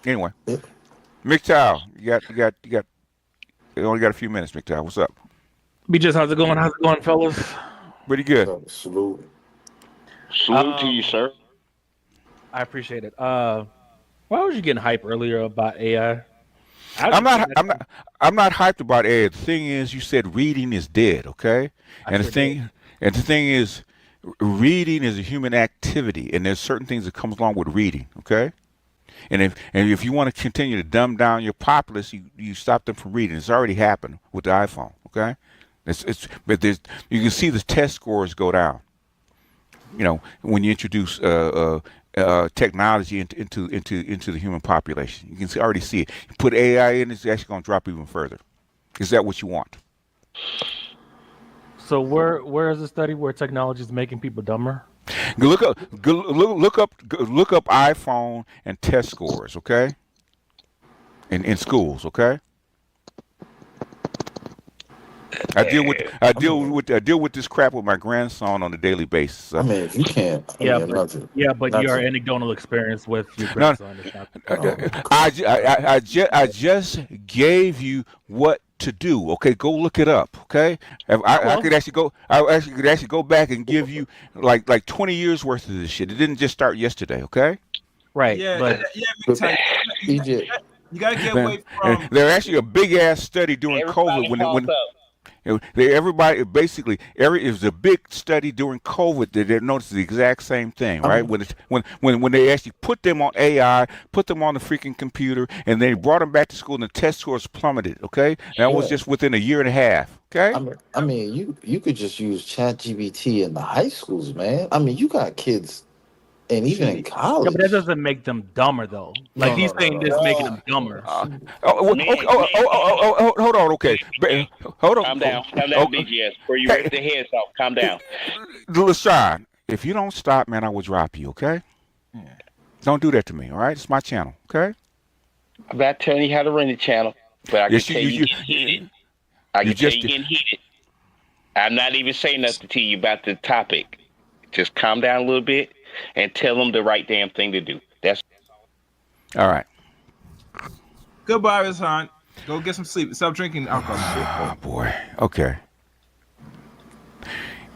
Anyway, MGTOW, you only got a few minutes, MGTOW. What's up? Be just how's it going? How's it going, fellas? Pretty good. Salute. Salute to you, Um, sir. I appreciate it. Why was you getting hype earlier about AI? I I'm actually think not. that's I'm not. I'm not hyped about AI. The thing is, you said reading is dead. Okay, I and the sure did. thing, and the thing is, reading is a human activity, and there's certain things that comes along with reading. Okay, and if you want to continue to dumb down your populace, you stop them from reading. It's already happened with the iPhone. Okay, it's but there's you can see the test scores go down. When you introduce technology into the human population, you can already see it. You put AI in, it's actually going to drop even further. Is that what you want? So where is the study where technology is making people dumber? Look up iPhone and test scores, okay? In schools, okay? I mean, I deal with this crap with my grandson on a daily basis. I mean, if you can't, I Yeah, mean, but not to, yeah, but not your to. anecdotal experience with your No, grandson is not. I just gave you what to do. Okay, go look it up. Okay, If I I will. could actually go. I actually could actually go back and give you like 20 years worth of this shit. It didn't just start yesterday. Okay, Right, Yeah, but yeah, big But time. EJ, You gotta get and, away and from. there actually a big ass study during COVID Everybody pause up. everybody basically it was a big study during COVID that they noticed the exact same thing, I right? mean, When they actually put them on AI, put them on the freaking computer, and they brought them back to school, and the test scores plummeted. Okay, that was yeah. just within a year and a half. Okay, I mean, you could just use ChatGPT in the high schools, man. I mean, you got kids, and even in shit. yeah, but that college. doesn't make them dumber though. Like No, he's no, no, saying no, this no. making them Boy, dumber. Okay, man, man, hold on. Okay, hold on. calm down, BGS. Before you rip Hey, their heads off, calm down. LaShawn, if you don't stop, man, I will drop you. Okay, Yeah. don't do that to me. All right, it's my channel. Okay. I'm not telling you how to run the channel, but I can Yes, tell you get heated. I you can tell you just getting heated. I'm not even saying nothing to you about the topic. Just calm down a little bit and tell them the right damn thing to do. That's all right. Goodbye, Miss Hunt. Go get some sleep. Stop drinking alcohol. Oh boy. Okay.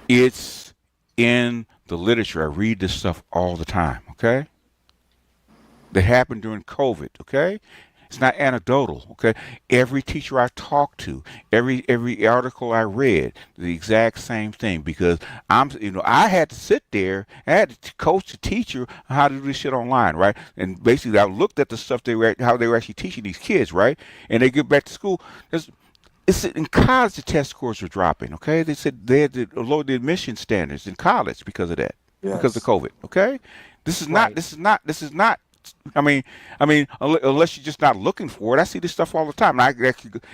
It's in the literature. I read this stuff all the time. Okay. That happened during COVID. Okay. It's not anecdotal. Okay. Every teacher I talked to, every article I read, the exact same thing because I had to sit there. I had to coach the teacher on how to do this shit online, right? And basically, I looked at the stuff how they were actually teaching these kids, right? And they get back to school. There's It's in college the test scores were dropping. Okay, they said they had to lower the admission standards in college because of that, because of Yes. COVID. Okay, this is not. Right. This is not. This is not. Unless you're just not looking for it. I see this stuff all the time. And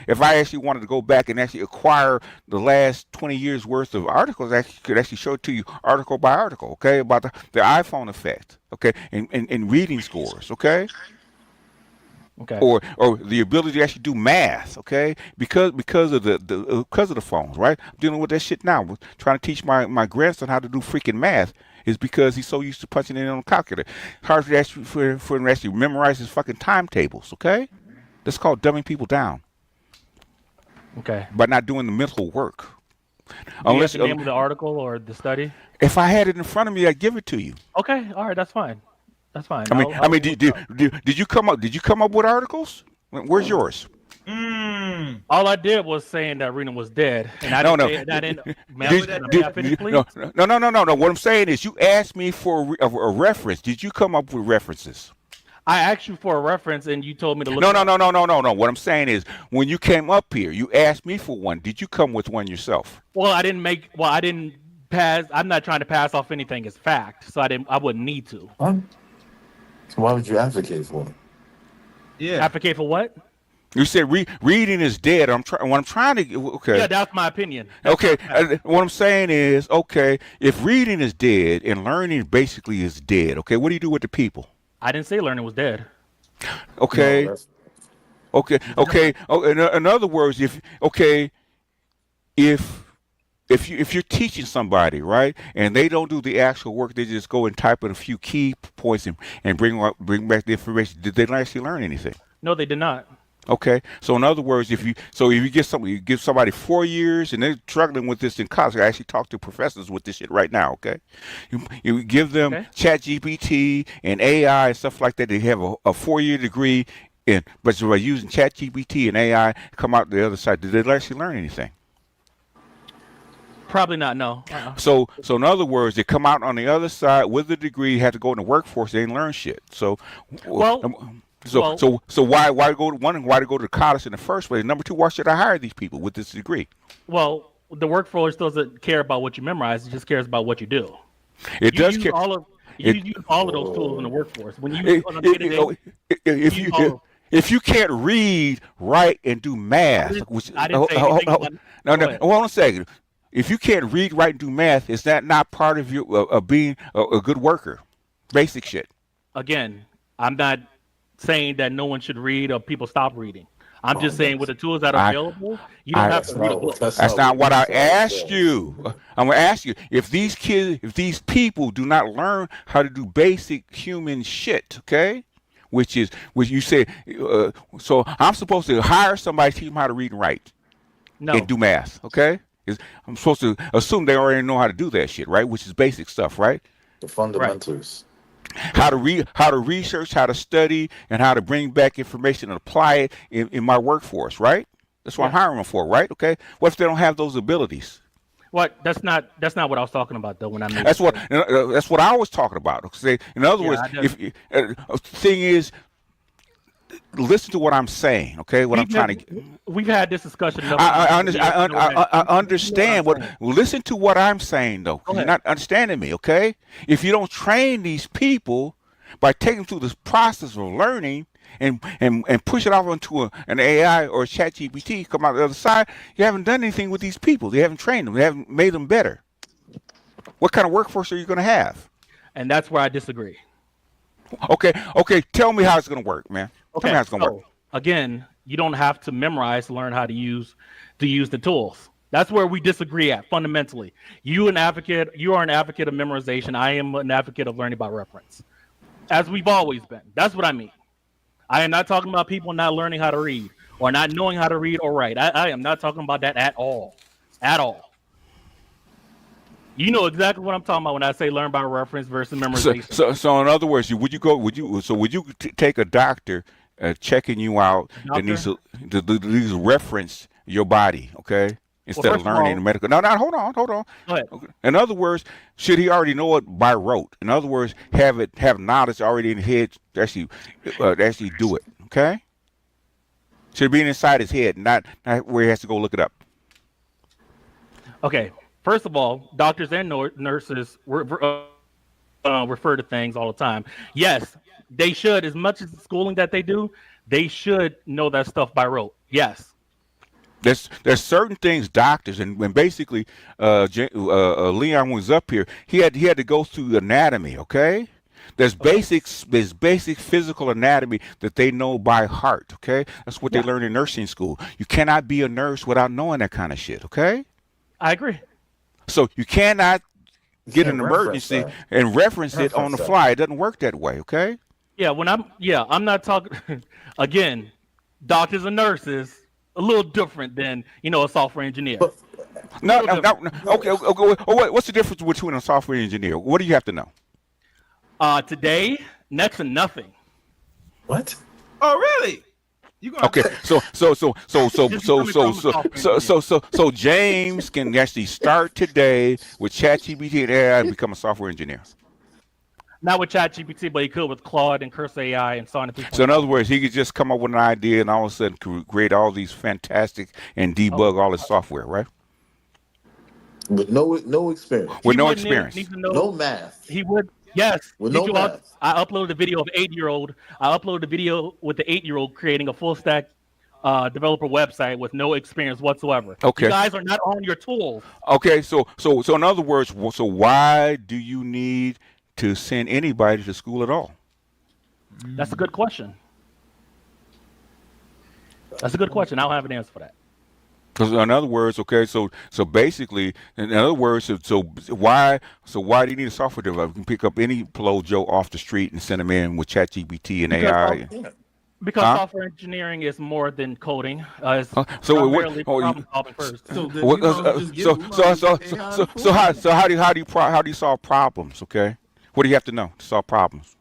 if I actually wanted to go back and actually acquire the last 20 years worth of articles, I could actually show it to you article by article. Okay, about the iPhone effect. Okay, and reading scores. Okay, Okay. or the ability to actually do math, okay? Because of because of the phones, right? I'm dealing with that shit now. Trying to teach my grandson how to do freaking math is because he's so used to punching it in on a calculator. Hard to actually for him to actually memorize his fucking timetables, okay? That's called dumbing people down Okay. by not doing the mental work. Do you have Unless the name of the article or the study? if I had it in front of me, I'd give it to you. Okay. All right. That's fine. That's fine. I mean, I mean, I'll look it up. did you come up? Did you come up with articles? Where's yours? Mmm. All I did was saying that Rena was dead, and I No, didn't no. say. And I didn't. Did, May I finish, please? no. What I'm saying is, you asked me for a reference. Did you come up with references? I asked you for a reference, and you told me to look No, it no, up. no, no, no, no, no. What I'm saying is, when you came up here, you asked me for one. Did you come with one yourself? Well, I didn't make. Well, I didn't pass. I'm not trying to pass off anything as fact, so I didn't. I wouldn't need to Huh? So why would you advocate for it? Yeah. advocate for what? You said reading is dead. I'm trying. What I'm trying to. Yeah, Okay. that's my opinion. That's Okay. not fact. What I'm saying is, okay, if reading is dead and learning basically is dead, okay, what do you do with the people? I didn't say learning was dead. No, Okay. that's Okay. Okay. Oh, in other words, if okay, if if you're teaching somebody, right, and they don't do the actual work, they just go and type in a few key points and bring back the information. Did they actually learn anything? No, they did not. Okay, so in other words, if you give somebody 4 years and they're struggling with this in college, I actually talk to professors with this shit right now. Okay, you give them Okay. Chat GPT and AI and stuff like that. They have a 4 year degree in, but by using Chat GPT and AI, come out the other side. Did they actually learn anything? Probably not. No. So in other words, they come out on the other side with a degree, had to go in the workforce, they didn't learn shit. Well, So well, so so why go to one? Why to go to college in the first place? Number two, why should I hire these people with this degree? well. The workforce doesn't care about what you memorize; it just cares about what you do. It You does use care. all of you It, use all of those tools in the workforce. When you it, on a day it, to you day, know, if you use you all of. if you can't read, write, and do I math, didn't. which I didn't say anything about. no, Go no, ahead. hold on a second. If you can't read, write, and do math, is that not part of your being a good worker? Basic shit. Again, I'm not saying that no one should read or people stop reading. I'm Oh, just saying with the tools that are I available, you don't I have to read a book. that's That's not not what what he I said. asked you. I'm gonna ask you if these kids, if these people do not learn how to do basic human shit, okay? Which you said. So I'm supposed to hire somebody to teach them how to read and write and No, do math, okay? I'm supposed to assume they already know how to do that shit, right? Which is basic stuff, right? The right. fundamentals. How to research, how to study, and how to bring back information and apply it in my workforce, right? That's what I'm Yes. hiring them for, right? Okay. What if they don't have those abilities? What? That's not what I was talking about though when I made the That's what statement. that's what I was talking about. Say, in other Yeah, words, I just if thing is, listen to what I'm saying. Okay, what I'm we've trying had to get. we've had this discussion enough times over the years to know that I you know what I'm understand what. saying. Listen to what I'm saying though, Go because you're ahead. not understanding me. Okay, if you don't train these people by taking them through this process of learning and push it off onto an AI or a chat GPT, come out the other side, you haven't done anything with these people. You haven't trained them. You haven't made them better. What kind of workforce are you going to have? And that's where I disagree. Okay. Tell me how it's going to work, man. Tell me how Okay, it's going to work. so again, you don't have to memorize to learn how to use the tools. That's where we disagree at fundamentally. You are an advocate of memorization. I am an advocate of learning by reference, as we've always been. That's what I mean. I am not talking about people not learning how to read or not knowing how to read or write. I am not talking about that at all. At all. You know exactly what I'm talking about when I say learn by reference versus So, memorization. so, so in other words, would you go? Would you take a doctor checking you out that needs Doctor? to reference your body, okay, Well, instead of first of learning the all, medical? No, no, hold on. go ahead. Okay. In other words, should he already know it by rote? In other words, have knowledge already in his head to actually do it, okay? Should it be inside his head, not where he has to go look it up. Okay. First of all, doctors and nurses refer to things all the time. Yes, they should, as much as the schooling that they do, they should know that stuff by rote. Yes. There's certain things doctors and when basically Leon was up here, he had to go through anatomy. Okay, Okay. there's basic physical anatomy that they know by heart. Okay, that's what they Yeah, learn in nursing school. You cannot be a nurse without knowing that kind of shit. Okay, I agree. so you cannot You get can't an reference emergency that. and reference it on Reference the that. fly. It doesn't work that way. Okay. I'm not talking again, doctors and nurses a little different than, a software engineer. But A No, little no, no, different. no. Okay. What's the difference between a software engineer? What do you have to know? Today, next to nothing. what? Oh, really? You gonna have Okay, to? Just coming from a software engineer. so James can actually start today with ChatGPT and AI and become a software engineer. Not with ChatGPT, but he could with Claude and Cursor AI and Sonnet So in 3.5. other words, he could just come up with an idea and all of a sudden create all these fantastic and Oh, debug all his software, right? With no experience, he With no wouldn't experience. need to no know. math, He would. Yes. with Did no you all? math. I uploaded a video of 8-year-old. I uploaded a video with the 8-year-old creating a full stack developer website with no experience whatsoever. You Okay. guys are not on your tools. Okay. So in other words, so why do you need to send anybody to school at all? That's a good question. That's a good question. I don't have an answer for that. Because in other words, okay, so basically, in other words, so why do you need a software developer? You can pick up any Polo Joe off the street and send them in with ChatGPT and Because AI. Yeah. because Huh? software engineering is more than coding. It's So what? primarily Oh, problem solving first. So then what you might as well just get we might as well get AI to fool you. how do you solve problems? Okay, what do you have to know to solve problems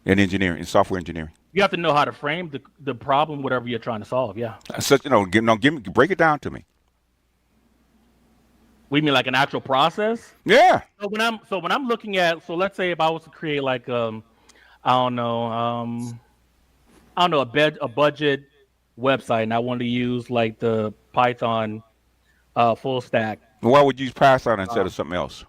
in engineering, in software engineering? You have to know how to frame the problem, whatever you're trying to solve. Yeah. Such give me break it down to me. We mean like an actual process. Yeah. So when I'm looking at, so let's say if I was to create like I don't know a budget website, and I wanted to use like the Python full stack. Why would you use Python instead of something else?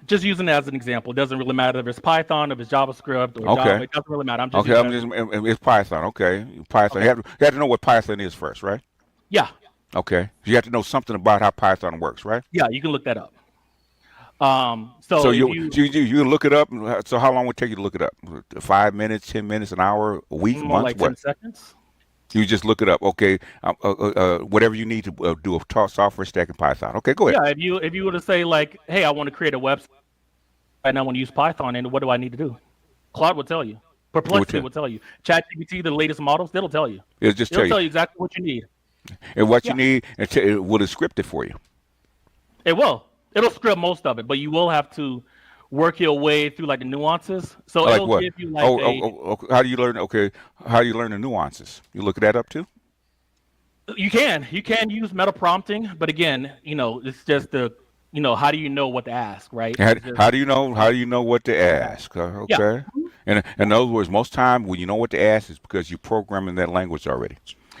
Just using it as an example. It doesn't really matter if it's Python, if it's JavaScript or Java. Okay. It doesn't really matter. I'm just Okay. using I'm it. just it's Python. Okay. Python. Okay. You have to know what Python is first, right? Yeah, Okay. You have to know something about how Python works, right? yeah. You can look that up. So So if you you look it up. So how long would it take you to look it up? 5 minutes, 10 minutes, an hour, a week, more months? like 10 What? seconds. You just look it up. Okay. Whatever you need to do a software stack in Python. Okay. Go ahead. Yeah, if you were to say like, hey, I want to create a website and I want to use Python, and what do I need to do? Claude will tell you. Perplexity tell- will tell you. ChatGPT, the latest models, it'll tell you. It'll just It'll tell tell you you exactly what you need. and what you Yeah, need, and will it script it for you? it will. It'll script most of it, but you will have to work your way through like the nuances. So Like it'll what? give you like a. How do you learn? Okay, how do you learn the nuances? You look that up too. You can use meta prompting, but again, it's just how do you know what to ask, right? How, It's just how do you know? How do you know what to ask? yeah. Okay. And in other words, most time when you know what to ask is because you're programming that language already.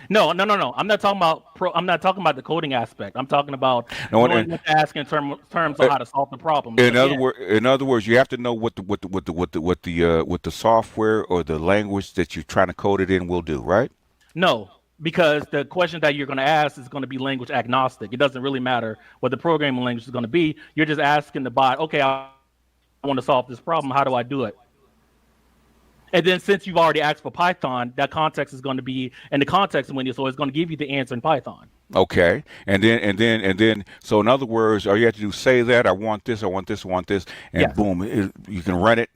No, no, no, no. I'm not talking about I'm not talking about the coding aspect. I'm talking about No, knowing what to ask in terms of uh, how to solve the problem. in Again, other words, you have to know what the software or the language that you're trying to code it in will do, right? no, because the question that you're going to ask is going to be language agnostic. It doesn't really matter what the programming language is going to be. You're just asking the bot, okay, I want to solve this problem. How do I do it? And then since you've already asked for Python, that context is going to be in the context window, so it's going to give you the answer in Python. Okay, and then. So in other words, all you have to do is say that I want this, I want this, I want this, and Yes. boom, you can run it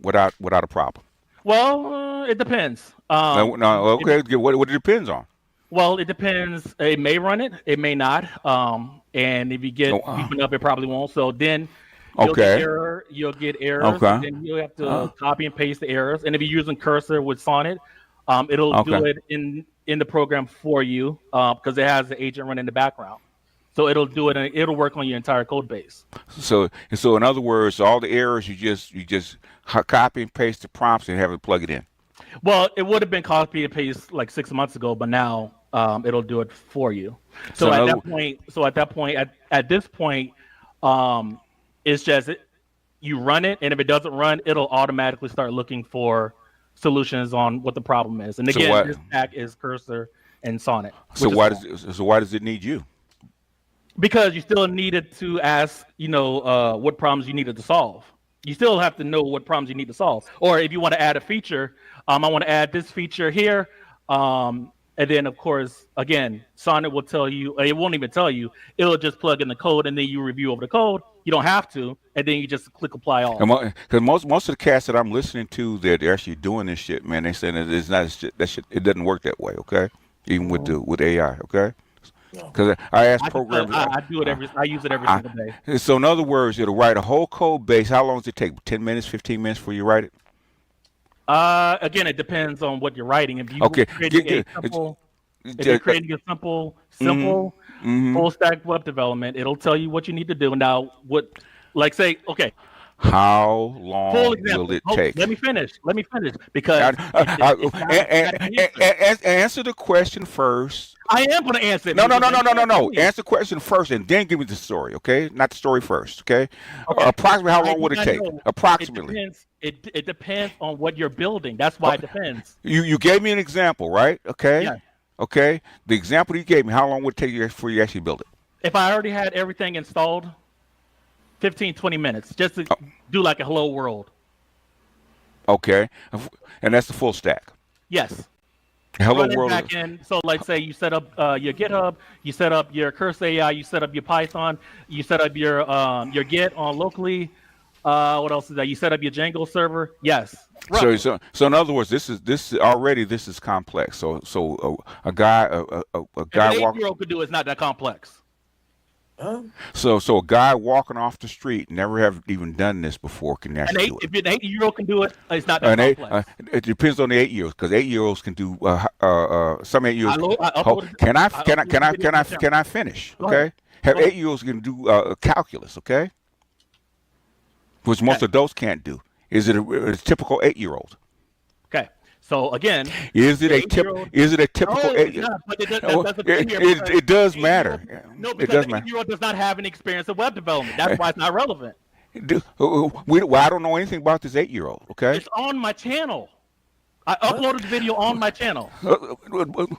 without a problem. Well, it depends. No, no, okay. What it depends on. Well, it depends. It may run it, it may not. And if you get Oh, deep enough, it probably won't. So then okay, you'll get errors, and okay, then you have uh, to copy and paste the errors. And if you're using cursor with Sonnet, it'll okay. do it in the program for you because it has the agent running in the background. So it'll do it and it'll work on your entire code base. So in other words, all the errors you just copy and paste the prompts and have it plug it in. Well, it would have been copy and paste like 6 months ago, but now it'll do it for you. So So in at other, that point, at this point, um, it's just you run it, and if it doesn't run, it'll automatically start looking for solutions on what the problem is. And so again, why this stack is Cursor and Sonnet, so which is why cool. does it need you? Because you still needed to ask, what problems you needed to solve. You still have to know what problems you need to solve. Or if you want to add a feature, I want to add this feature here. And then, of course, again, Sonnet will tell you, it won't even tell you, it'll just plug in the code and then you review over the code. You don't have to. And then you just click apply all. Because most of the cats that I'm listening to that are actually doing this shit, man, they saying that it's not that shit. It doesn't work that way. Okay, even with AI. Okay, No. because I ask I, can, programmers. I do it I use it every I, single day. so in other words, it'll write a whole code base. How long does it take? 10 minutes, 15 minutes before you write it? Again, it depends on what you're writing. If you Okay, creating a simple If you're creating a simple mm-hmm. full stack web development, it'll tell you what you need to do. Now, say, okay, How full long will example. it Oh, take? let me finish. Because Answer the question first. I am going to answer it. No, no, because no, no, no, no, no. you Answer the question first and then give me the story, okay? Not the story first, okay? Okay. Approximately how I long would do it not take? know. It Approximately. depends. It depends on what you're building. That's why it depends. You gave me an example, right? Okay? Yeah. Okay? The example you gave me, how long would it take you before you actually build it? If I already had everything installed, 15, 20 minutes just to do like a hello world. Okay. And that's the full stack. Yes. Hello running world. back in. So, like, say you set up your GitHub, you set up your Cursor AI, you set up your Python, you set up your Git on locally. What else is that? You set up your Django server. Yes, run it. So in other words, this is complex. A guy a If an guy walk 8-year-old could do it, it's not that complex. Huh? so a guy walking off the street, never have even done this before, can An actually eight, do it. if an 8-year-old can do it, it's not that An eight, complex. it depends on the 8 year olds, because 8 year olds can do some 8 year olds. I uploaded. I uploaded the video on my channel. Can I finish? Go ahead. Okay, have Go ahead. 8 year olds can do calculus. Okay, which most Okay. adults can't do. Is it a typical 8 year old? Okay. So again, Is it the a tip? 8-year-old. Is it a typical No, 8? it's not. But Oh, that's the thing here. Because it does the 8-year-old matter. No, It because does the matter. 8-year-old does not have any experience in web development. That's why it's not relevant. Well, I don't know anything about this 8 year old. Okay, It's on my channel. I uploaded the video on my channel.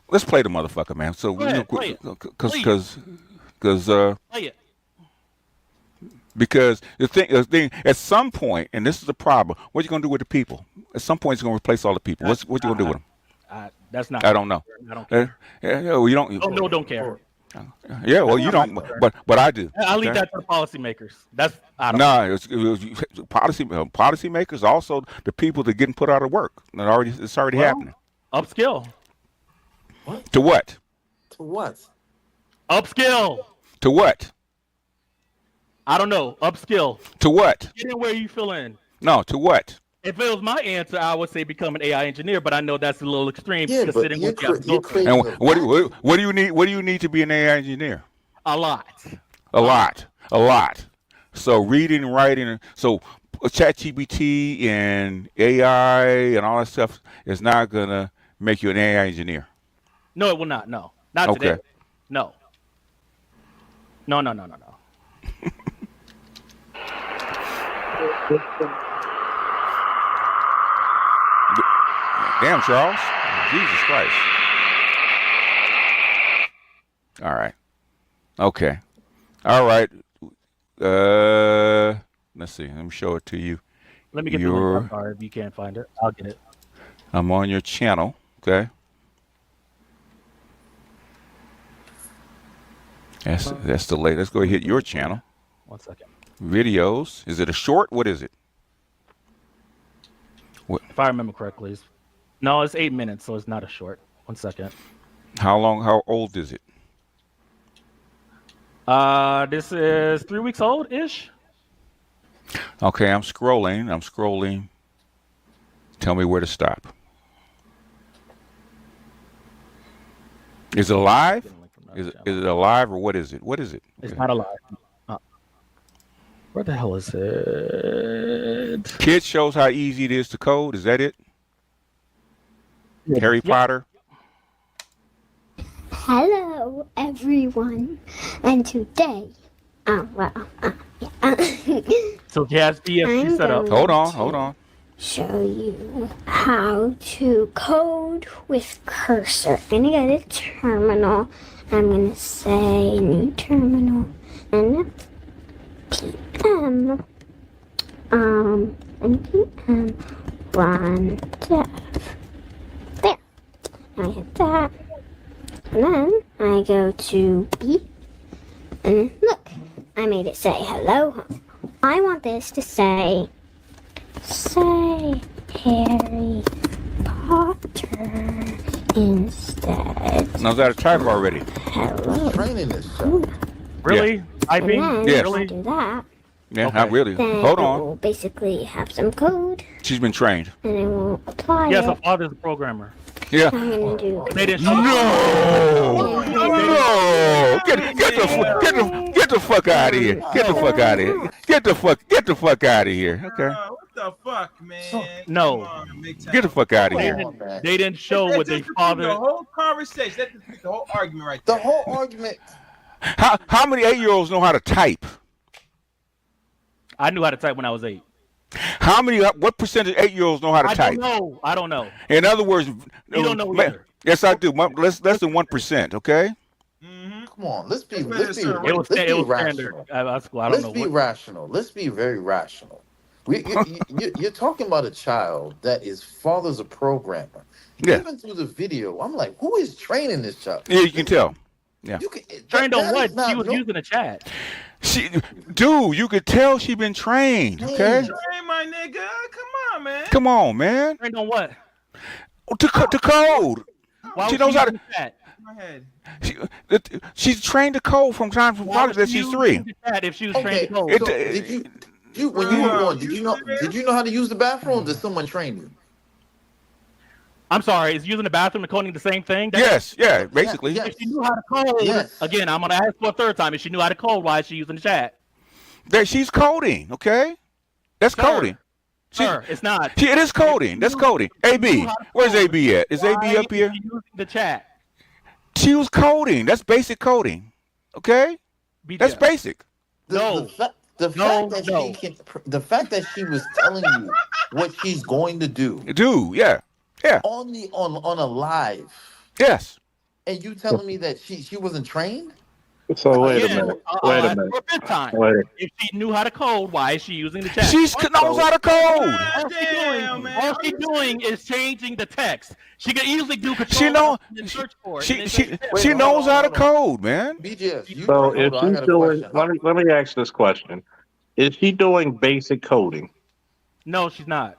let's play the motherfucker, man. So Go ahead, play it. because Play it. because the thing at some point, and this is the problem. What you gonna do with the people? At some point, it's gonna replace all the people. What you gonna do with them? That's not. I don't know. I don't care. Well, you don't. Oh no, don't care. Yeah, well, you don't. But I do. I leave okay? that to the policymakers. That's I don't. know. No, policymakers, also the people that are getting put out of work. It's already Well, happening. Upskill. To what? To what? Upskill. To what? I don't know. Upskill. To what? Get in where you feel in. No, to what? If it was my answer, I would say become an AI engineer, but I know that's a little extreme Yeah, but considering you're, what you have to you're go through. creating And what do you need? What do you need to be an AI engineer? A lot. A lot. So reading, writing. So ChatGPT and AI and all that stuff is not gonna make you an AI engineer. No, it will not. No, not Okay. today. No. No. Damn, Charles. Jesus Christ. All right. Okay. All right. Let's see. Let me show it to you. Let me get the link. Or if you can't find it, I'll get it. I'm on your channel. Okay. That's the late. Let's go hit your channel. 1 second. Videos. Is it a short? What is it? If I remember correctly, it's 8 minutes, so it's not a short. 1 second. How long? How old is it? This is 3 weeks old ish. Okay, I'm scrolling. Tell me where to stop. Is it alive? Is it alive or what is it? What is it? It's not alive. Where the hell is it? Kid shows how easy it is to code. Is that it? Harry Potter. Hello, everyone, and today, So he has DFC set up. Hold on. show you how to code with cursor. I'm gonna go to terminal. I'm gonna say new terminal and PM. NPM run dev. There. I hit that. And then I go to B. And look, I made it say hello. I want this to say Harry Potter instead. Now, is that a typo already? Hello. Training this show. Really? And Typing? then Yes. if I do that, Yeah, Okay. not really. then Hold it on. will basically have some code, She's been trained. and it will apply Yes, it. my father's a programmer. Yeah. I'm gonna do They didn't show No! No! Get the fuck out of here! Get the fuck out of here! Get the fuck out of here! Okay. What the fuck, man? No. Come on, Big Time. Get the fuck out of They here! didn't, they didn't show That what their just defeats father. The whole conversation. That defeats the whole argument right The there. whole argument. How many 8-year-olds know how to type? I knew how to type when I was 8. What percentage of 8-year-olds know how to I type? don't know. In other words, You don't know either. yes, I do. Less than 1%. Okay. Mm-hmm. Come on, let's be It was rational. standard at school. I don't Let's know be what. rational. Let's be very rational. You're talking about a child that his father's a programmer. Yeah. Even through the video, I'm like, who is training this child? Yeah, you can tell. Yeah. You can Trained on that what? is not She was no using the chat. Dude, you could tell she been trained. Okay. change. Hey, my nigga, come on, man. Come on, man. Trained on what? To code. Why She was knows she how using to. the chat? Go ahead. She, she's trained to code from time from Why probably was that she she's using 3. the chat if she was trained Okay, to code? It, so did you when you were Bro, born, you did you know how to use the bathroom? Did someone train you? I'm sorry, is using the bathroom and coding the same thing? yes, yeah, basically. Yes. If she knew how to code, Yes. again, I'm gonna ask for a third time. If she knew how to code, why is she using the chat? That she's coding. Okay, that's Sir, coding. Sir, it's not. It is coding. That's coding. AB, where's AB at? Is AB Why up here? is she using the chat? She was coding. That's basic coding. Okay, BJ. that's basic. No. The No, fact that no. the fact that she was telling you what she's going to do Dude, yeah, yeah, on a live, yes. and you telling me that she wasn't trained? So wait a Again, minute. I'll Wait a ask minute. for a fifth time. Wait. If she knew how to code, why is she using the chat? She knows how to code. All she Damn, doing, man. all she doing is changing the text. She could easily do control She know. and search for it. She and she then say, Wait, she hold knows on, how to hold on. code, man. BGS, you So hold if on, I she's got a doing, question. let me ask this question: is she doing basic coding? no, she's not.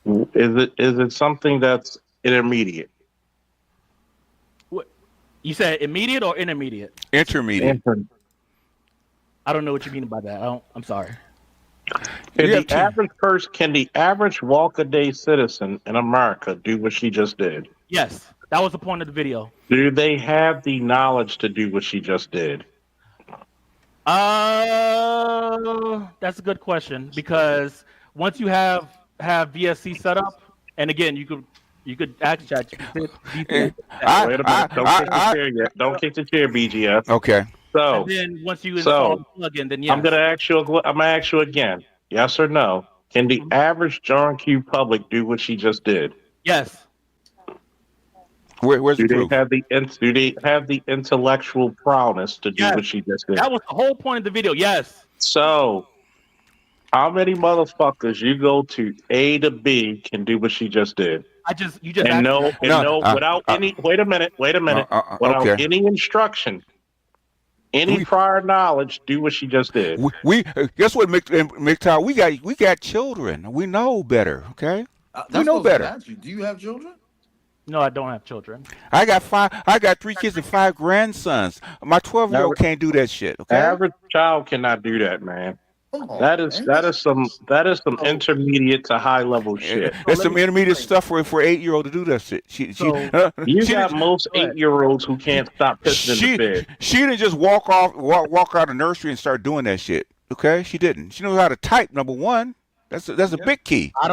Is it something that's intermediate? What? You said immediate or intermediate? Intermediate. I don't know what you mean by that. I'm sorry. Can You have the average person, can the average walk-a-day citizen in America do what she just did? Yes, that was the point of the video. Do they have the knowledge to do what she just did? That's a good question because once you have VSC set up, and again, you could ask ChatGPT. I, Wait a I, minute. Don't kick the chair yet. Don't kick the chair, BGS. okay. So And then once you install the plugin, then yes. I'm gonna ask you again. Yes or no? Can the average John Q public do what she just did? Yes. Where's the Do proof? they have the intellectual prowess to do Yes. what she just did? That was the whole point of the video. Yes. So, how many motherfuckers you go to A to B can do what she just did? You just And asked me. without any. Wait a minute. Without okay. any instruction, any prior knowledge, do what she just did. We guess what, McTow? We got children. We know better. Okay. That's know what I was gonna better. ask you. Do you have children? No, I don't have children. I got 3 kids and 5 grandsons. My 12-year-old can't do that shit. Okay. Average child cannot do that, man. Come on, That is some intermediate to high level shit. That's some intermediate stuff for 8-year-old to do that shit. You got most 8-year-olds who can't stop pissing in the bed. She didn't just walk out of the nursery and start doing that shit. Okay, she didn't. She knows how to type. Number one, that's a big key. I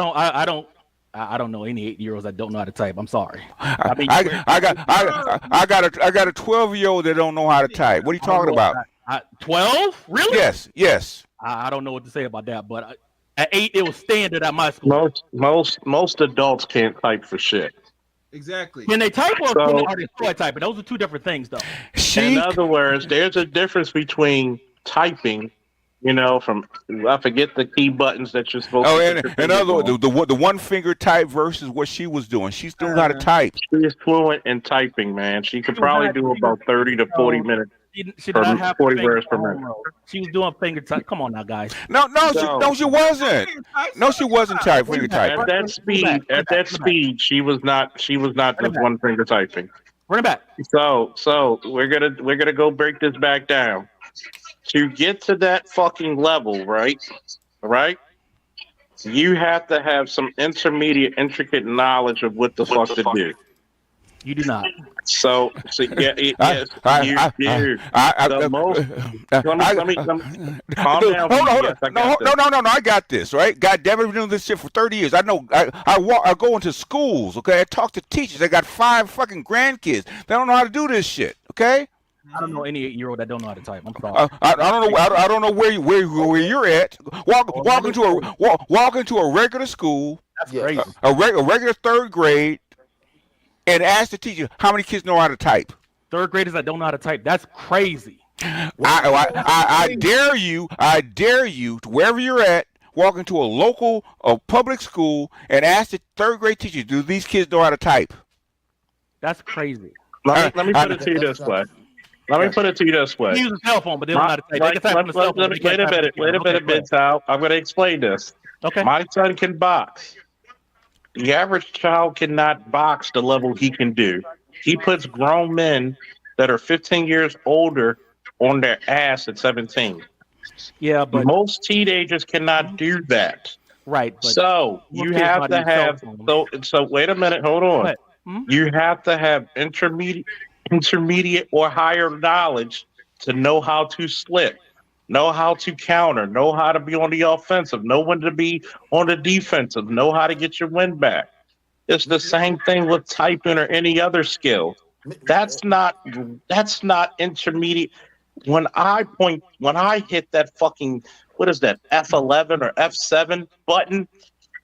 don't know any 8-year-olds that don't know how to type. I'm sorry. I got a 12-year-old that don't know how to type. What are you talking about? 12? Really? Yes. I don't know what to say about that, but at 8 it was standard at my school. Most adults can't type for shit. Exactly. Can they type or So- are they slow typing? Those are two different things, though. In other words, there's a difference between typing, from I forget the key buttons that you're supposed to. and in other words, the one finger type versus what she was doing. She still how to type. She's fluent in typing, man. She could probably do about 30 to 40 minutes. She did not have 40 words per finger minute. type. She was doing finger type. Come on now, guys. No, she wasn't. No, she wasn't finger typing. At that speed, she was not just one finger typing. Run it back. So we're gonna go break this back down. To get to that fucking level, right? You have to have some intermediate, intricate knowledge of what the fuck to do. You do not. So yeah, yes, you do. Let me calm down. Hold on. Yes, I got this. No. I got this, right? God damn it, I've been doing this shit for 30 years. I know. I go into schools, okay? I talk to teachers. I got 5 fucking grandkids. They don't know how to do this shit, okay? I don't know any 8-year-old that don't know how to type. I'm sorry. I don't know where you're at. Walk into a regular school, That's crazy. a regular 3rd grade, and ask the teacher how many kids know how to type. 3rd graders that don't know how to type. That's crazy. I dare you to wherever you're at, walk into a local public school and ask the third grade teacher, do these kids know how to type? That's crazy. Let me put it to you this way. Let me put it to you this way. They use a cell phone, but they don't know how to type. They can type on the cell phone. Wait a minute, Big Tal. I'm going to explain this. Okay. My son can box. The average child cannot box the level he can do. He puts grown men that are 15 years older on their ass at 17. Yeah, but most teenagers cannot do that. Right. But So you have to have so wait a minute, hold on. You have to have intermediate or higher knowledge to know how to slip, know how to counter, know how to be on the offensive, know when to be on the defensive, know how to get your win back. It's the same thing with typing or any other skill. That's not intermediate. When I hit that fucking, what is that, F11 or F7 button,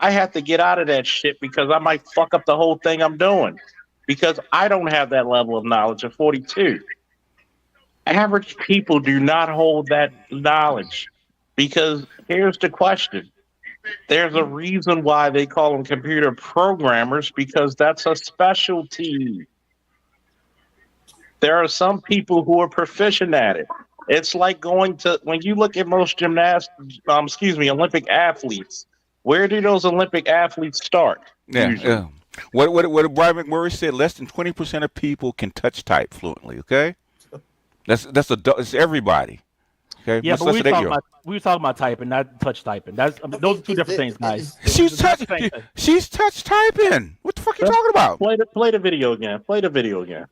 I have to get out of that shit because I might fuck up the whole thing I'm doing because I don't have that level of knowledge at 42. Average people do not hold that knowledge because here's the question. There's a reason why they call them computer programmers because that's a specialty. There are some people who are proficient at it. It's like when you look at most Olympic athletes, where do those Olympic athletes start? Yeah. What Brian McMurray said, less than 20% of people can touch type fluently, okay? It's everybody. Okay. Yeah, but we were talking about typing, not touch typing. Those are two different things, guys. She's touch typing. What the fuck are you talking about? Play the video again. Play the video again.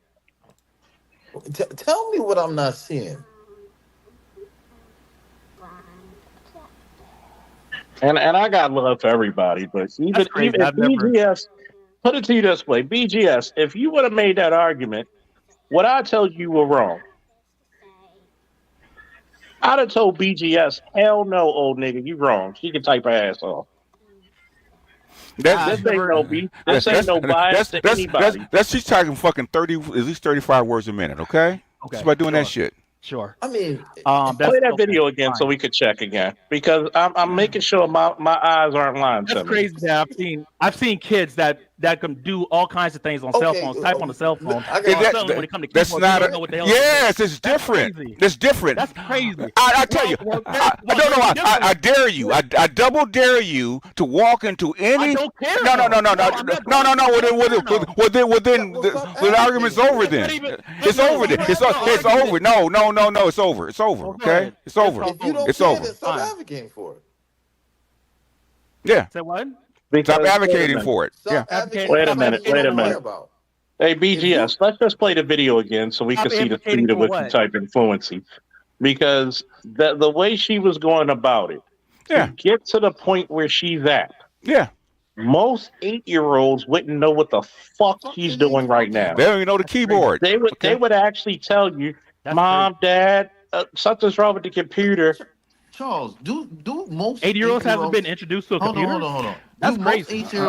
Tell me what I'm not seeing. And I got love for everybody, but even BGS, put it to you this way, BGS, if you would have made that argument, what I told you were wrong. I'd have told BGS, hell no, old nigga, you wrong. She can type her ass off. This ain't no bias to anybody. She's talking fucking 30, at least 35 words a minute, okay? She's about doing that shit. Sure. I mean, play that video again so we could check again because I'm making sure my eyes aren't lying. That's crazy. That I've seen kids that can do all kinds of things on cell phones. Type on the cell phone. When it comes to that's keyboard, not don't know what the hell. Yes, it's different. It's different. That's crazy. I tell you, I dare you. I double dare you to walk into any. I don't care. No. Well, then the argument's over. Then it's over. It's over. No. It's over. It's over. Okay, it's over. It's over. Stop advocating for it. Yeah. Say what? Stop advocating for it. Yeah. Wait a minute. Hey, BGS, let's just play the video again so we can see the speed at which you type in fluency. Because the way she was going about it, to get to the point where she's at, most 8-year-olds wouldn't know what the fuck she's doing right now. They don't even know the keyboard. They would actually tell you, Mom, Dad, something's wrong with the computer. Charles, do most 8-year-olds haven't been introduced to a computer? Hold on. That's crazy. The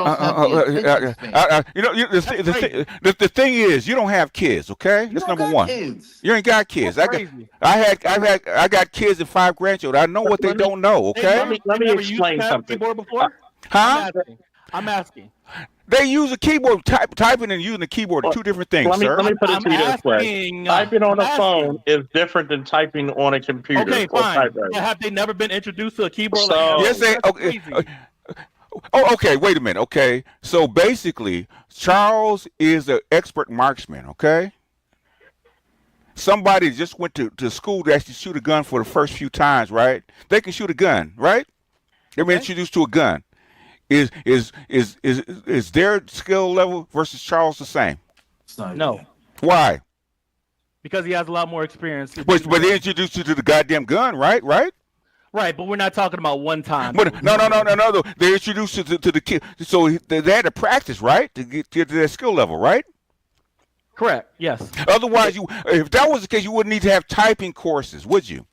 thing is, you don't have kids, okay? That's number one. Kids. You ain't got kids. I got kids and 5 grandchildren. I know what they don't know, okay? Let me explain something. Huh? I'm asking. They use a keyboard. Typing and using the keyboard are two different things, sir. Let me put it to you this way. Typing on a phone is different than typing on a computer. Okay, fine. Have they never been introduced to a keyboard? Yes, okay, wait a minute. Okay, so basically, Charles is an expert marksman, okay? Somebody just went to school to actually shoot a gun for the first few times, right? They can shoot a gun, right? They've been introduced to a gun. Is their skill level versus Charles the same? No. Why? Because he has a lot more experience. But they introduced you to the goddamn gun, right? Right, but we're not talking about one time. But no. They introduced you to the kid, so they had to practice, right, to get to their skill level, right? Correct. Yes. Otherwise, if that was the case, you wouldn't need to have typing courses, would you?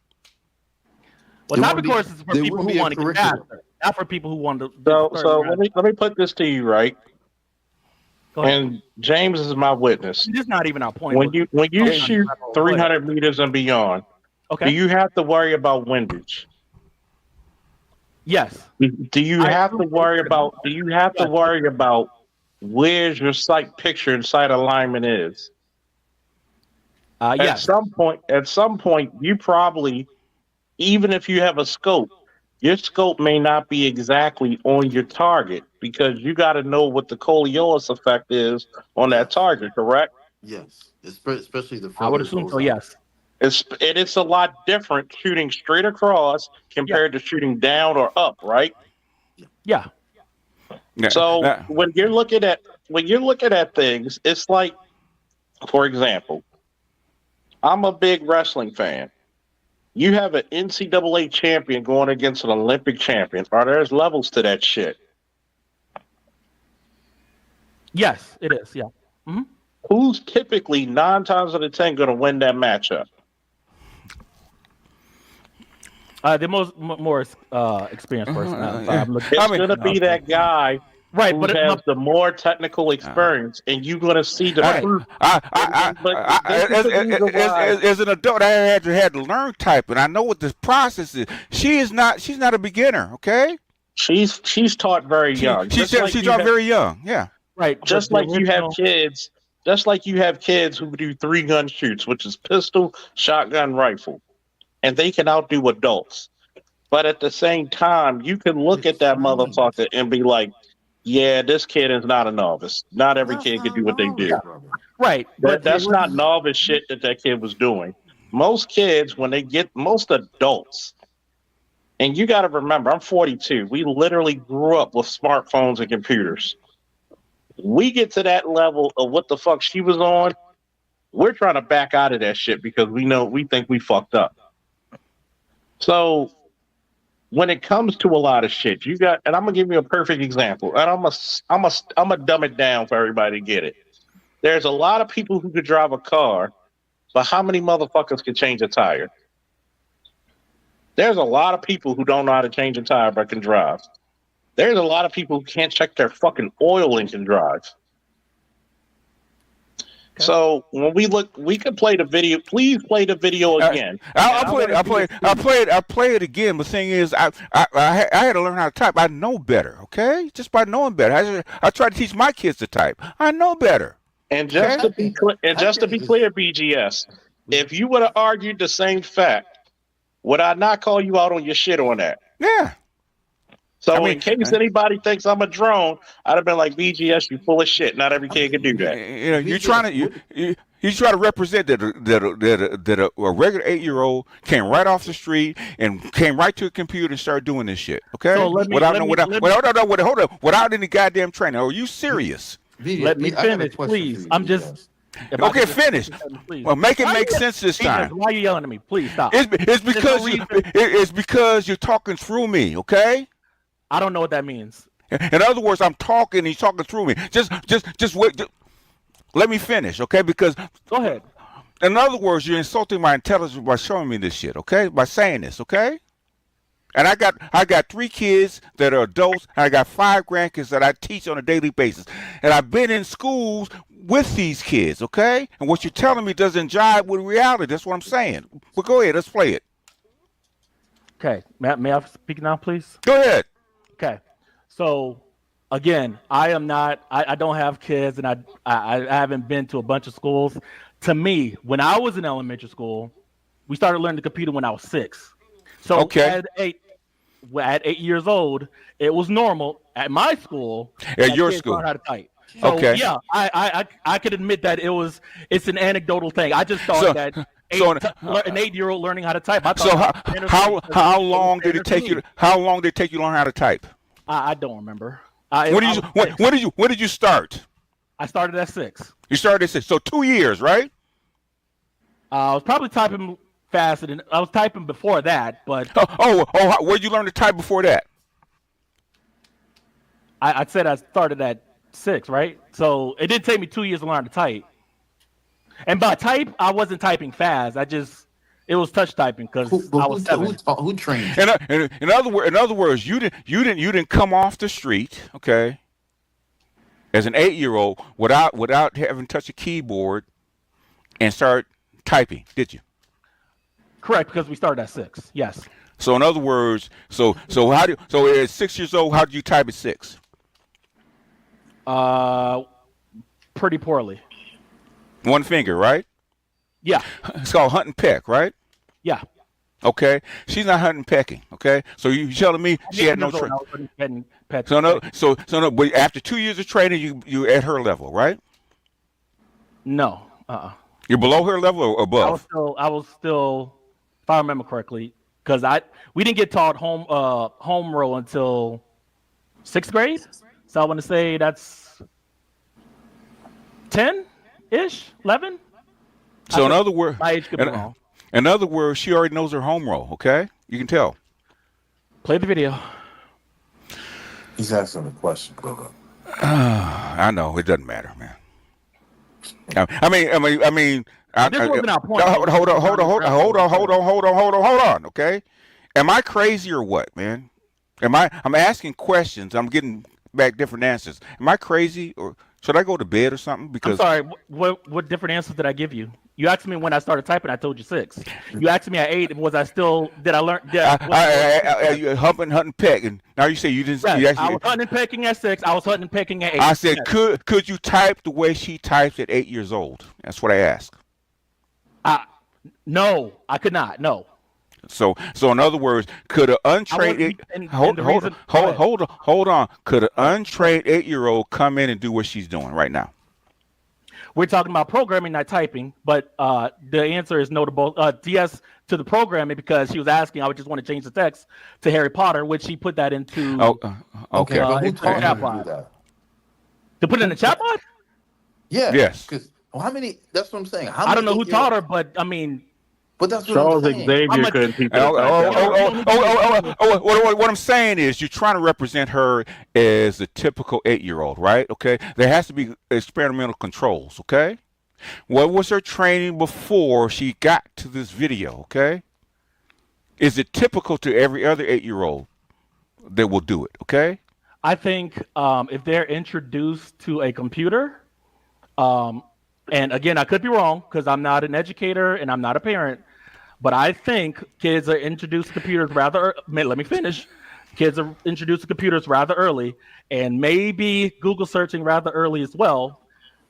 Well, typing courses for people who want to get faster, not for people who want to. So let me put this to you, right? And James is my witness. This is not even our point. When you shoot 300 meters and beyond, do you have to worry about windage? Yes. Do you have to worry about? Do you have to worry about where's your sight picture and sight alignment is? Yes. At some point, you probably, even if you have a scope, your scope may not be exactly on your target because you got to know what the Coriolis effect is on that target. Correct? Yes, especially the I would further it assume goes so. out. Yes. It's a lot different shooting straight across Yeah. compared to shooting down or up, right? Yeah. So Yeah. when you're looking at things, it's like, for example, I'm a big wrestling fan. You have an NCAA champion going against an Olympic champion. Are there's levels to that shit? Yes, it is. Yeah. Hmm. Who's typically 9 times out of 10 going to win that matchup? The more experienced person. It's going to be that guy right, who but has the more technical experience, and you're going to see the Right. proof. As an adult, I had to learn typing. I know what this process is. She's not a beginner. Okay. She's taught very young. She's taught very young. Yeah. Right. Just like you have kids. Just like you have kids who do 3-gun shoots, which is pistol, shotgun, rifle, and they can outdo adults. But at the same time, you can look at that motherfucker and be like, yeah, this kid is not a novice. Not every kid can do what they do. Right. That's not novice shit that kid was doing. Most kids, most adults, and you got to remember, I'm 42. We literally grew up with smartphones and computers. We get to that level of what the fuck she was on, we're trying to back out of that shit because we think we fucked up. So when it comes to a lot of shit, and I'm gonna give you a perfect example, and I'm gonna dumb it down for everybody to get it. There's a lot of people who could drive a car, but how many motherfuckers can change a tire? There's a lot of people who don't know how to change a tire but can drive. There's a lot of people who can't check their fucking oil and can drive. Okay. So when we can play the video. Please play the video again. I'll play it again. But the thing is, I had to learn how to type. I know better. Okay, just by knowing better. I try to teach my kids to type. I know better. And just to be clear, BGS, if you would have argued the same fact, would I not call you out on your shit on that? Yeah. So in case anybody thinks I'm a drone, I'd have been like, BGS, you full of shit. Not every kid can do that. You know, you try to represent that a regular 8-year-old came right off the street and came right to a computer and started doing this shit. Okay, so without any goddamn training. Are you serious? Let me finish, please. I'm just. Okay, finish. Well, make it make sense this time. Why are you yelling at me? Please stop. It's because you're talking through me. Okay. I don't know what that means. In other words, I'm talking, he's talking through me. Just wait. Let me finish, okay? Because go ahead. In other words, you're insulting my intelligence by showing me this shit, okay? By saying this, okay? And I got 3 kids that are adults, and I got 5 grandkids that I teach on a daily basis. And I've been in schools with these kids, okay? And what you're telling me doesn't jive with reality. That's what I'm saying. But go ahead, let's play it. Okay. May I speak now, please? Go ahead. Okay, so again, I don't have kids, and I haven't been to a bunch of schools. To me, when I was in elementary school, we started learning the computer when I was 6. So at 8 years old, it was normal at my school. At your school, learn how to type. So, yeah, I could admit that it's an anecdotal thing. I just thought that. An 8-year-old learning how to type. How long did it take you? How long did it take you to learn how to type? I don't remember. When did you start? I started at 6. You started at 6, so 2 years, right? I was probably typing faster than I was typing before that, but where'd you learn to type before that? I said I started at 6, right? So it didn't take me 2 years to learn to type. And by type, I wasn't typing fast. It was touch typing because I was 7. Who trained? In other words, you didn't come off the street, okay, as an 8-year-old without having touched a keyboard and start typing, did you? Correct, because we started at 6. Yes. So in other words, so at 6 years old, how do you type at 6? Uh, pretty poorly. One finger, right? Yeah, It's called hunt and peck, right? yeah. Okay, she's not hunting pecking. Okay, so you telling me At she 8 had no years old, training? I was already petting, So no, petting. but after 2 years of training, you at her level, right? No. You're below her level or above? I was still, if I remember correctly, because we didn't get taught home row until 6th grade. So I want to say that's 10-ish, 11. So in other words, My age could be wrong. in other words, she already knows her home row. Okay, you can tell. Play the video. He's asking a question, brother. I know it doesn't matter, man. I mean. This wasn't our point. Hold on. Okay, am I crazy or what, man? I'm asking questions. I'm getting back different answers. Am I crazy or should I go to bed or something? I'm Because sorry. What different answers did I give you? You asked me when I started typing. I told you 6. You asked me at 8. Was I still? Did I learn? you hunting peck, and now you say you didn't. Yes, You actually, I was hunting and pecking at 6. I was hunting and pecking at 8. I said, Yes. could you type the way she types at 8 years old? That's what I asked. No, I could not. No. So in other words, could an untrained hold on? Could an untrained 8-year-old come in and do what she's doing right now? We're talking about programming, not typing. But the answer is no to both. Yes to the programming because she was asking. I would just want to change the text to Harry Potter, which she put that into. Okay. But who into taught the her to chatbot. do that? To put it in the chatbot? Yeah. Yes. Because how many? That's what I'm saying. How I don't know many who taught her, but I mean, But that's what Charles I'm saying. Xavier couldn't teach her. What I'm saying is you're trying to represent her as a typical 8-year-old, right? Okay. There has to be experimental controls, okay? What was her training before she got to this video, okay? Is it typical to every other 8-year-old that will do it, okay? I think if they're introduced to a computer, and again, I could be wrong because I'm not an educator and I'm not a parent, but I think kids are introduced to computers let me finish. Kids are introduced to computers rather early and maybe Google searching rather early as well.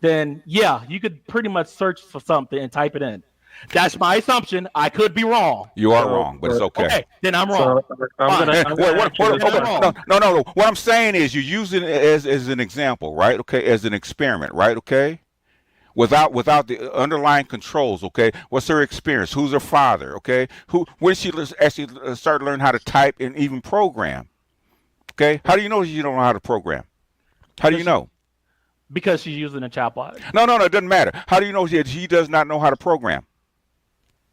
Then, yeah, you could pretty much search for something and type it in. That's my assumption. I could be wrong. You are wrong, but it's okay. Okay, then I'm wrong. No. What I'm saying is you're using it as an example, right? Okay, as an experiment, right? Okay. Without the underlying controls, okay? What's her experience? Who's her father? Okay, when did she actually start learning how to type and even program? Okay, how do you know you don't know how to program? How do you know? Because she's using a chatbot. No, it doesn't matter. How do you know she does not know how to program?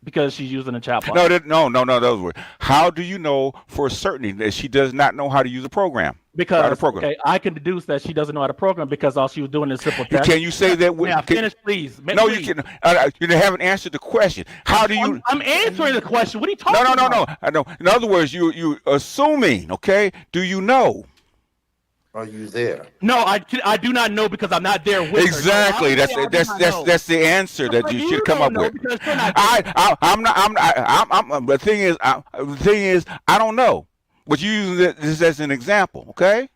Because she's using a chatbot. No. Those words. How do you know for certainty that she does not know how to use a program? Because okay, I can deduce that she doesn't know how to program because all she was doing is simple text. Can you say that? Finish, please. No, you can. You haven't answered the question. How do you? I'm answering the question. What are you talking about? No. I know. In other words, you assuming. Okay. Do you know? Are you there? No, I do not know because I'm not there with exactly. her. So that's the answer that you should come up with. I'm not. The thing is, I don't know. But you use this as an example, okay?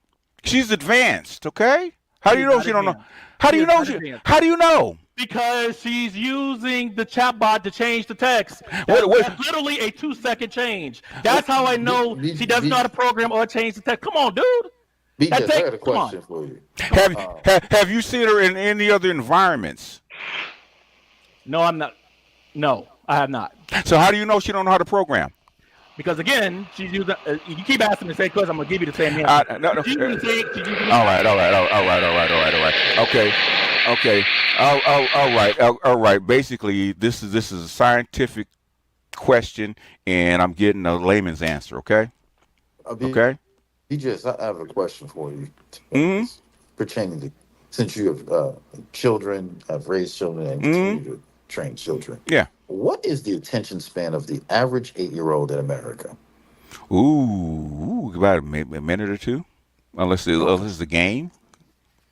She's advanced, okay? How do you know she don't know? How do you know How do you know? Because she's using the chatbot to change the text. That's literally a 2-second change. That's how I know she doesn't know how to program or change the text. Come on, dude. I got a question for you. Have you seen her in any other environments? No, I'm not. No, I have not. So how do you know she don't know how to program? Because again, she's using. You keep asking the same question. I'm gonna give you the same answer. All right. Okay. All right. Basically, this is a scientific question, and I'm getting a layman's answer. Okay. Okay. I have a question for you. Pertaining to, since you have children, have raised children, and continue to train children. Yeah. What is the attention span of the average 8-year-old in America? Ooh, about a minute or two, unless it's the game.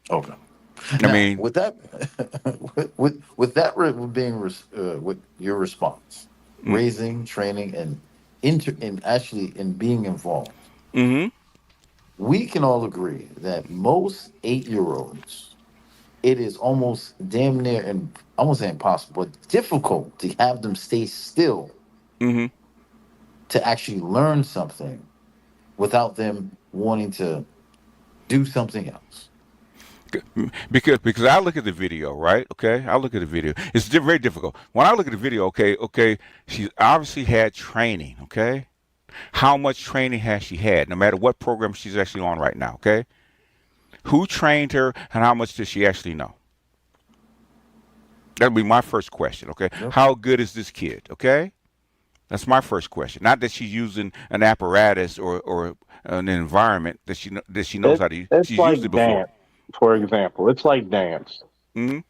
Okay. I mean, with that, with your response, raising, training, and in being involved, Mm-hmm. we can all agree that most 8-year-olds, it is almost damn near and I won't say impossible, but difficult to have them stay still Mm-hmm. to actually learn something without them wanting to do something else. Because I look at the video, right? Okay, I look at the video. It's very difficult. When I look at the video, okay, she's obviously had training. Okay, how much training has she had? No matter what program she's actually on right now. Okay, who trained her, and how much does she actually know? That'll be my first question. Okay, Yep. how good is this kid? Okay, that's my first question. Not that she's using an apparatus or an environment that she knows how to use. It's She's used it like before. dance, for example. It's like dance. Mm-hmm.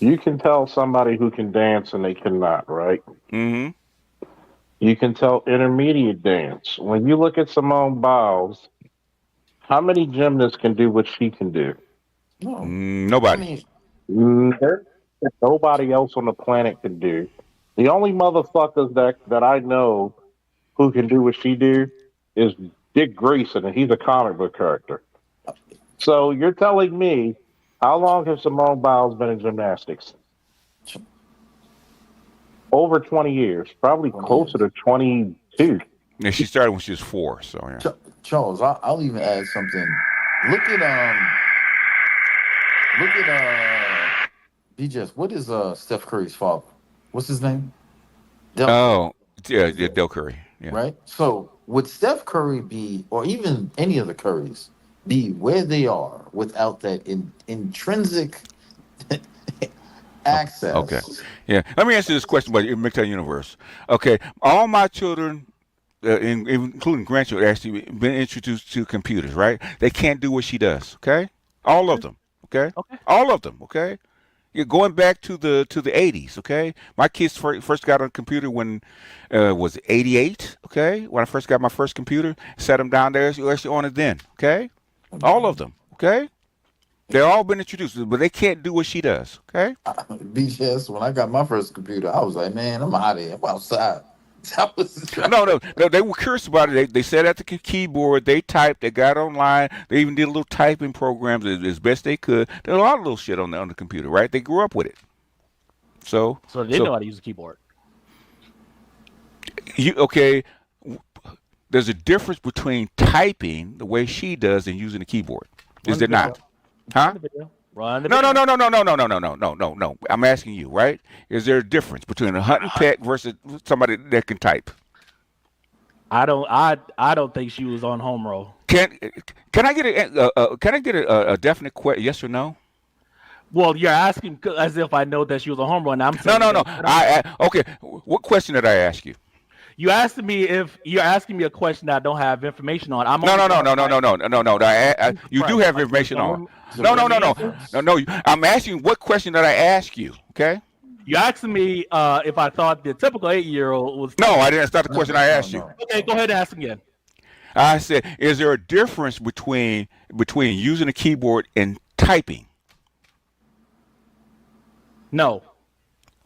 You can tell somebody who can dance and they cannot, right? Mm-hmm. You can tell intermediate dance. When you look at Simone Biles, how many gymnasts can do what she can do? No, I Nobody. mean, There- Nobody else on the planet can do. The only motherfuckers that I know who can do what she do is Dick Grayson, and he's a comic book character. So you're telling me how long has Simone Biles been in gymnastics? Over 20 years, probably 20 closer years. to 22. Yeah, she started when she was 4. So yeah. Charles, I'll even add something. Look at BJS. What is Steph Curry's father? What's his name? Del Curry. Oh, yeah, Is yeah, it Del Curry. Yeah. right? So would Steph Curry be, or even any of the Currys, be where they are without that intrinsic Okay. access? Yeah. Let me answer this question about Mixed Universe. Okay. All my children, including grandchildren, actually been introduced to computers. Right? They can't do what she does. Okay. All of them. Okay. Okay. All of them. Okay. You're going back to the 80s. Okay. My kids first got on a computer when was 88. Okay. When I first got my first computer, set them down there. You're actually on it then. Okay. All of them. Okay. They've all been introduced, but they can't do what she does. Okay. BJS, when I got my first computer, I was like, man, I'm out of here. I'm outside. That was No. They were curious about it. They sat at the keyboard. They typed. They got online. They even did a little typing programs as best they could. There a lot of little shit on the computer, right? They grew up with it. So So they know how to use a keyboard. you okay? There's a difference between typing the way she does and using the keyboard. Is Run the there video. not? Huh? Run the video. Run the No, no, video. no, no, no, no, no, no, no, no, no, no. I'm asking you, right? Is there a difference between a hunting pet versus somebody that can type? I don't think she was on home roll. Can can I get a definite yes or no? Well, you're asking as if I know that she was on home roll, and I'm No, saying no, no. that I don't. Okay. What question did I ask you? You asked me if you're asking me a question that I don't have information on. I'm No, only no, no, no, no, clarifying no, no, no, no. You do right. have Like, information on. So No, let no, me no, no, answer. no. I'm asking what question did I ask you? Okay. You asked me if I thought the typical 8-year-old was. No, I didn't. That's not the No, question I no, asked you. no. Okay, go ahead and ask again. I said, is there a difference between using a keyboard and typing? No.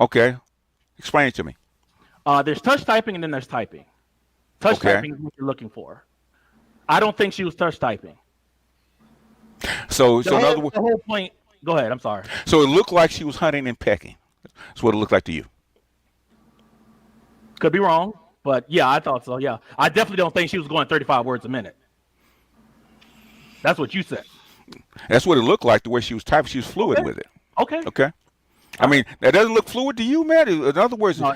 Okay. Explain it to me. There's touch typing and then there's typing. Touch Okay. typing is what you're looking for. I don't think she was touch typing. So in other The words, whole point. Go ahead. I'm sorry. so it looked like she was hunting and pecking. That's what it looked like to you. Could be wrong, but yeah, I thought so. Yeah, I definitely don't think she was going 35 words a minute. That's what you said. That's what it looked like the way she was typing. She was fluid Okay. with it. Okay. Okay. I mean, that doesn't look fluid to you, man. In other words, No,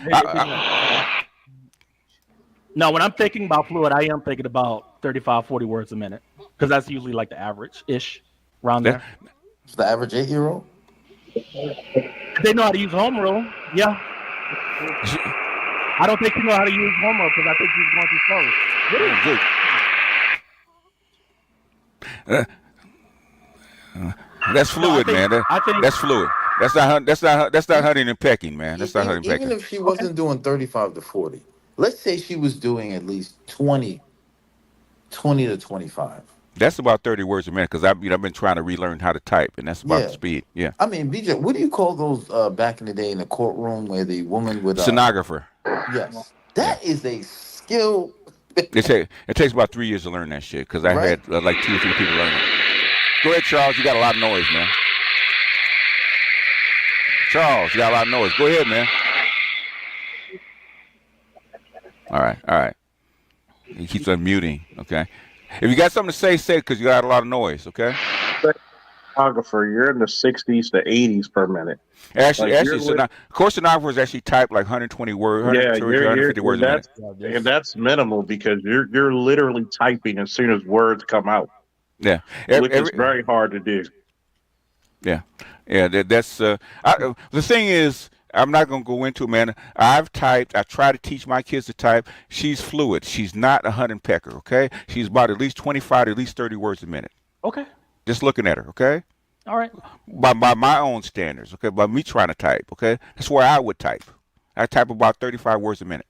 no, when I'm thinking about fluid, I am thinking about 35, 40 words a minute because that's usually like the average-ish around that, there. It's the average 8-year-old. They know how to use home rule. Yeah. I don't think you know how to use home rule because I think she's going too slow. good. That's fluid, man. That's fluid. That's not hunting and pecking, man. That's not hunting and Even pecking. if she wasn't doing 35 to 40, let's say she was doing at least 20 to 25. That's about 30 words a minute because I've been trying to relearn how to type, and that's about Yeah. the speed. Yeah. I mean, BJ, what do you call those back in the day in the courtroom where the woman would Stenographer. yes, that is a Yo, It takes about 3 years to learn that shit because I right? had like 2 or 3 people learn it. Go ahead, Charles. You got a lot of noise, man. Charles, you got a lot of noise. Go ahead, man. All right, all right. He keeps unmuting. Okay. If you got something to say, say it because you got a lot of noise. Okay. Photographer, you're in the 60s to 80s per minute. Actually, Like actually, of course, stenographers actually type like 120 words, yeah, 130 to 150 words a minute. and that's minimal because you're literally typing as soon as words come out, Yeah. which is very hard to do. Yeah. Yeah. That's the thing is. I'm not going to go into it, man. I've typed. I try to teach my kids to type. She's fluid. She's not a hunting pecker, okay? She's about at least 25 to at least 30 words a minute. Okay. Just looking at her, okay? All right. By my own standards, okay? By me trying to type, okay? That's where I would type. I type about 35 words a minute.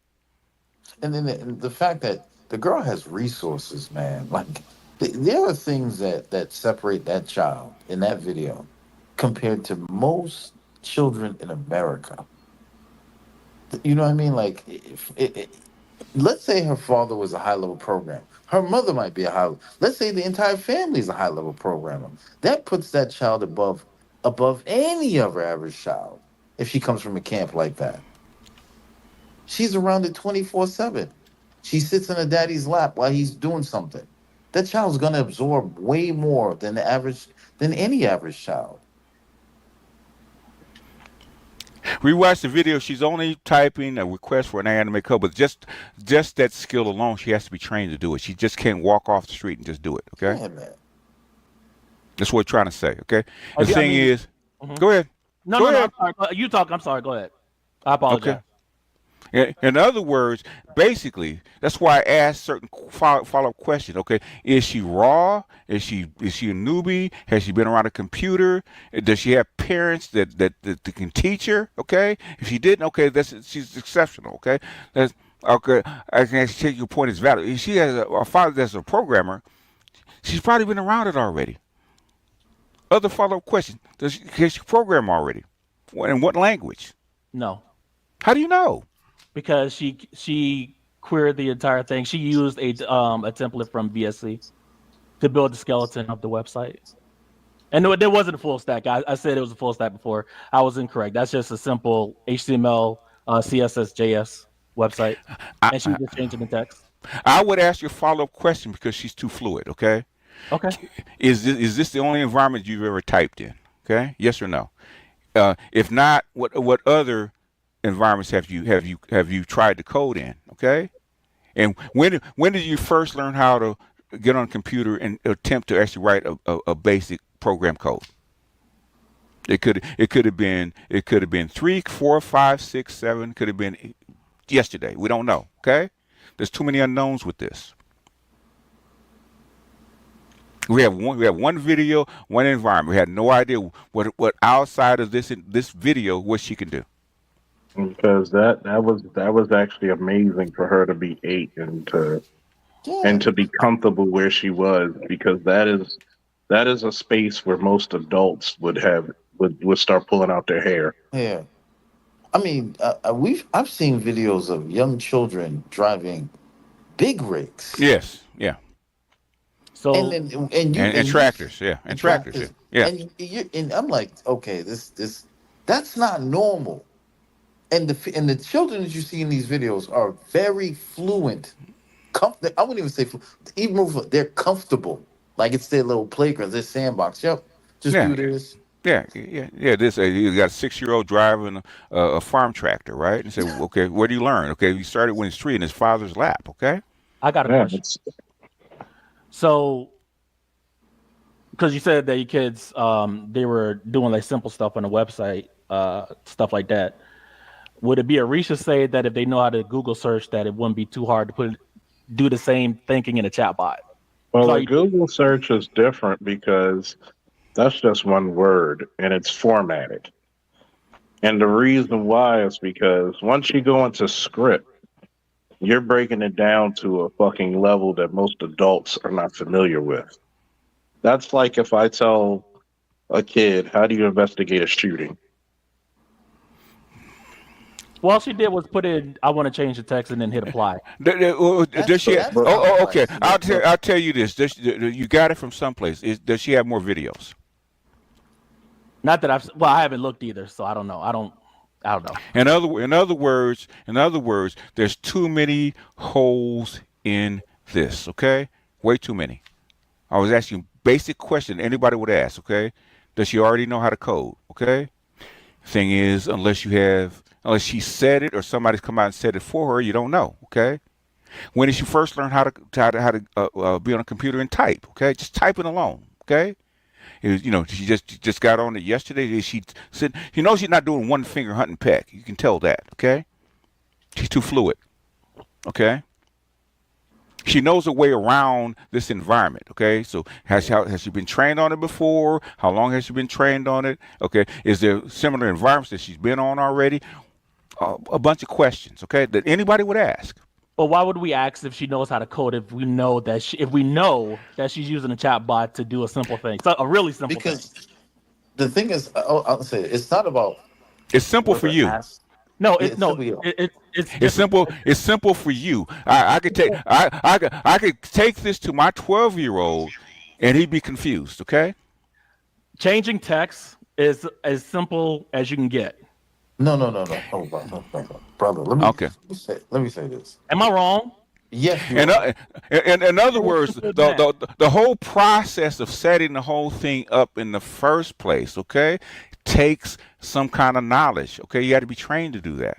And then the fact that the girl has resources, man. Like there are things that separate that child in that video compared to most children in America. You know what I mean? Like, let's say her father was a high level programmer. Her mother might be a high. Let's say the entire family is a high level programmer. That puts that child above any other average child if she comes from a camp like that. She's around it 24/7. She sits in her daddy's lap while he's doing something. That child's gonna absorb way more than any average child. We watched the video. She's only typing a request for an anime code, but just that skill alone, she has to be trained to do it. She just can't walk off the street and just do it. Okay, Yeah, man. that's what we're trying to say. Okay, Oh, the thing is, mhm. go ahead. No, Go no, no. ahead. I'm sorry. You talk. I'm sorry. Go ahead. I apologize. Okay. In other words, basically, that's why I asked certain follow-up questions. Okay, is she raw? Is she a newbie? Has she been around a computer? Does she have parents that can teach her? Okay, if she didn't, okay, she's exceptional. Okay, that's okay. I can actually take your point as valid. If she has a father that's a programmer, she's probably been around it already. Other follow-up questions: can she program already? In what language? No, How do you know? because she queried the entire thing. She used a template from VSC to build the skeleton of the website. And no, there wasn't a full stack. I said it was a full stack before. I was incorrect. That's just a simple HTML, CSS, JS website, and she I, just changed it in text. I would ask you a follow-up question because she's too fluid. Okay, Okay. is this the only environment you've ever typed in? Okay, yes or no? If not, what other environments have you tried to code in? Okay, and when did you first learn how to get on a computer and attempt to actually write a basic program code? It could have been 3, 4, 5, 6, 7. Could have been yesterday. We don't know. Okay, there's too many unknowns with this. We have one video, one environment. We had no idea what outside of this video what she can do. Because that was actually amazing for her to be 8 Yeah, and to be comfortable where she was, because that is a space where most adults would start pulling out their hair. yeah. I mean, I've seen videos of young children driving big rigs, Yes, yeah, and So then and you and and you tractors, yeah, and and tractors, yeah, tractors, yeah. and I'm like, okay, this that's not normal. And the children that you see in these videos are very fluent. I wouldn't even say even they're comfortable. Like it's their little playground, their sandbox. Yep, just Yeah, do this. yeah. This you got a 6-year-old driving a farm tractor, right? And say, okay, where do you learn? Okay, he started when he's 3 in his father's lap. Okay, I got a Yeah, question. So, because you said that your kids, they were doing like simple stuff on the website, stuff like that. Would it be a reach to say that if they know how to Google search, that it wouldn't be too hard to do the same thinking in a chatbot? well, So a Google search is different because that's just one word and it's formatted. And the reason why is because once you go into script, you're breaking it down to a fucking level that most adults are not familiar with. That's like if I tell a kid, how do you investigate a shooting? Well, all she did was put in, "I want to change the text," and then hit apply. Does she? That's Okay. complex. But I'll tell you this. You got it from someplace. Does she have more videos? Not that I haven't looked either, so I don't know. I don't know. In other words, there's too many holes in this. Okay, way too many. I was asking basic question anybody would ask. Okay, does she already know how to code? Okay. Thing is, unless she said it or somebody's come out and said it for her, you don't know. Okay. When did you first learn how to be on a computer and type? Okay, just typing alone. Okay. She just got on it yesterday. She said, she's not doing one finger hunt and peck. You can tell that. Okay, she's too fluid. Okay, she knows a way around this environment. Okay, so has she been trained on it before? How long has she been trained on it? Okay, is there similar environments that she's been on already? A bunch of questions. Okay, that anybody would ask. But why would we ask if she knows how to code if we know that she's using a chat bot to do a simple thing, so a really simple thing? because the thing is, I'll say it's not about It's simple for whoever you. asked. No, It's simply it's It's different. simple. It's simple for you. I could take this to my 12-year-old, and he'd be confused. Okay. Changing text is as simple as you can get. No. Oh, brother. Okay. Let me say this. Am I wrong? Yes, you And are. in other How words, simple is that? the whole process of setting the whole thing up in the first place, okay, takes some kind of knowledge. Okay, you got to be trained to do that.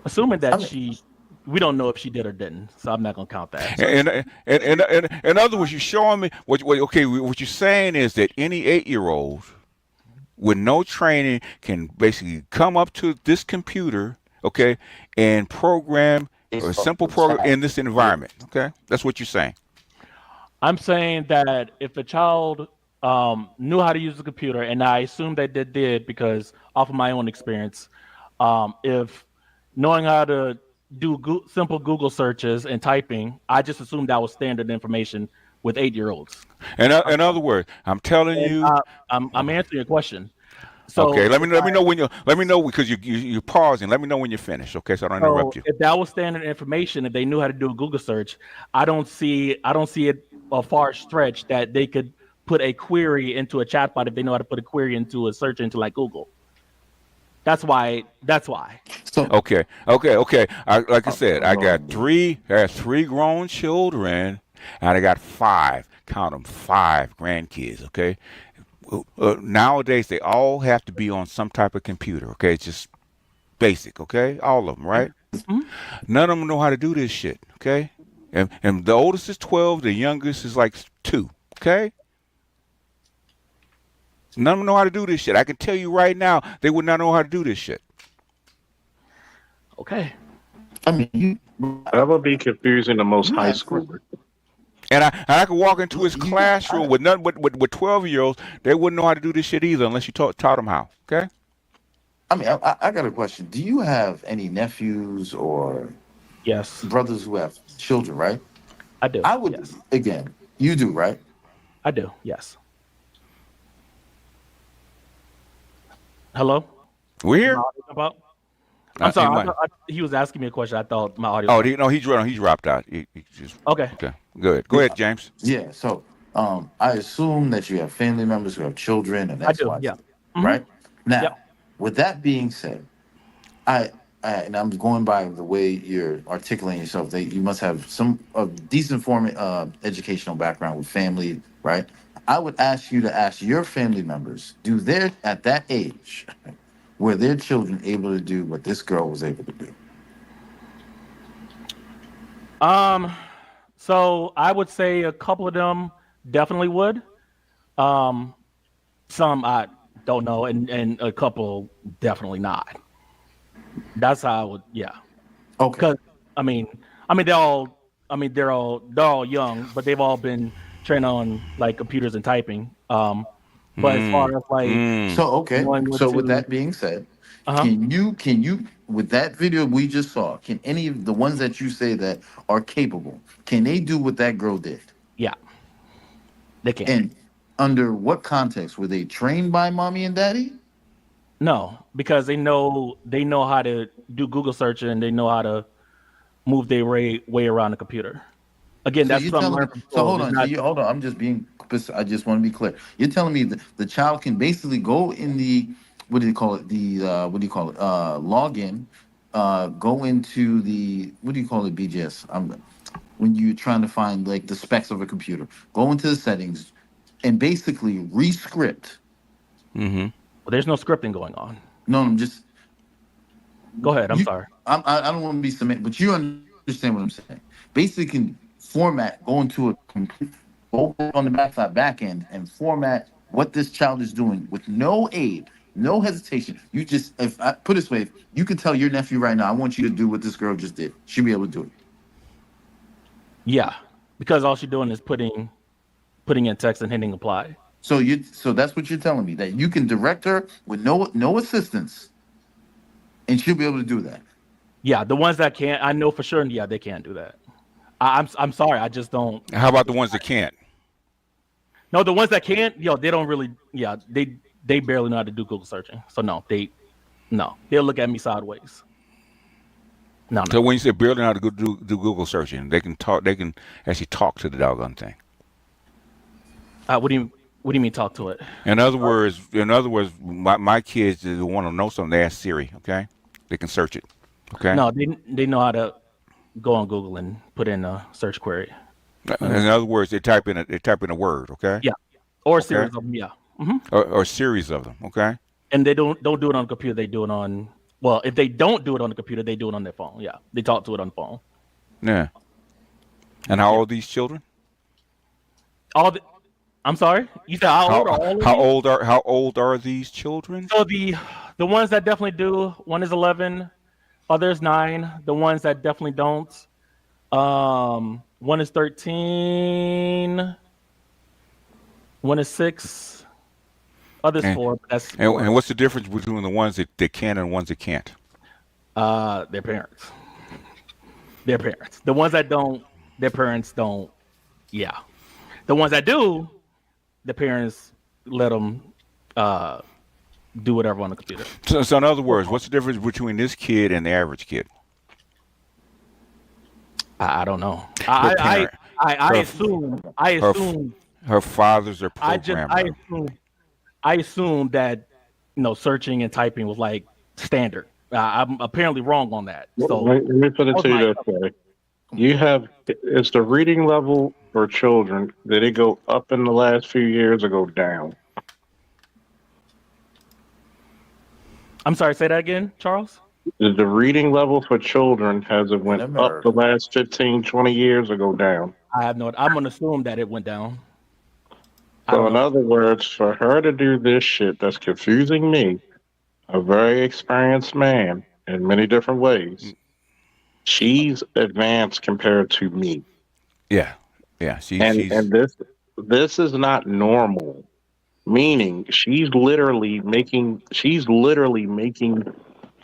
Assuming I that mean, we don't know if she did or didn't, so I'm not gonna count that. In other words, you're showing me what you're saying is that any 8-year-old with no training can basically come up to this computer, okay, and program based a off simple the program chat. in this Yeah. environment. Okay, that's what you're saying. I'm saying that if a child knew how to use the computer, and I assume that they did because off of my own experience, if knowing how to do simple Google searches and typing, I just assumed that was standard information with 8-year-olds. In other words, I'm telling And you. I'm answering your question. Okay, So let me know when you let me know because you're pausing. Let me know when you're finished. Okay, so I don't interrupt you. if that was standard information, if they knew how to do a Google search, I don't see it a far stretch that they could put a query into a chatbot if they know how to put a query into a search into like Google. That's why. That's why. So, Okay. Like I said, I Lord, got three grown children, and I got five. Count them, five grandkids. Okay. Nowadays, they all have to be on some type of computer. Okay, it's just basic. Okay, all of them, right? Mhm. None of them know how to do this shit. Okay, and the oldest is 12. The youngest is like 2. Okay. None of them know how to do this shit. I can tell you right now, they would not know how to do this shit. Okay. I mean, That would be confusing to most you high have friends. schoolers. And I could walk into his Look, you got. classroom with nothing with 12-year-olds. They wouldn't know how to do this shit either unless you taught them how. Okay. I mean, I got a question. Do you have any nephews or Yes, brothers who have children? Right. I do. I would Yes, again. You do, right? I do. Yes. Hello. We're Is my here. audio about? I'm sorry. He might. He was asking me a question. I thought my audio was Oh, on. no, he dropped out. He just Okay. okay. Good. Go Yeah. ahead, James. Yeah. So, I assume that you have family members who have children and I X, do. Y, Yeah. Z. Hmm. Right. Now, Yep. with that being said, and I'm going by the way you're articulating yourself. That you must have some decent form educational background with family, right? I would ask you to ask your family members: do they at that age were their children able to do what this girl was able to do? Um. So I would say a couple of them definitely would. Um. Some I don't know, and a couple definitely not. That's how I would. Yeah. Okay. Because I mean, they're all. they're all young, but they've all been trained on like computers and typing. But as Mm, far as like mm. So okay. knowing what So with to, that being said, uh huh, can you with that video we just saw, can any of the ones that you say that are capable, can they do what that girl did? yeah, they can. And under what context were they trained by mommy and daddy? No, because they know how to do Google search and they know how to move their way around the computer. Again, So that's you're something telling me, learned from so schools. hold It's on. So not. you hold on. I just want to be clear. You're telling me the child can basically go in the, what do you call it? What do you call it? Login. Go into the, what do you call it? BGS. When you're trying to find like the specs of a computer, go into the settings, and basically rescript. Mm-hmm. Well, there's no scripting going on. No, I'm just Go ahead. I'm you. sorry. I don't want to be cement, but you understand what I'm saying. Basically, can format, go into a complete, go on the back end and format what this child is doing with no aid, no hesitation. You just, if I put it this way, if you could tell your nephew right now, I want you to do what this girl just did. She'll be able to do it. Yeah, because all she's doing is putting in text and hitting apply. So that's what you're telling me, that you can direct her with no assistance, and she'll be able to do that. Yeah, the ones that can't, I know for sure. Yeah, they can't do that. I'm sorry. I just don't. How about the ones that can't? No, the ones that can't, they don't really. Yeah, they barely know how to do Google searching. So no, they'll look at me sideways. No. So when you say barely know how to go do Google searching, they can talk. They can actually talk to the doggone thing. What do you mean talk to it? In other words, my kids want to know something. They ask Siri. Okay, they can search it. Okay. No, they know how to go on Google and put in a search query. In other words, they type in a word. Okay. Yeah, or a Okay. series of them. Yeah. Mm-hmm. Or a series of them. Okay. And they don't do it on the computer. They do it on. Well, if they don't do it on the computer, they do it on their phone. Yeah, they talk to it on the phone. Yeah. And how old are these children? I'm sorry. You said how old are all of these? How old are these children? So the ones that definitely do, one is 11, others 9. The ones that definitely don't, one is 13, one is 6, others 4. But that's 4. And what's the difference between the ones that can and the ones that can't? Their parents. Their parents. The ones that don't, their parents don't. Yeah. The ones that do, the parents let them do whatever on the computer. So in other words, what's the difference between this kid and the average kid? I don't know. I assume her father's a programmer. I assume that searching and typing was like standard. I'm apparently wrong on that. So let me put it to you this way: is the reading level for children, did it go up in the last few years or go down? I'm sorry, say that again, Charles? Is the reading level for children, has it went up the last 15, 20 years or go down? I have no. I'm gonna assume that it went down. So in other words, for her to do this shit that's confusing me, a very experienced man in many different ways, she's advanced compared to me. Yeah. And this is not normal. Meaning she's literally making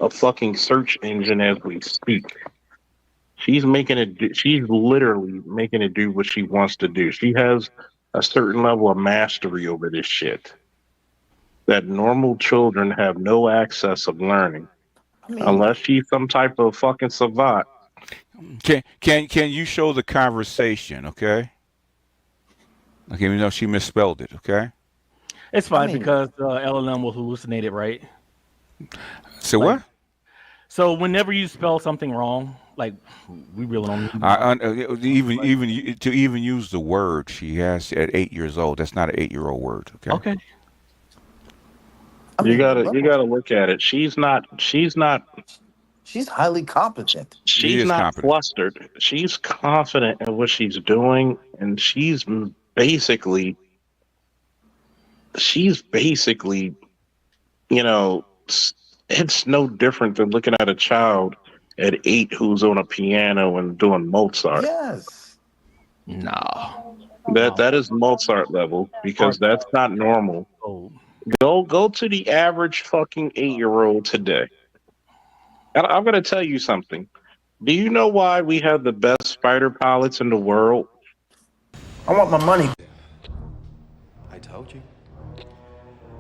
a fucking search engine as we speak. She's literally making it do what she wants to do. She has a certain level of mastery over this shit that normal children have no access of learning, unless she's some type of fucking savant. Can you show the conversation? Okay. Even though she misspelled it. Okay. It's fine because LLM will hallucinate it, right? So what? So whenever you spell something wrong, like we really don't even use the word she has at 8 years old. That's not an 8-year-old word. Okay. Okay. You gotta look at it. She's highly competent. She's not flustered. She's confident in what she's doing, and she's basically, it's no different than looking at a child at 8 who's on a piano and doing Mozart. Yes. No. That is Mozart level, because that's not normal. Go to the average fucking 8-year-old today. And I'm gonna tell you something. Do you know why we have the best fighter pilots in the world? I want my money. I told you.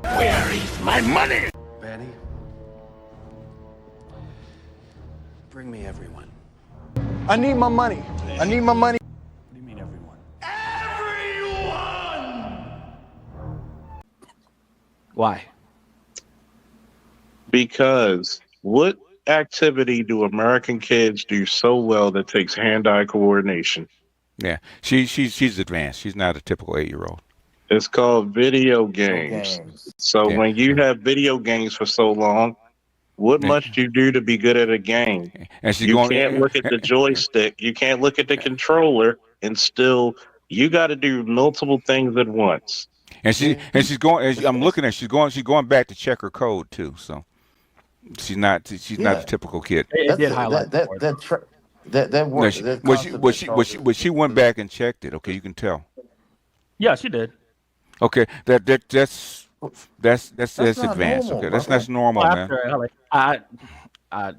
Where is my money? Benny, Bring me everyone. I need my money. I need my money. What do you mean everyone? Why? Because what activity do American kids do so well that takes hand-eye coordination? Yeah, she's advanced. She's not a typical 8-year-old. It's called video No games. games. So Yeah, when you have video games for so long, what and, must you do to be good at a game? and she's You going. can't look at the joystick. You can't look at the controller and still. You got to do multiple things at once. And Yeah, she's going. I'm it's, looking at. She's going back to check her code too. So she's not the yeah. typical kid. It That's did highlight the point. that No, work she, that concept that Charles she went back and checked it. Okay, you can tell. Yeah, she did. Okay, that's that's that's not advanced. normal, Okay, that's brother. normal, Well, man. after like, I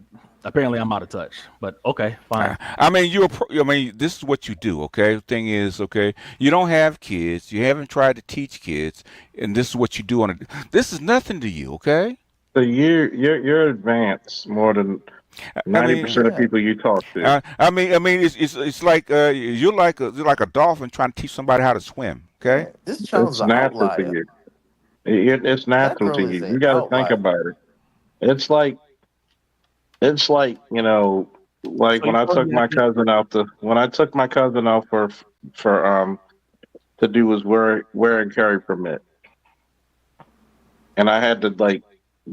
apparently I'm out of touch, but okay, fine. I mean, I mean, this is what you do. Okay, the thing is, okay, you don't have kids. You haven't tried to teach kids, and this is what you do on it. This is nothing to you. Okay. So you're advanced more than I 90% mean, of Yeah, people you talk to. I mean, it's like you're like a dolphin trying to teach somebody how to swim. Okay. yeah. This child's It's an natural to outlier. you. It's That natural girl to is you. an You got to think outlier. about it. It's like like So when you I told took me that my cousin out for to do his wear and carry permit, and I had to like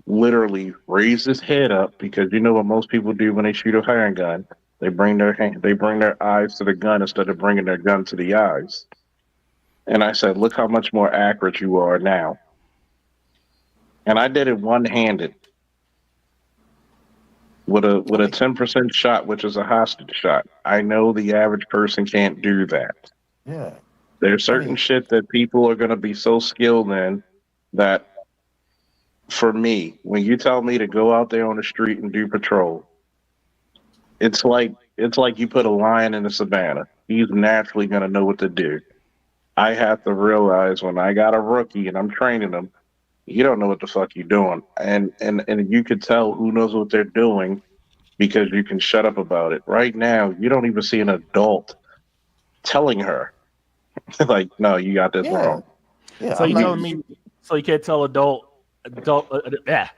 literally raise his head up because you know what most people do when they shoot a handgun, they bring their eyes to the gun instead of bringing their gun to the eyes. And I said, "Look how much more accurate you are now." And I did it one-handed with I a mean, 10% shot, which is a hostage shot. I know the average person can't do that. yeah. There's I certain mean, shit that people are going to be so skilled in that for me, when you tell me to go out there on the street and do patrol, it's like you put a lion in the savannah. He's naturally going to know what to do. I have to realize when I got a rookie and I'm training them, you don't know what the fuck you're doing, and you can tell who knows what they're doing because you can shut up about it. Right now, you don't even see an adult telling her, like, no, you got this yeah, wrong. yeah. So I'm you not. telling me so you can't tell yeah.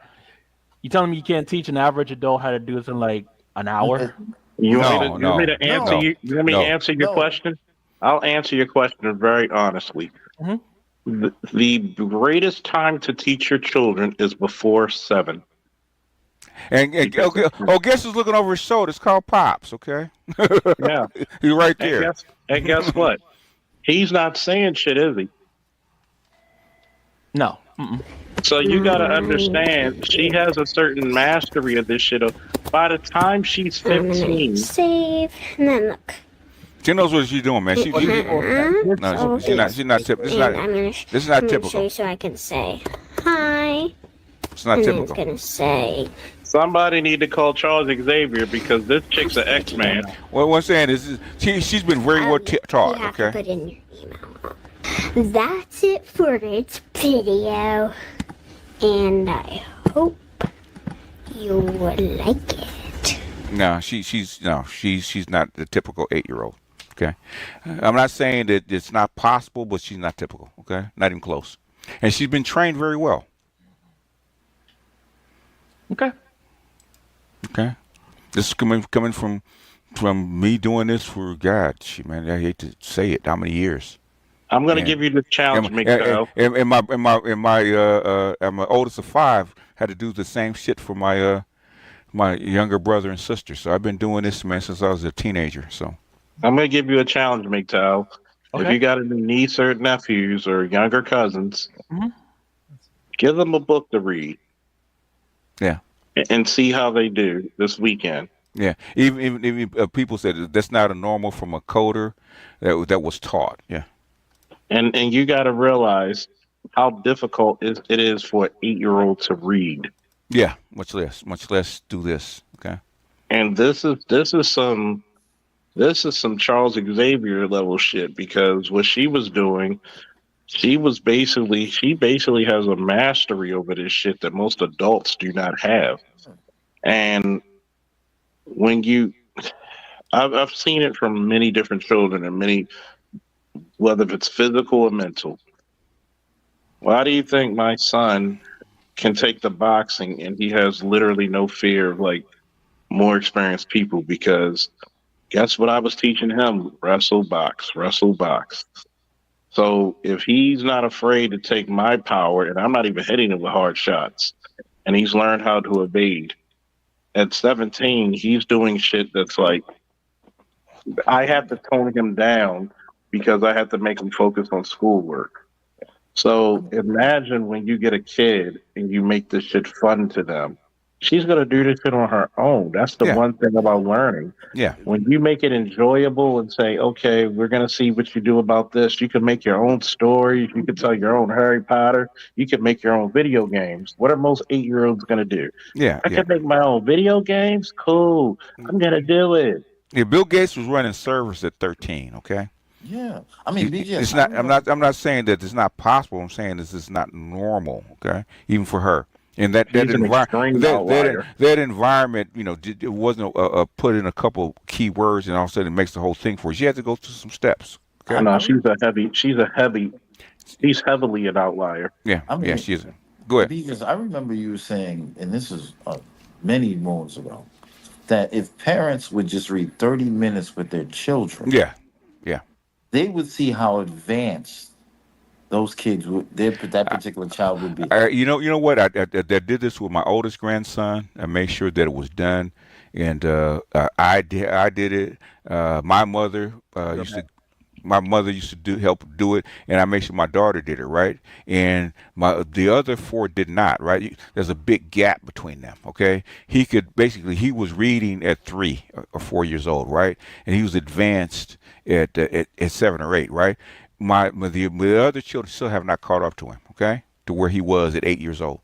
You telling me you can't teach an average adult how to do this in like an hour? No, You want me to no, answer No, no, you? You want me to no. answer your no. question? I'll answer your question very honestly. Hmm. The greatest time to teach your children is before 7. And Because okay, oh, guess who's looking over his shoulder? It's called Pops. Okay. yeah, He's right and there. guess what? He's not saying shit, is he? No. Mm-mm. So you got to understand, she has a certain mastery of this shit. By the time she's I'm gonna 15, save, and then look. She knows what she's doing, man. What is it for? Here's No, the- she's not typical. This is And not I'm gonna, this is I'm not gonna show typical. you so I can say hi, It's not and then it's typical. gonna say. somebody need to call Charles Xavier because this chick's an X-Man. What I'm saying is, she's been very well You taught. have to Okay. put in your email. That's it for this video, and I hope you like it. No, she's not the typical 8-year-old. Okay. I'm not saying that it's not possible, but she's not typical. Okay, not even close. And she's been trained very well. Okay. Okay. This is coming from me doing this for God, man. I hate to say it. How many years? I'm going to And give you the challenge, and, Miguel. my oldest of 5 had to do the same shit for my younger brother and sister. So I've been doing this, man, since I was a teenager. So I'm going to give you a challenge, MGTOW. If Okay. you got any niece or nephews or younger cousins, Mhm. give them a book to read yeah, and see how they do this weekend. yeah. Even people said that's not a normal from a coder that was taught. Yeah, And you got to realize how difficult it is for an 8-year-old to read. yeah. Much less do this. Okay. And this is some Charles Xavier level shit because what she was doing, she basically has a mastery over this shit that most adults do not have. And when you, I've seen it from many different children and many, whether it's physical or mental. Why do you think my son can take the boxing and he has literally no fear of like more experienced people? Because guess what I was teaching him? Wrestle box, wrestle box. So if he's not afraid to take my power, and I'm not even hitting him with hard shots, and he's learned how to evade. At 17, he's doing shit that's like I have to tone him down because I have to make him focus on schoolwork. So imagine when you get a kid and you make this shit fun to them. She's gonna do this shit on her own. That's the Yeah, one thing about learning. yeah, When you make it enjoyable and say, okay, we're gonna see what you do about this, you can make your own stories, you can tell your own Harry Potter, you can make your own video games. What are most 8 year olds gonna do? yeah, I yeah. can make my own video games? Cool. I'm gonna do it. Yeah, Bill Gates was running servers at 13. Okay, Yeah. I mean, BGS, it's I not. I'm remember. not. I'm not saying that it's not possible. I'm saying this is not normal. Okay, even for her. And She's an extreme outlier. that environment, it wasn't put in a couple key words and all of a sudden it makes the whole thing for her. She had to go through some steps. I, Okay. No, I, re- she's heavily an outlier. Yeah. I Yeah. mean, She is. Go ahead. because I remember you saying, and this is many moons ago, that if parents would just read 30 minutes with their children, Yeah. Yeah. they would see how advanced those kids would, that particular child would be. You know what? I did this with my oldest grandson. I made sure that it was done, and I did it. My mother used to. My mother used to help do it, and I made sure my daughter did it right, and the other four did not. Right, there's a big gap between them. Okay, he was reading at 3 or 4 years old, right, and he was advanced at 7 or 8, right. The other children still have not caught up to him. Okay, to where he was at 8 years old.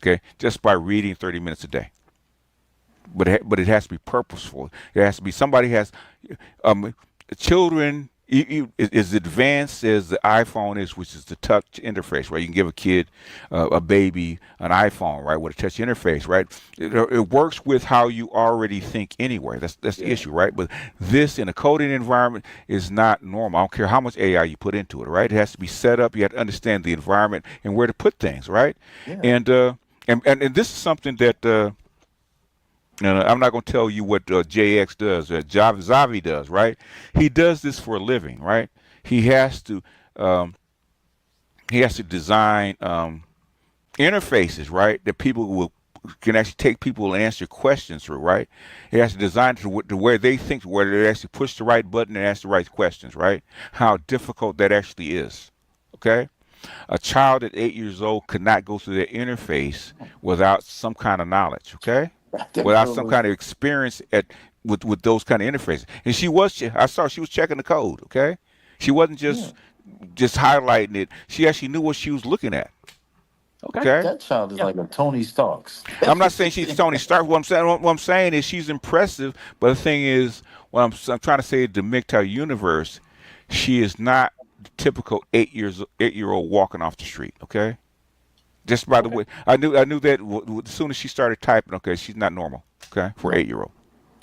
Okay, just by reading 30 minutes a day. But it has to be purposeful. It has to be somebody has um, children as advanced as the iPhone is, which is the touch interface, right? You can give a kid, a baby, an iPhone, right, with a touch interface, right? It works with how you already think anyway. That's the Yeah. issue, right? But this in a coding environment is not normal. I don't care how much AI you put into it, right? It has to be set up. You have to understand the environment and where to put things, right? Yeah. And this is something that. And I'm not going to tell you what JX does, Zavi does, right? He does this for a living, right? He has to um, he has to design interfaces, right? That people will can actually take people and answer questions through, right? He has to design to where they think, where they actually push the right button and ask the right questions, right? How difficult that actually is, okay? A child at 8 years old could not go through that interface without some kind of knowledge, okay? That Without girl some was, kind of experience with those kind of interfaces. And I saw she was checking the code, okay? She wasn't yeah. just highlighting it. She actually knew what she was looking at, Okay. okay? That child is Yeah. like a Tony Starks. I'm not saying she's Tony Stark. What I'm saying is she's impressive, but the thing is, what I'm trying to say, the MGTOW universe, she is not the typical 8 year old walking off the street, okay? Just by the Okay. way, I knew that as soon as she started typing. Okay, she's not normal. Okay, for Yeah. 8 year old.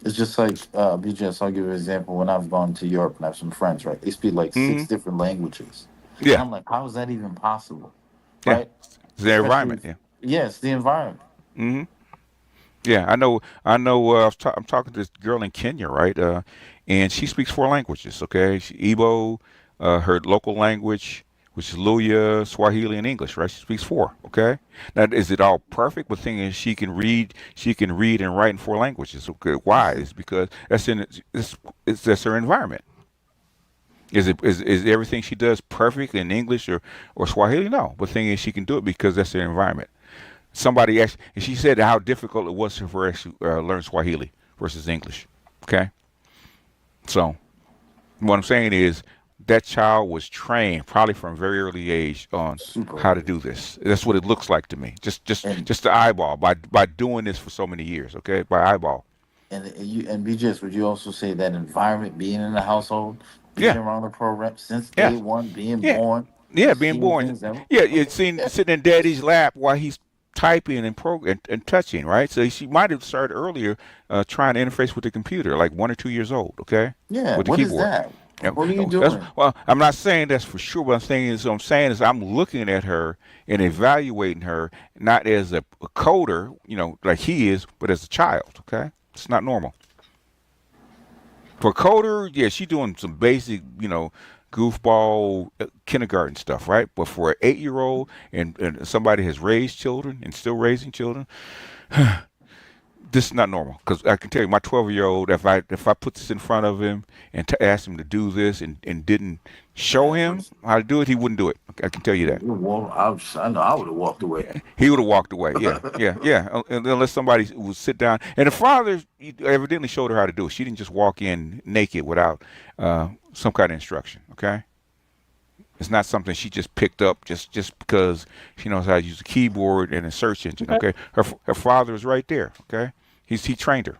It's just like BGS. I'll give you an example. When I've gone to Europe and I have some friends, right? They speak like Mm-hmm. 6 different languages, and Yeah, I'm like, how is that even possible, yeah. right? It's their Especially, environment. Yeah. yes, the environment. Mm-hmm. Yeah, I know. I know. I'm talking to this girl in Kenya, right? And she speaks 4 languages. Okay, Igbo, her local language, which is Luya, Swahili, and English. Right? She speaks four. Okay. Now, is it all perfect? But the thing is, she can read. She can read and write in 4 languages. Okay. Why? It's because that's her environment. Is everything she does perfect in English or Swahili? No. But the thing is, she can do it because that's her environment. Somebody asked, and she said how difficult it was for her to learn Swahili versus English. Okay, so what I'm saying is that child was trained probably from a very early age on Super how to early. do this. That's what it looks like to me. And Just the eyeball by doing this for so many years. Okay, by eyeball. and BGS, would you also say that environment, being in the household, being Yeah, around the program since yeah, day one, being yeah, born, yeah. and Being seeing born. things that Yeah, okay, you seen yeah, sitting in daddy's lap while he's typing and and touching, right? So she might have started earlier trying to interface with the computer, like 1 or 2 years old, okay, Yeah, with the what is keyboard. that? Yeah, What are you that's, doing? well, I'm not saying that's for sure. What I'm saying is I'm looking at her and evaluating her not as a coder, like he is, but as a child. Okay, it's not normal. For coder, yeah, she's doing some basic, goofball kindergarten stuff, right? But for an 8-year-old and somebody has raised children and still raising children, this is not normal. Because I can tell you, my 12-year-old, if I put this in front of him and asked him to do this and didn't show Man, him how to do it, he wouldn't do it. I can tell you that. I know I would have walked away. He would have walked away. Yeah, yeah, yeah. Unless somebody would sit down. And the father evidently showed her how to do it. She didn't just walk in naked without some kind of instruction. Okay, it's not something she just picked up just because she knows how to use a keyboard and a search engine. Okay, her father is right there. Okay, he trained her.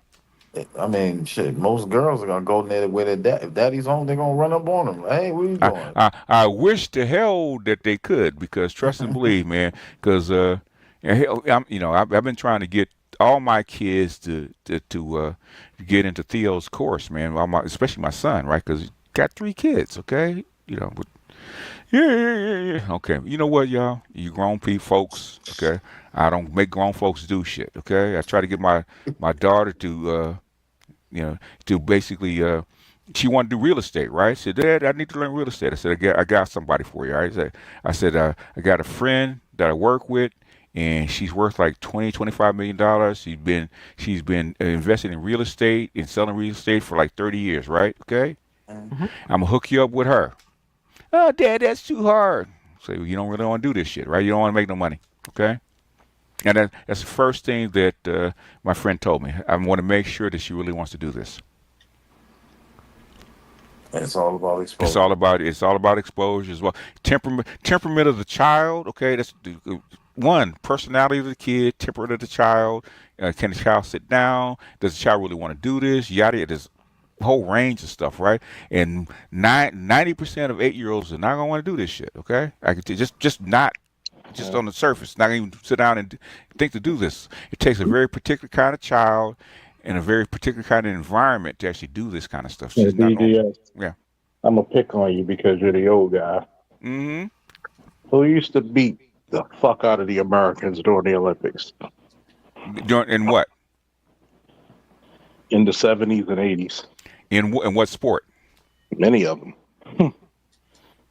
I mean, shit. Most girls are gonna go there with their dad. If daddy's home, they're gonna run up on him. Like, hey, what are you doing? I wish to hell that they could, because trust and believe, man. Because I've been trying to get all my kids to get into Theo's course, man. Especially my son, right? Because he's got 3 kids. Okay, but yeah. Okay, you know what, y'all? You grown people, folks. Okay, I don't make grown folks do shit. Okay, I try to get my daughter to basically, she wanted to do real estate, right? She said, Dad, I need to learn real estate. I said, I got somebody for you, right? I said, I got a friend that I work with, and she's worth like $25 million. She's been investing in real estate and selling real estate for like 30 years, right? Okay, Mm-hmm. I'm gonna hook you up with her. Oh, Dad, that's too hard. So you don't really want to do this shit, right? You don't want to make no money, okay? And that's the first thing that my friend told me. I want to make sure that she really wants to do this. It's all about exposure. It's all about exposure as well. Temperament of the child. Okay, that's one. Personality of the kid. Temperament of the child. Can the child sit down? Does the child really want to do this? Yada. There's a whole range of stuff, right? And 90% of 8-year-olds are not gonna want to do this shit. Okay, I can just not. Just on the surface, not even sit down and think to do this. It takes a very particular kind of child and a very particular kind of environment to actually do this kind of stuff. She's not normal. Yeah. I'm gonna pick on you because you're the old guy. Mm-hmm. Who used to beat the fuck out of the Americans during the Olympics? In what? In the 70s and 80s. In what sport? Many of them.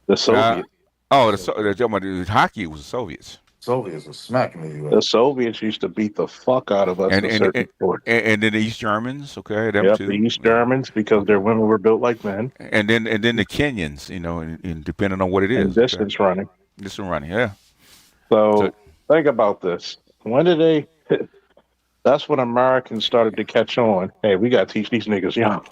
The Soviets. The hockey was the Soviets. Soviets were smacking the U.S. The Soviets used to beat the fuck out of us in certain sports. And then the East Germans, okay, them too. The East Germans, because their women were built like men. And then the Kenyans, and depending on what it is. And distance running. Distance running, yeah. So think about this. When did they? That's when Americans started to catch on. Hey, we got to teach these niggas young.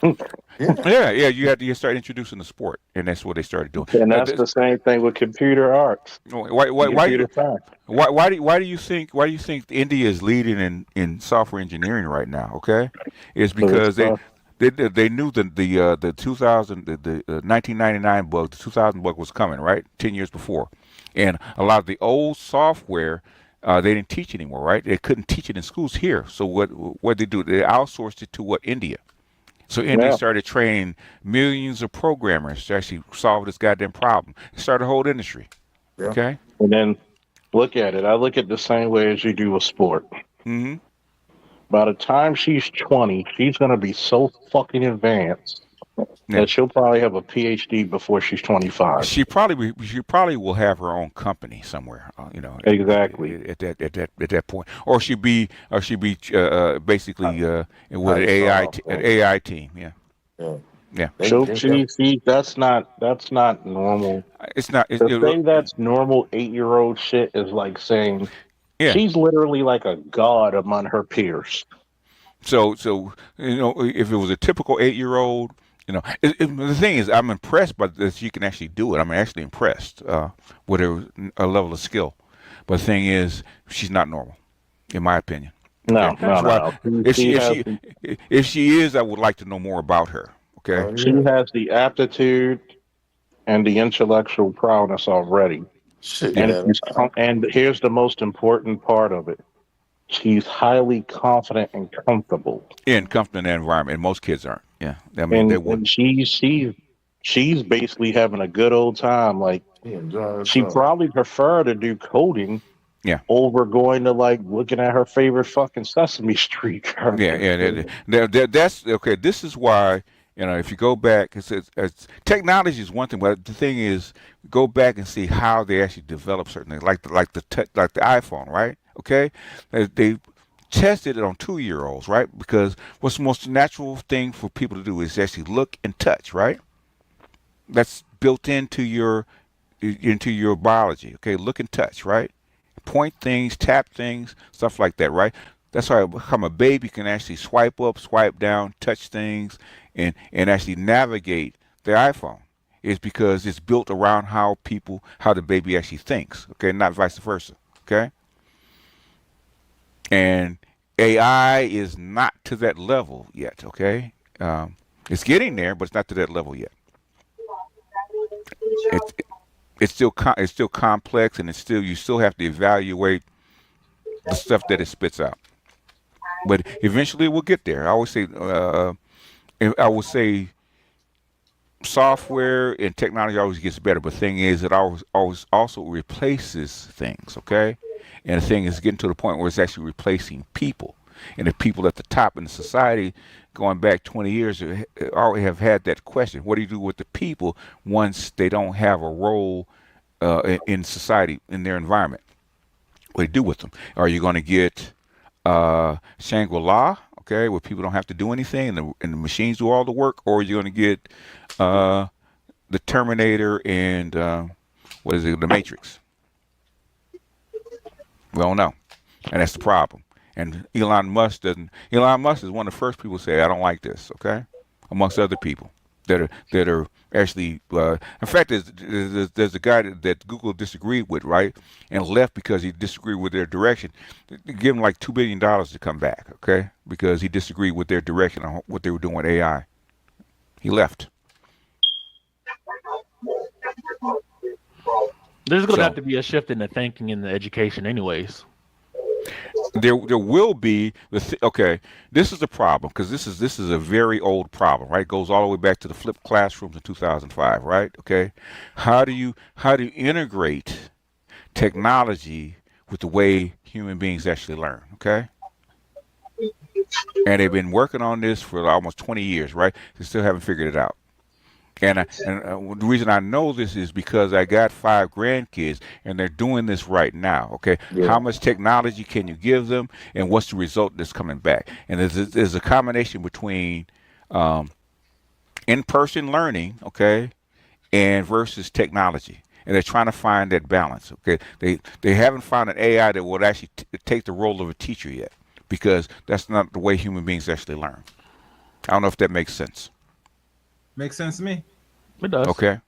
Yeah. You start introducing the sport, and that's what they started doing. And that's the same thing with computer arts. Why do you think India is leading in software engineering right now? Okay, it's because they knew that the 1999 bug, the 2000 bug was coming, right? 10 years before, and a lot of the old software. They didn't teach anymore, right? They couldn't teach it in schools here. So what they do? They outsourced it to India. So India started training millions of programmers to actually solve this goddamn problem. It started a whole industry. Yeah. Okay. And then look at it. I look at the same way as you do with sport. Mm-hmm. By the time she's 20, she's gonna be so fucking advanced that she'll probably have a PhD before she's 25. She probably will have her own company somewhere. Exactly at that point, or she'd be basically with an AI team. Yeah. See, that's not normal. It's not. The thing that's normal 8-year-old shit is like saying she's literally like a god among her peers. So if it was a typical 8-year-old. The thing is, I'm impressed by that she can actually do it. I'm actually impressed with her level of skill. But the thing is, she's not normal, in my opinion. No. If she is, I would like to know more about her. Okay. She has the aptitude and the intellectual prowess already. And here's the most important part of it. she's highly confident and comfortable. In comfortable environment, and most kids aren't. Yeah, I mean they would. And she's basically having a good old time. Like she probably prefer to do coding Yeah. over going to like looking at her favorite fucking Sesame Street Yeah, character. yeah, that's okay. This is why if you go back, it's technology is one thing, but the thing is, go back and see how they actually develop certain things, like the iPhone, right? Okay, they tested it on 2 year olds, right? Because what's the most natural thing for people to do is actually look and touch, right? That's built into your biology. Okay, look and touch, right? Point things, tap things, stuff like that, right? That's why become a baby can actually swipe up, swipe down, touch things, and actually navigate the iPhone. Is because it's built around how the baby actually thinks. Okay, not vice versa. Okay, and AI is not to that level yet. Okay, it's getting there, but it's not to that level yet. It's it's still complex, and you still have to evaluate the stuff that it spits out. But eventually we'll get there. I would say software and technology always gets better, but the thing is, it always also replaces things. Okay, and the thing is getting to the point where it's actually replacing people, and the people at the top in the society, going back 20 years, already have had that question: what do you do with the people once they don't have a role in society, in their environment? What do you do with them? Are you going to get Shangri-La, okay, where people don't have to do anything and the machines do all the work, or are you going to get uh, the Terminator and what is it, the Matrix? We don't know, and that's the problem. And Elon Musk doesn't. Elon Musk is one of the first people to say, "I don't like this." Okay, amongst other people that are actually. In fact, there's a guy that Google disagreed with, right, and left because he disagreed with their direction. They give him like $2 billion to come back, okay, because he disagreed with their direction on what they were doing with AI. He left. There's going to have So to be a shift in the thinking in the education, anyways. there will be okay. This is the problem because this is a very old problem, right? It goes all the way back to the flipped classrooms in 2005, right? Okay, how do you integrate technology with the way human beings actually learn? Okay, and they've been working on this for almost 20 years, right? They still haven't figured it out. The reason I know this is because I got 5 grandkids and they're doing this right now. Okay, Yeah. how much technology can you give them, and what's the result that's coming back? And there's a combination between um, in-person learning, okay, and versus technology, and they're trying to find that balance. Okay, they haven't found an AI that would actually take the role of a teacher yet, because that's not the way human beings actually learn. I don't know if that makes sense. Makes sense to me. It does. Okay.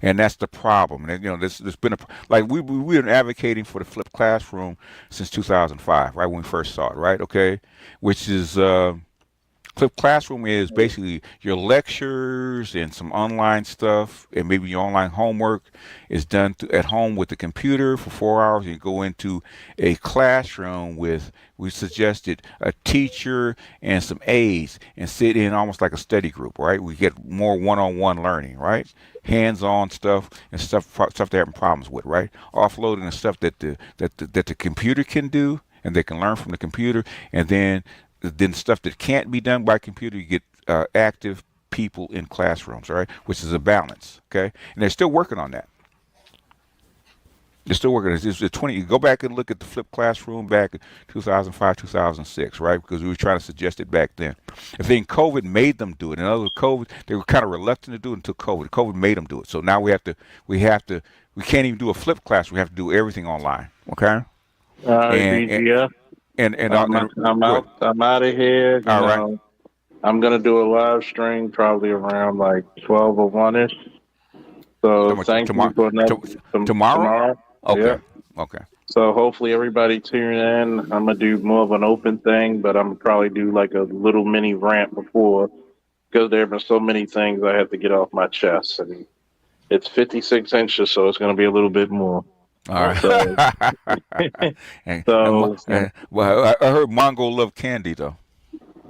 And that's the problem. And there's been like we've been advocating for the flipped classroom since 2005, right when we first saw it, right? Okay, which is flipped classroom is basically your lectures and some online stuff, and maybe your online homework is done at home with the computer for 4 hours. And you go into a classroom with, we suggested, a teacher and some aides, and sit in almost like a study group, right? We get more one-on-one learning, right? Hands-on stuff and stuff they're having problems with, right? Offloading the stuff that the computer can do, and they can learn from the computer, and then stuff that can't be done by computer, you get active people in classrooms, all right, which is a balance, okay, and they're still working on that. They're still working. It's 20. You go back and look at the flipped classroom back in 2005, 2006, right? Because we were trying to suggest it back then. I think COVID made them do it. In other words, COVID, they were kind of reluctant to do it until COVID. COVID made them do it. So now we can't even do a flipped class. We have to do everything online, okay? All right, And and BGF. I'm go ahead. out. I'm out of here. All right. I'm gonna do a live stream probably around like 12 or 1ish. So thank you Tomorrow. for Tomorrow. tomorrow. Okay. Yeah. Okay. So hopefully everybody tune in. I'm gonna do more of an open thing, but I'm gonna probably do like a little mini rant before, because there have been so many things I have to get off my chest, and it's 56 inches, so it's gonna be a little bit more. All So, right. so Well, I heard Mongo love candy though.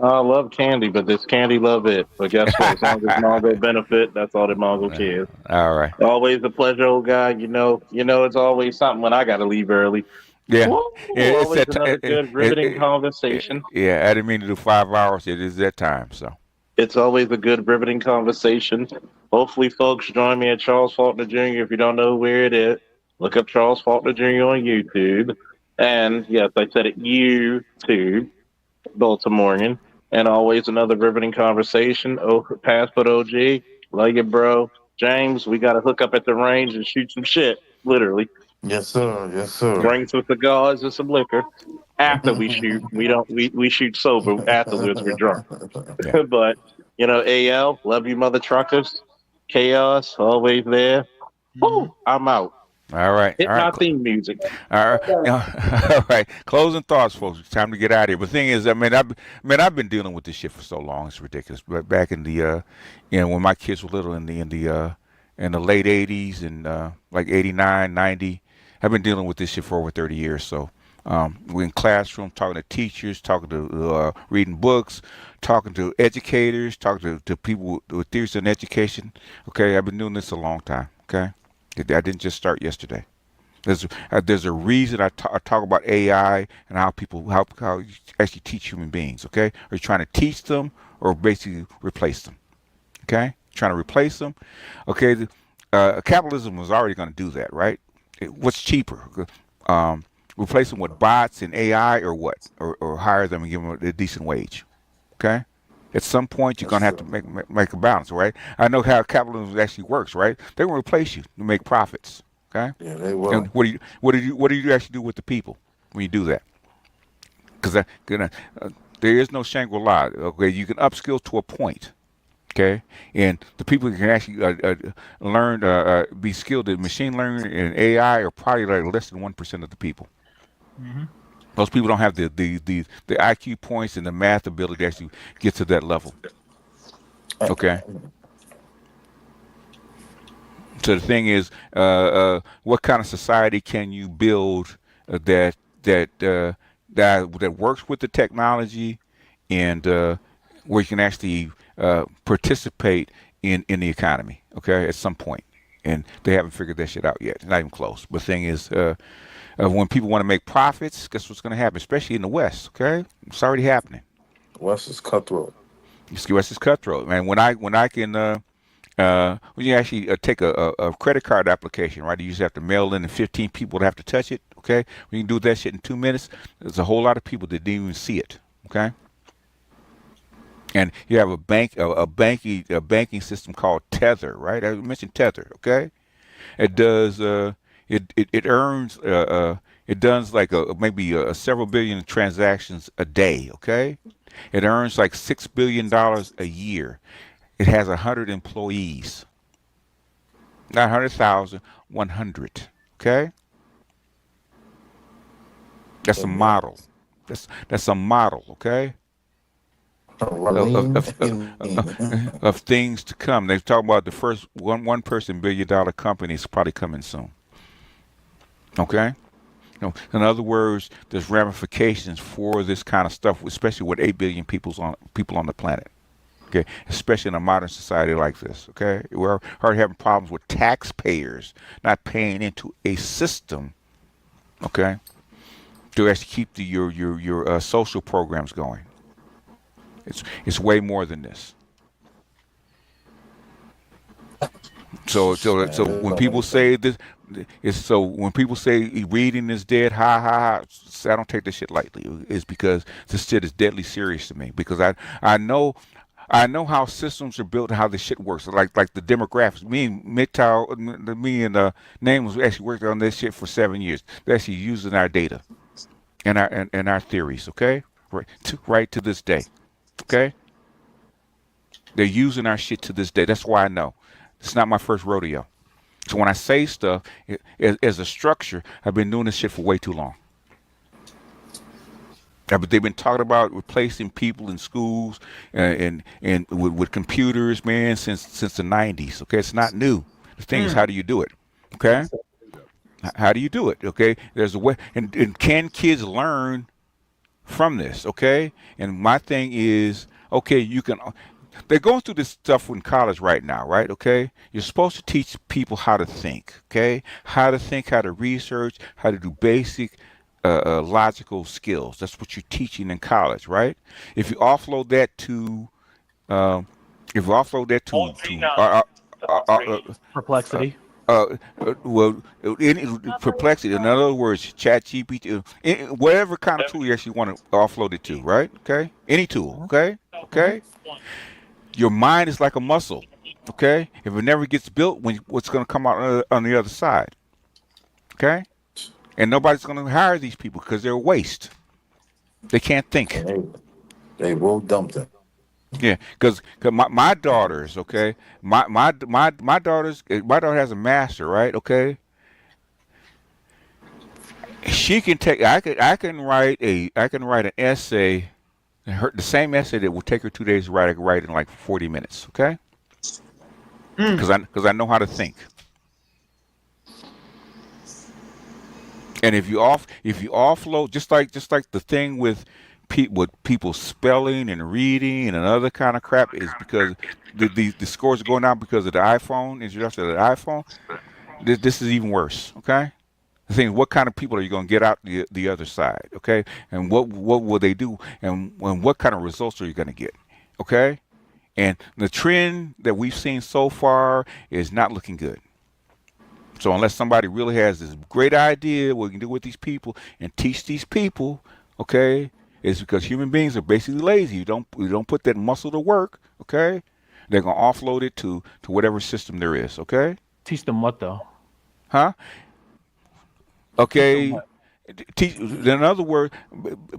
I love candy, but this candy love it. But guess what? As long as Mongo benefit, that's all that Mongo cares. All right. Always a pleasure, old guy. It's always something when I got to leave early. Yeah. Woo, It's always that another good, riveting conversation. yeah, I didn't mean to do 5 hours. It is that time. So. It's always a good, riveting conversation. Hopefully, folks join me at Charles Faulkner Jr. If you don't know where it is, look up Charles Faulkner Jr. on YouTube. And yes, I said it, YouTube, Baltimorean. And always another riveting conversation. Oh, Passport OG, love you, bro. James, we got to hook up at the range and shoot some shit, literally. Yes, sir. Yes, sir. Bring some cigars and some liquor. After we shoot, we shoot sober. Afterwards, we're drunk. Yeah. But AL, love you, mother truckers. Chaos, always there. Woo, I'm out. All right. Hit All right. my theme music. All right. All right. Closing thoughts, folks. It's time to get out of here. But the thing is, I've been dealing with this shit for so long. It's ridiculous. But back in the, when my kids were little in the late '80s and like '89, '90, I've been dealing with this shit for over 30 years. So we're in classroom talking to teachers, talking to reading books, talking to educators, talking to people with theories in education. Okay, I've been doing this a long time. Okay, I didn't just start yesterday. There's a reason I talk about AI and how how you actually teach human beings. Okay, are you trying to teach them or basically replace them? Okay, trying to replace them. Okay, capitalism was already going to do that, right? What's cheaper? Replace them with bots and AI or what? Or hire them and give them a decent wage. Okay. At some point, you're That's gonna have to true. make a balance, right? I know how capitalism actually works, right? They will replace you to make profits. Okay. Yeah, they And will. what do you actually do with the people when you do that? Because there is no Shangri-La. Okay, you can upskill to a point. Okay, and the people who can actually learn, be skilled in machine learning and AI are probably like less than 1% of the people. Those people don't have the IQ points and the math ability to actually get to that level. Uh, Okay, so the thing is, what kind of society can you build that works with the technology and where you can actually participate in the economy? Okay, at some point, and they haven't figured that shit out yet. Not even close. But the thing is, when people want to make profits, guess what's going to happen? Especially in the West. Okay, it's already happening. West is cutthroat. The West is cutthroat, man. When I can when you actually take a credit card application, right? You just have to mail in and 15 people that have to touch it. Okay, we can do that shit in 2 minutes. There's a whole lot of people that didn't even see it. Okay, and you have a banking system called Tether, right? I mentioned Tether. Okay, it does it earns it does like maybe several billion transactions a day. Okay, it earns like $6 billion a year. It has 100 employees, not 100,000, 100. Okay, that's a Amen. model. That's a model. Okay, Ramin, of things to come. They're talking about the first one person $1 billion company is probably coming soon. Okay. In other words, there's ramifications for this kind of stuff, especially with 8 billion people on the planet. Okay, especially in a modern society like this. Okay, we're already having problems with taxpayers not paying into a system. Okay, to actually keep your social programs going. It's way more than this. So man, there's when so people many say things. this, it's so when people say reading is dead, ha ha ha. I don't take this shit lightly. It's because this shit is deadly serious to me because I know I know how systems are built and how this shit works. Like the demographics. Me and Nameless actually worked on this shit for 7 years. They're actually using our data and our theories. Okay, right to this day. Okay, they're using our shit to this day. That's why I know. It's not my first rodeo. So when I say stuff as a structure, I've been doing this shit for way too long. But they've been talking about replacing people in schools and with computers, man, since the '90s. Okay, it's not new. The thing is, how do you do it? Okay, How do you do it? Okay, there's a way, and can kids learn from this? Okay, and my thing is, okay, you can. They're going through this stuff in college right now, right? Okay, you're supposed to teach people how to think. Okay, how to think, how to research, how to do basic logical skills. That's what you're teaching in college, right? If you offload that to, um, if you offload that uh, Perplexity. well, any perplexity. In other words, Chat GPT, whatever kind of tool you actually want to offload it to, right? Okay, any tool. Okay, Mhm. okay. Your mind is like a muscle. Okay, if it never gets built, what's going to come out on the other side? Okay, and nobody's going to hire these people because they're a waste. They can't think. And they will dump them. Yeah, because my daughters, okay, my daughter has a master, right? Okay, she can take. I can write an essay, the same essay that would take her 2 days to write. I can write in like 40 minutes. Okay, because I know how to think. And if you offload, just like the thing with with people spelling and reading and another kind of crap is because the scores are going down because of the iPhone, introduction of the iPhone. This is even worse. Okay. The thing is, what kind of people are you going to get out the other side? Okay, and what will they do, and what kind of results are you going to get? Okay, and the trend that we've seen so far is not looking good. So unless somebody really has this great idea what we can do with these people and teach these people, okay, it's because human beings are basically lazy. You don't put that muscle to work, okay? They're gonna offload it to whatever system there is, okay? Teach them what though? Huh? Teach them Okay. what? In other words,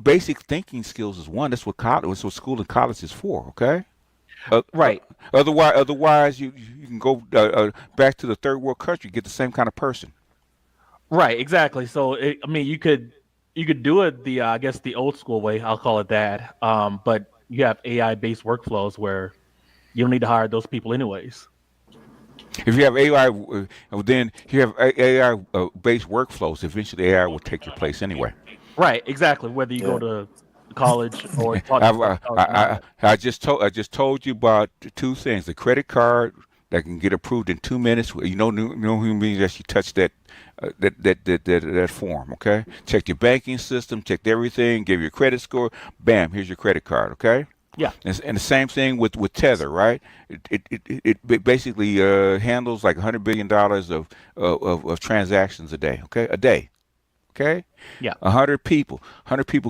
basic thinking skills is one. That's what college, that's what school and college is for, okay? Uh, uh, Right. otherwise, you can go back to the third world country, get the same kind of person. Right. Exactly. So I mean, you could do it the I guess the old school way. I'll call it that. But you have AI based workflows where you don't need to hire those people anyways. If you have AI, then you have AI based workflows. Eventually, AI will take your place anyway. Right. Exactly. Whether you go Yeah. to college or taught I've, yourself college or not. I just told you about two things: the credit card that can get approved in 2 minutes. No human beings actually touch that form. Okay, check your banking system, checked everything, give you a credit score. Bam, here's your credit card. Okay. Yeah. And the same thing with Tether, right? It basically handles like $100 billion of transactions a day. Okay, a day. Okay, Yeah. 100 people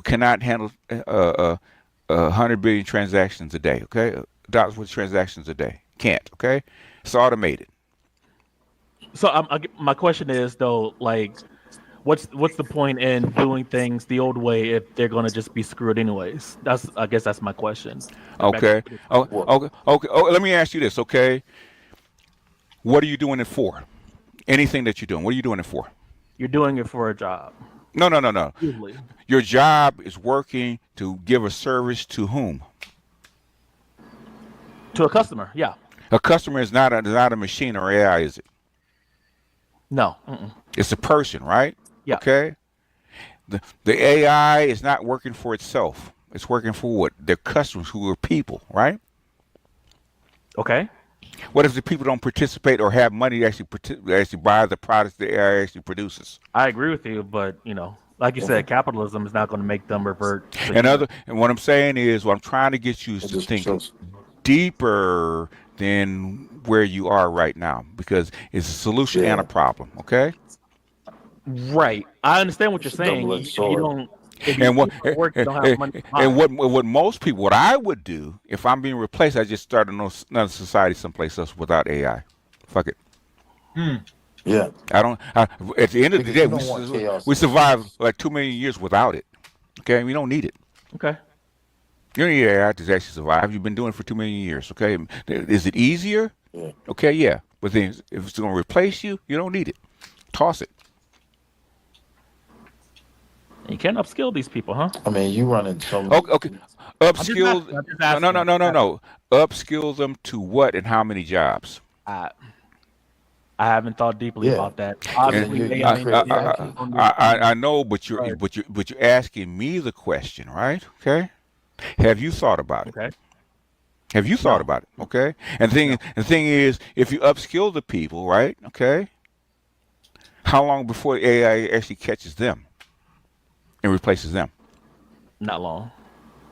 cannot handle 100 billion transactions a day. Okay, dollars worth of transactions a day can't. Okay, it's automated. So my question is though, like, what's the point in doing things the old way if they're gonna just be screwed anyways? I guess that's my question. Back Okay. to- Oh, Well, okay. Okay. Oh, let me ask you this. Okay, what are you doing it for? Anything that you're doing, what are you doing it for? You're doing it for a job, No, no, no, no. usually Your job is working to give a service to whom? to a customer. Yeah. A customer is not a machine or AI, is it? No. Mm-mm. It's a person, right? Yeah. Okay. The AI is not working for itself. It's working for what? Their customers, who are people, right? Okay. What if the people don't participate or have money to actually buy the products the AI actually produces? I agree with you, but like you said, capitalism is not going to make them revert to human. And what I'm saying is, what I'm trying to get you is it to just think shows. deeper than where you are right now, because it's a solution and a Yeah, problem. Okay. Right. I understand what you're it's a saying. double-edged If you sword. don't, if these And what people at work don't have money to and hire. what I would do if I'm being replaced, I just start another society someplace else without AI. Fuck it. Yeah, I don't. At the end of the because day, you don't want chaos we in the survived streets. like 2 million years without it. Okay, we don't need it. Okay. You don't need AI to actually survive. You've been doing it for 2 million years. Okay, is it easier? Yeah. Okay, yeah. But then if it's going to replace you, you don't need it. Toss it. You can't upskill these people, huh? I mean, you run into so many. Okay, okay. I'm just asking. Upskill. I'm just No, no, asking. no, I'm no, just no, asking. no. Upskill them to what and how many jobs? Uh, I haven't thought deeply Yeah, about that. because then And Obviously, you AI create a is vacuum. I know, but right. you're asking me the question, right? Okay. Have you thought about it? Okay. Have you thought No, about it? Okay. And no, the thing is, if you upskill the people, right? Okay. How long before AI actually catches them and replaces them? not long.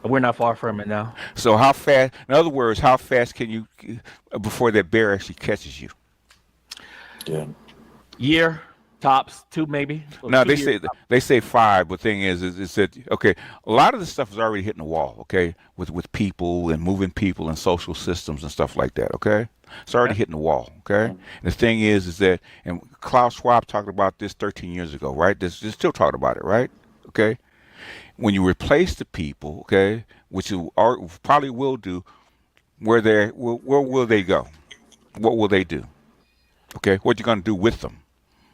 We're not far from it now. So how fast? In other words, how fast can you before that bear actually catches you? Yeah. Year tops, two maybe. So Now 2 years. they say five, but thing is that okay? A lot of this stuff is already hitting the wall, okay? With people and moving people and social systems and stuff like that, okay? It's already Okay. hitting the wall, okay? And the thing is that, and Klaus Schwab talked about this 13 years ago, right? They're still talking about it, right? Okay, when you replace the people, okay, which you probably will do, where will they go? What will they do? Okay, what you gonna do with them?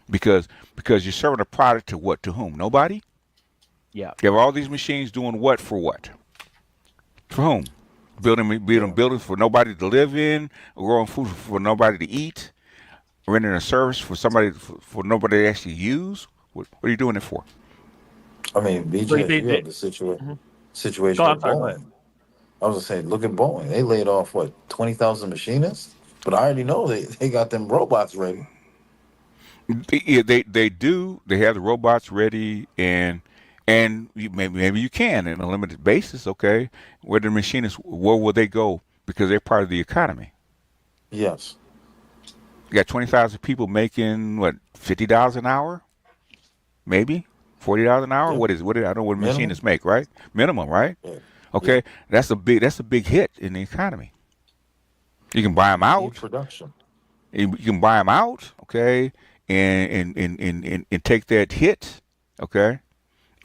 Because you're serving a product to what? To whom? Nobody. Yeah. You have all these machines doing what for what? For whom? Building Yeah. buildings for nobody to live in, growing food for nobody to eat, rendering a service for somebody for nobody to actually use. What are you doing it for? I mean, So BJ, you have the mhm. Go. situation I'm with sorry. Go ahead. Boeing. I was gonna say, look at Boeing. They laid off what 20,000 machinists, but I already know they got them robots ready. Yeah, they do. They have the robots ready, and maybe you can in a limited basis. Okay, where the machinists, where will they go? Because they're part of the economy. Yes. You got 20,000 people making what, $50 an hour, maybe $40 an hour. Yeah. What is it? I don't know what Minimum. machinists make, right? Minimum, right? Yeah. Yeah. Okay, that's a big hit in the economy. You can buy them You need out. production. You can buy them out. Okay, and take that hit. Okay,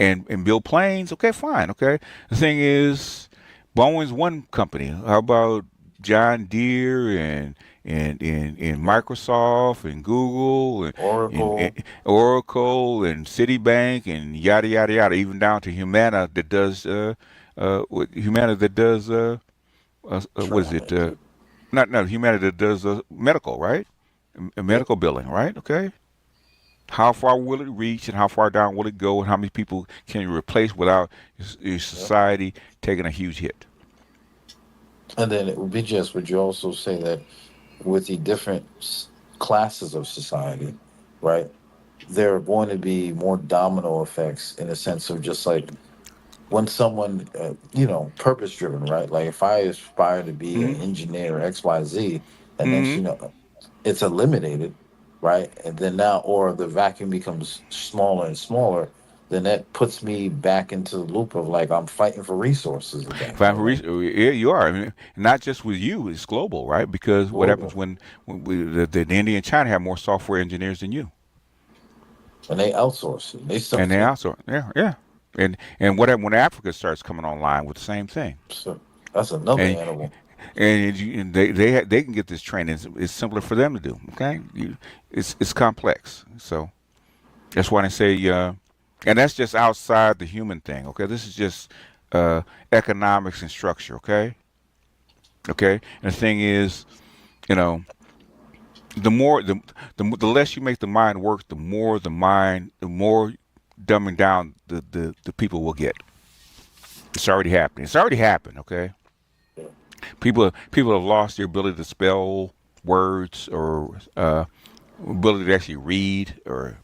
and build planes. Okay, fine. Okay, the thing is, Boeing's one company. How about John Deere and Microsoft and Google Oracle. and Oracle and Citibank and yada yada yada, even down to Humana that does Humana that does what is it? Tran- Not Humana that does medical, right? Yep. Medical billing, right? Okay. How far will it reach, and how far down will it go, and how many people can you replace without your Yep. society taking a huge hit? And then it would be just, would you also say that with the different classes of society, right? There are going to be more domino effects in the sense of just like when someone, purpose driven, right? Like if I aspire to be an Mm-hmm. engineer XYZ, and then Mm-hmm. it's eliminated, right? And then now, or the vacuum becomes smaller and smaller, then that puts me back into the loop of like I'm fighting for resources again. Five Like for I'm yeah, you are. I mean, not just with you; it's global, right? Because what happens global, when the India and China have more software engineers than you, and they outsource it. They and they subsidize. also, yeah, yeah. And what happens when Africa starts coming online with the same thing? So that's another And animal. and they can get this training. It's simpler for them to do. Okay, it's complex. So that's why they say, and that's just outside the human thing. Okay, this is just economics and structure. Okay, okay. And the thing is, you know, the more the less you make the mind work, the more dumbing down the people will get. It's already happening. It's already happened. Okay, people have lost their ability to spell words or ability to actually read or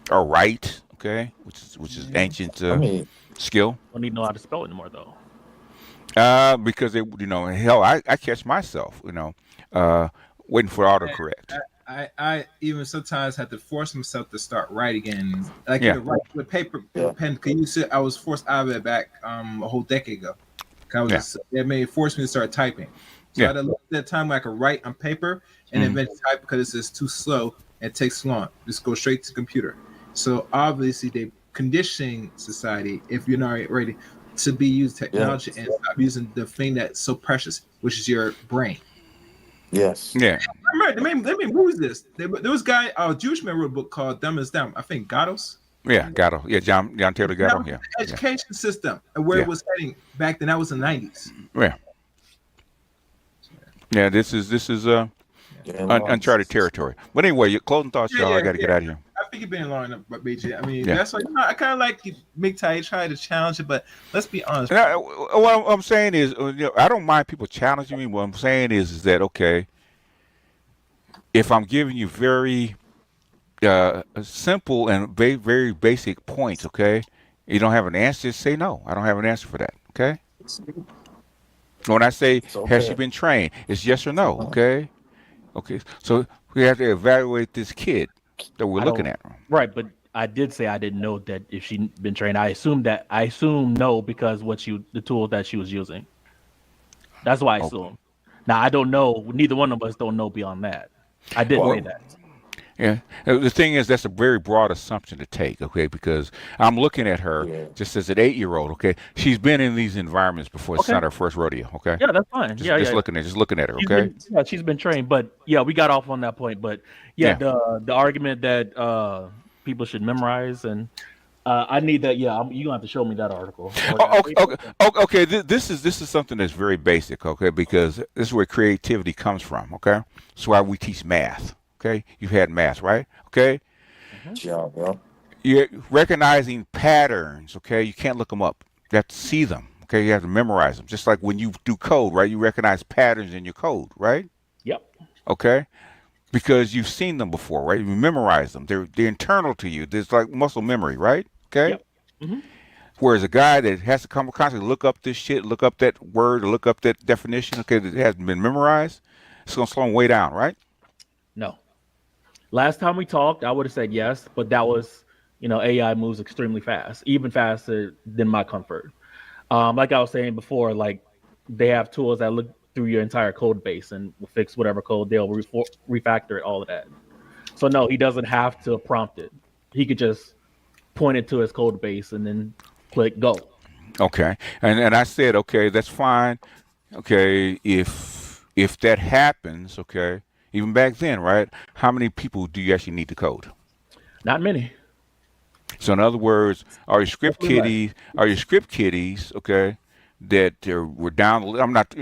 or write. Okay, which is ancient I mean, skill. Don't even know how to spell anymore though. Because they, hell, I catch myself, uh, waiting for autocorrect. I even sometimes have to force myself to start writing again, like Yeah, either write with paper yeah, with pen. Cause you said I was forced out of it back a whole decade ago. 'Cause I was yeah, just, it made force me to start typing. So I yeah. had to look at that time where I could write on paper and Mm-hmm. then type because it's just too slow and it takes long. Just go straight to the computer. So obviously they conditioning society if you're not ready to be used yeah, technology and stop using the thing that's so precious, which is your brain. yes, Yeah, Remember, they made movies. There was a guy, a Jewish man wrote a book called "Dumb as Dumb." I think Gatos. yeah. Gatto. Yeah, John Taylor That Gatto. was Yeah, the yeah, education system and where it yeah, was heading back then. That was the '90s. yeah. Yeah, this is Getting Uncharted lost. territory. But anyway, your closing thoughts, Yeah, y'all. I yeah, got to yeah. get out of here. I think you've been long enough, but BJ. I mean, Yeah. that's like I kind of like Big Ty try to challenge it, but let's be honest. Now, what I'm saying is, I don't mind people challenging me. What I'm saying is that okay, if I'm giving you very simple and very basic points, okay, you don't have an answer, just say no. I don't have an answer for that. Okay. When I say It's has she okay. been trained, it's yes or no. Uh-huh. Okay. Okay. So we have to evaluate this kid that we're I looking don't. at. Right, but I did say I didn't know that if she'd been trained. I assume no because the tools that she was using. That's why I Oh, assume. Now I don't know. Neither one of us don't know beyond that. I did say well, that. yeah. The thing is, that's a very broad assumption to take, okay? Because I'm looking at her Yeah. just as an 8-year-old, okay? She's been in these environments before. It's Okay. not her first rodeo, okay? Yeah, that's fine. Just Yeah, just yeah. looking at her, okay? She's been trained, but yeah, we got off on that point. But yeah, Yeah. the argument that people should memorize and I need that. Yeah, you gonna have to show me that article or that Okay, paper. okay, okay. This is something that's very basic, okay? Because this is where creativity comes from, okay? That's why we teach math, okay? You've had math, right? Okay? Mhm. Job, yeah. You're recognizing patterns, okay? You can't look them up. You have to see them, okay? You have to memorize them. Just like when you do code, right? You recognize patterns in your code, right? Yep. Okay? Because you've seen them before, right? You memorize them. They're internal to you. There's like muscle memory, right? Okay? Yep. Hmm. Whereas a guy that has to come constantly look up this shit, look up that word, or look up that definition, okay, that hasn't been memorized, it's gonna slow him way down, right? No. Last time we talked, I would have said yes, but that was, AI moves extremely fast, even faster than my comfort. Like I was saying before, like they have tools that look through your entire code base and will fix whatever code they'll refactor it, all of that. So no, he doesn't have to prompt it. He could just point it to his code base and then click go. Okay. And I said, okay, that's fine. Okay, if that happens, okay, even back then, right? How many people do you actually need to code? Not many, So in other words, definitely less. are your script kiddies, okay, that were down? I'm not,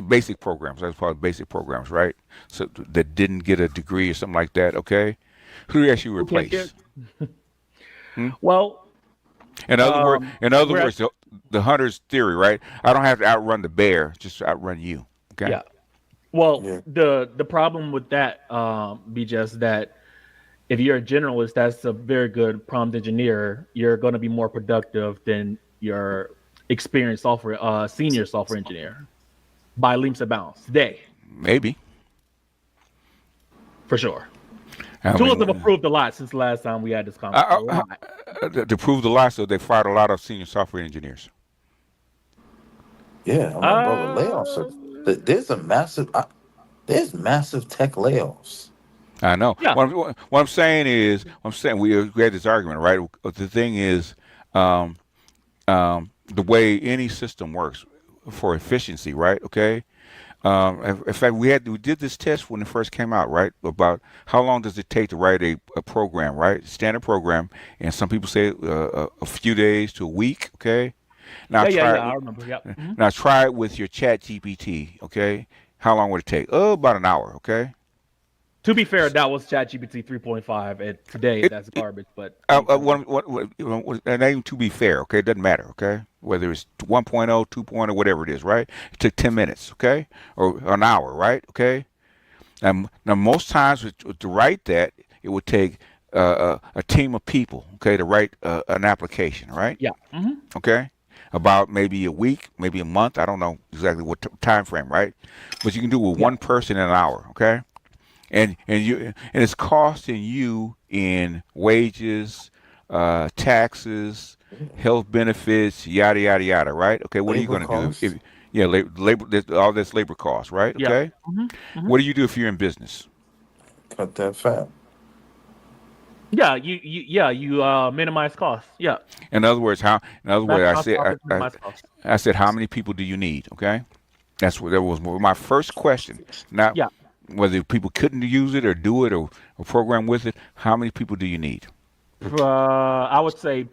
basic programs. That's probably basic programs, right? So that didn't get a degree or something like that, okay? Who do you actually Who can't get? replace? Hmm? Well, In other we're at words, the hunter's theory, right? I don't have to outrun the bear, just outrun you. Okay. yeah. Well, Yeah. the problem with that be just that if you're a generalist, that's a very good prompt engineer. You're going to be more productive than your experienced senior software engineer by leaps and bounds today, Maybe. for sure. I Tools have mean, improved a lot since the last time we had this conversation. A lot. to prove the lie, so they fired a lot of senior software engineers. Yeah. I'm like, brother, layoffs are. Uh, There's massive tech layoffs. I know. yeah, What I'm saying is, we had this argument, right? The thing is, um, the way any system works for efficiency, right? Okay. In fact, we did this test when it first came out, right? About how long does it take to write a program, right? Standard program, and some people say a few days to a week. Okay. Now try yeah. it. I remember. Yep. Hmm. Now try it with your Chat GPT. Okay. How long would it take? Oh, about an hour. Okay. To be fair, that was ChatGPT 3.5, and today It, that's it garbage. But thanks for that. and even to be fair, okay, it doesn't matter, okay, whether it's 1.0, 2.0, whatever it is, right? It took 10 minutes, okay, or an hour, right? Okay. Now most times to write that, it would take a team of people, okay, to write an application, right? Yeah. Hmm. Okay, about maybe a week, maybe a month. I don't know exactly what time frame, right? But you can do it with Yeah. one person in an hour, okay? And it's costing you in wages, taxes, health benefits, yada yada yada, right? Okay, what are you Labor going to do costs. yeah, all this labor cost, right? Yeah. Okay, Hmm. Hmm. what do you do if you're in business? Cut that fat. Yeah. You minimize costs. Yeah. In other words, Maximize profits, minimize costs. I said how many people do you need? Okay, that was my first question. Not Yeah. whether people couldn't use it or do it or program with it. How many people do you need? I would say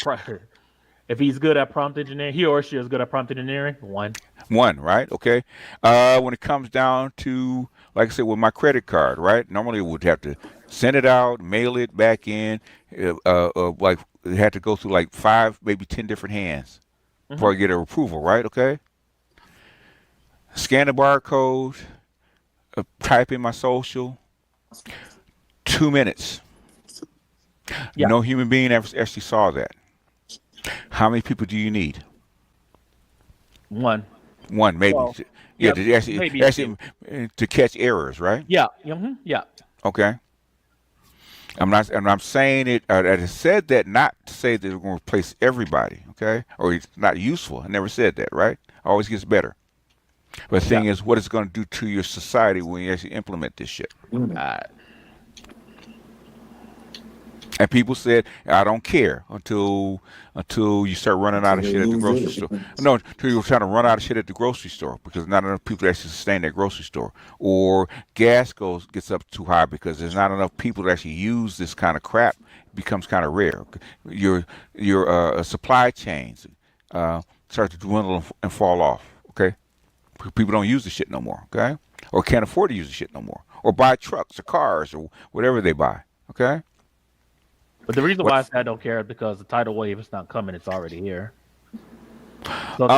If he's good at prompt engineering, he or she is good at prompt engineering. One. One, right? Okay. When it comes down to, like I said, with my credit card, right? Normally, we would have to send it out, mail it back in. Like it had to go through like 5, maybe 10 different hands before I get an approval, right? Okay. Scan the barcode, type in my social. 2 minutes. Yeah. No human being actually saw that. How many people do you need? One. One, maybe. Well, Yeah, yeah, to maybe actually to catch errors, right? Yeah. Yeah. Okay. I'm saying it. I said that not to say that we're going to replace everybody, okay? Or it's not useful. I never said that, right? Always gets better. But the Yeah. thing is, what it's going to do to your society when you actually implement this shit. And people said, I don't care until you start running out of shit at the grocery store. No, until you're trying to run out of shit at the grocery store because not enough people actually sustain that grocery store. Or gas gets up too high because there's not enough people to actually use this kind of crap. It becomes kind of rare. Your supply chains start to dwindle and fall off. Okay, people don't use the shit no more. Okay, or can't afford to use the shit no more, or buy trucks or cars or whatever they buy. Okay. But the reason why I say I don't care is because the tidal wave is not coming; it's already here. So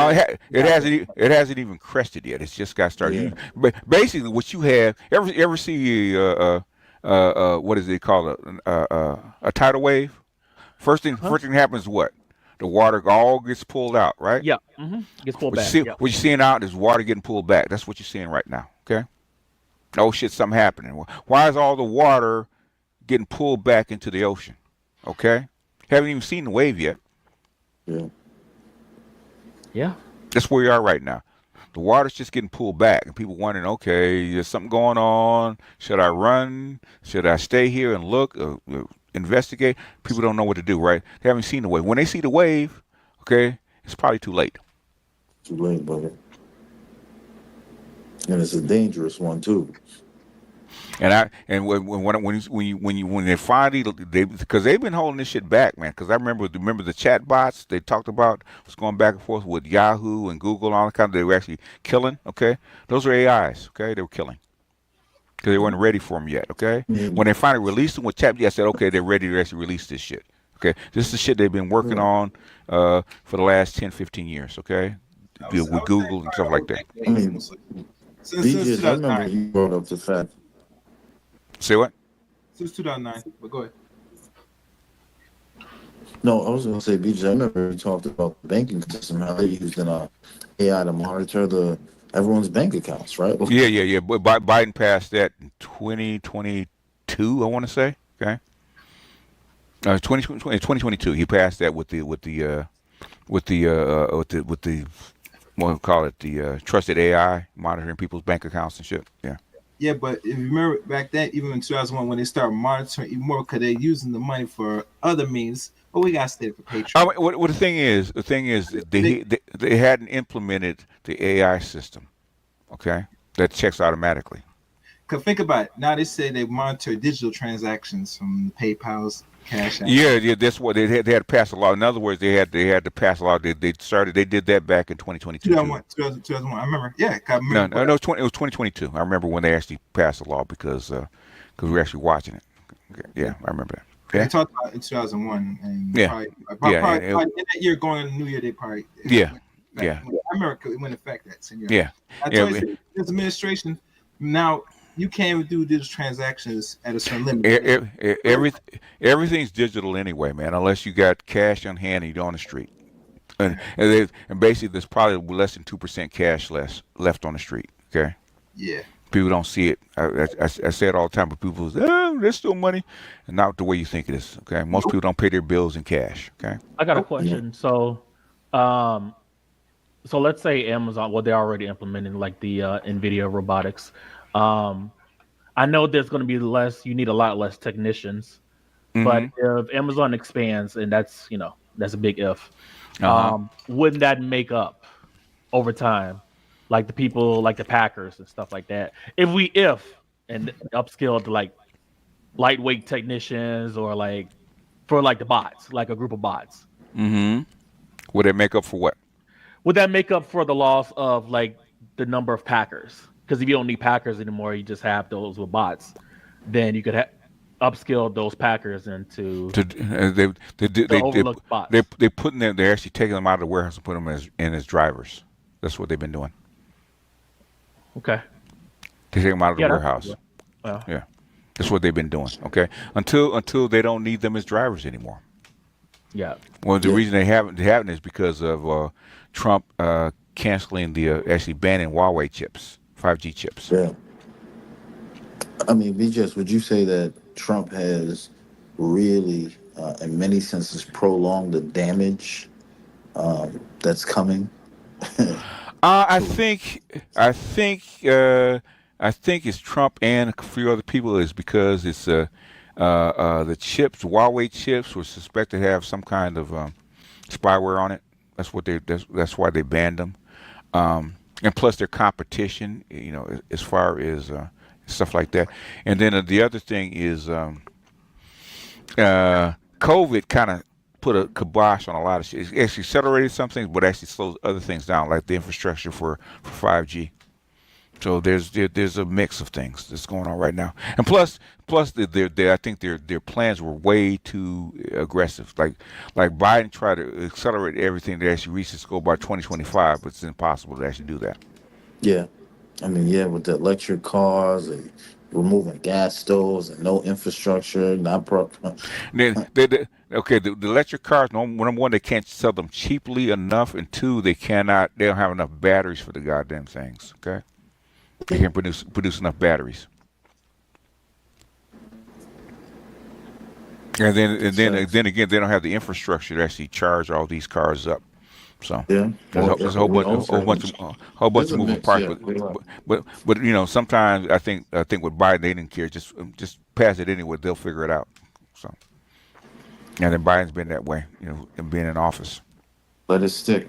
it hasn't even crested yet. It's just got started. But basically, what you have ever see what is it called a tidal wave? First thing happens is what? The water all gets pulled out, right? Yeah. Gets pulled back. What you're seeing out is water getting pulled back. That's what you're seeing right now. Okay. Oh shit, something happening. Why is all the water getting pulled back into the ocean? Okay. Haven't even seen the wave yet. Yeah. That's where we are right now. The water's just getting pulled back, and people wondering, okay, there's something going on. Should I run? Should I stay here and look, investigate? People don't know what to do, right? They haven't seen the wave. When they see the wave, okay, it's probably too late. Too late, brother. And it's a dangerous one too. And when they finally because they've been holding this shit back, man. Because I remember the chat bots they talked about was going back and forth with Yahoo and Google and all that kind of. They were actually killing. Okay, those are AIs. Okay, they were killing because they weren't ready for them yet. Okay, when they finally released them with chat, I said, okay, they're ready to actually release this shit. Okay, this is the shit they've been working on for the last 10, 15 years. Okay, with Google and stuff like that. I mean, BJ, I remember you brought up the fact. Say what? Since 2009, but go ahead. No, I was going to say, BJ, I remember you talked about the banking system, how they used an AI to monitor everyone's bank accounts, right? Yeah. But Biden passed that in 2022, I want to say. Okay. 2022, he passed that with the what we call it, the trusted AI monitoring people's bank accounts and shit. Yeah. Yeah, but if you remember back then, even in 2001, when they started monitoring even more, because they're using the money for other means, but we got to stay for Patreon. Well, the thing is, they hadn't implemented the AI system, okay, that checks automatically. Because think about it. Now they say they monitor digital transactions from PayPal's Cash App. Yeah, that's what they had to pass a law. In other words, they had to pass a law. They did that back in 2022. 2001. I remember. Yeah, no, it was 2022. I remember when they actually passed the law because we were actually watching it. Okay. Yeah, I remember that. Okay. They talked about it in 2001, and probably in that year going into New Year, they probably yeah. I remember it went in effect that same year. Yeah, I told you, this administration now. You can't even do these transactions at a certain limit. Everything's digital anyway, man. Unless you got cash on hand and you're on the street, and basically there's probably less than 2% cash left on the street. Okay. Yeah. People don't see it. I say it all the time, but people say, "Oh, there's still money," and not the way you think it is. Okay. Most people don't pay their bills in cash. Okay. I got a question. So, let's say Amazon. Well, they're already implementing like the NVIDIA robotics. I know there's going to be you need a lot less technicians, but if Amazon expands, and that's a big if, wouldn't that make up over time, like the people, like the Packers and stuff like that? If upscale to like lightweight technicians or like for like the bots, like a group of bots. Would it make up for what? Would that make up for the loss of like the number of Packers? Because if you don't need Packers anymore, you just have those with bots. Then you could upskill those Packers into To the overlooked bots. they putting them. They're actually taking them out of the warehouse and putting them in as drivers. That's what they've been doing. Okay. They take them out of the Yeah. warehouse. Well, Yeah, that's what they've been doing. Okay, until they don't need them as drivers anymore. yeah. Well, the Yeah. reason they haven't is because of Trump canceling actually banning Huawei chips, 5G chips. Yeah. I mean, BJS, would you say that Trump has really, in many senses, prolonged the damage that's coming? I think I think it's Trump and a few other people is because it's the chips, Huawei chips, were suspected to have some kind of spyware on it. That's why they banned them. And plus their competition, as far as stuff like that. And then the other thing is COVID kind of put a kibosh on a lot of shit. It actually accelerated some things, but actually slows other things down, like the infrastructure for 5G. So there's a mix of things that's going on right now, and plus I think their plans were way too aggressive. Like Biden tried to accelerate everything to actually reach its goal by 2025, but it's impossible to actually do that. Yeah. I mean, yeah, with the electric cars and removing gas stoves and no infrastructure, not pro. Okay, the electric cars. Number one, they can't sell them cheaply enough, and two, they don't have enough batteries for the goddamn things. Okay, they can't produce enough batteries. And then again, they don't have the infrastructure to actually charge all these cars up. So Yeah. there's a whole bunch There's of a moving mix, parts. yeah. But sometimes I think with Biden they didn't care. Just pass it anyway. They'll figure it out. So and then Biden's been that way, in being in office. Let it stick.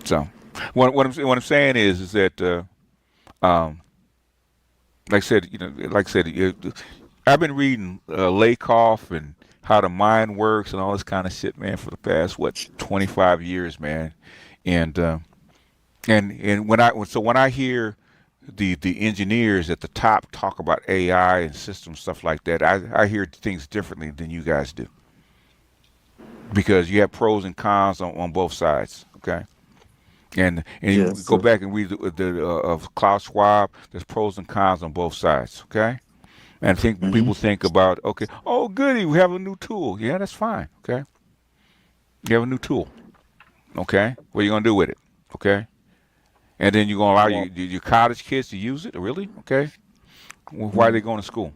So what I'm saying is that um, like I said, I've been reading Lakoff and how the mind works and all this kind of shit, man, for the past 25 years, man. And when I hear the engineers at the top talk about AI and system stuff like that, I hear things differently than you guys do, because you have pros and cons on both sides. Okay. And you Yes. go back and read the of Klaus Schwab. There's pros and cons on both sides. Okay. And I think Mm-hmm. people think about, okay, oh goody, we have a new tool. Yeah, that's fine. Okay. You have a new tool. Okay. What are you gonna do with it? Okay. And then you're gonna allow your college kids to use it? Really? Okay. Well, why are they going to school?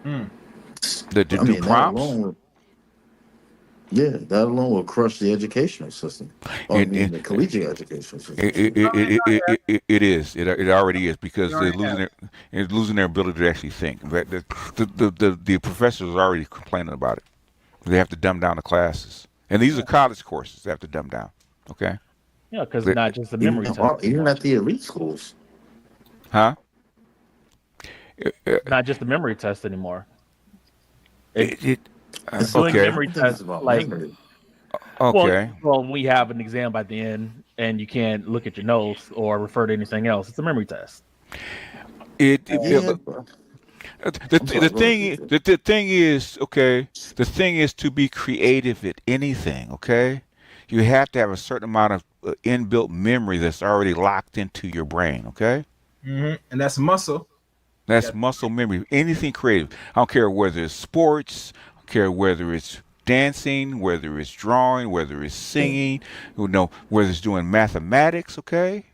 Mm. To I do mean, prompts? that alone will crush the educational system. Or, I It, mean, it, the collegiate educational system. it, it, it, it is. It already is, because You already have. they're losing their ability to actually think. But the professors are already complaining about it. They have to dumb down the classes, and these are college courses. They have to dumb down. Okay. Yeah, because They- not just the memory test. Even at the elite schools. Huh? Not just the memory test anymore. It, It's Doing okay. memory I think it's tests, about like, memory. Okay. well, we have an exam by the end, and you can't look at your notes or refer to anything else. It's a memory test. Yeah, bro. I'm sorry, go ahead. The thing is, okay, the thing is to be creative at anything, okay? You have to have a certain amount of inbuilt memory that's already locked into your brain, okay? Hmm. And that's muscle. That's muscle memory. Anything creative. I don't care whether it's sports, I don't care whether it's dancing, whether it's drawing, whether it's singing, whether it's doing mathematics, okay?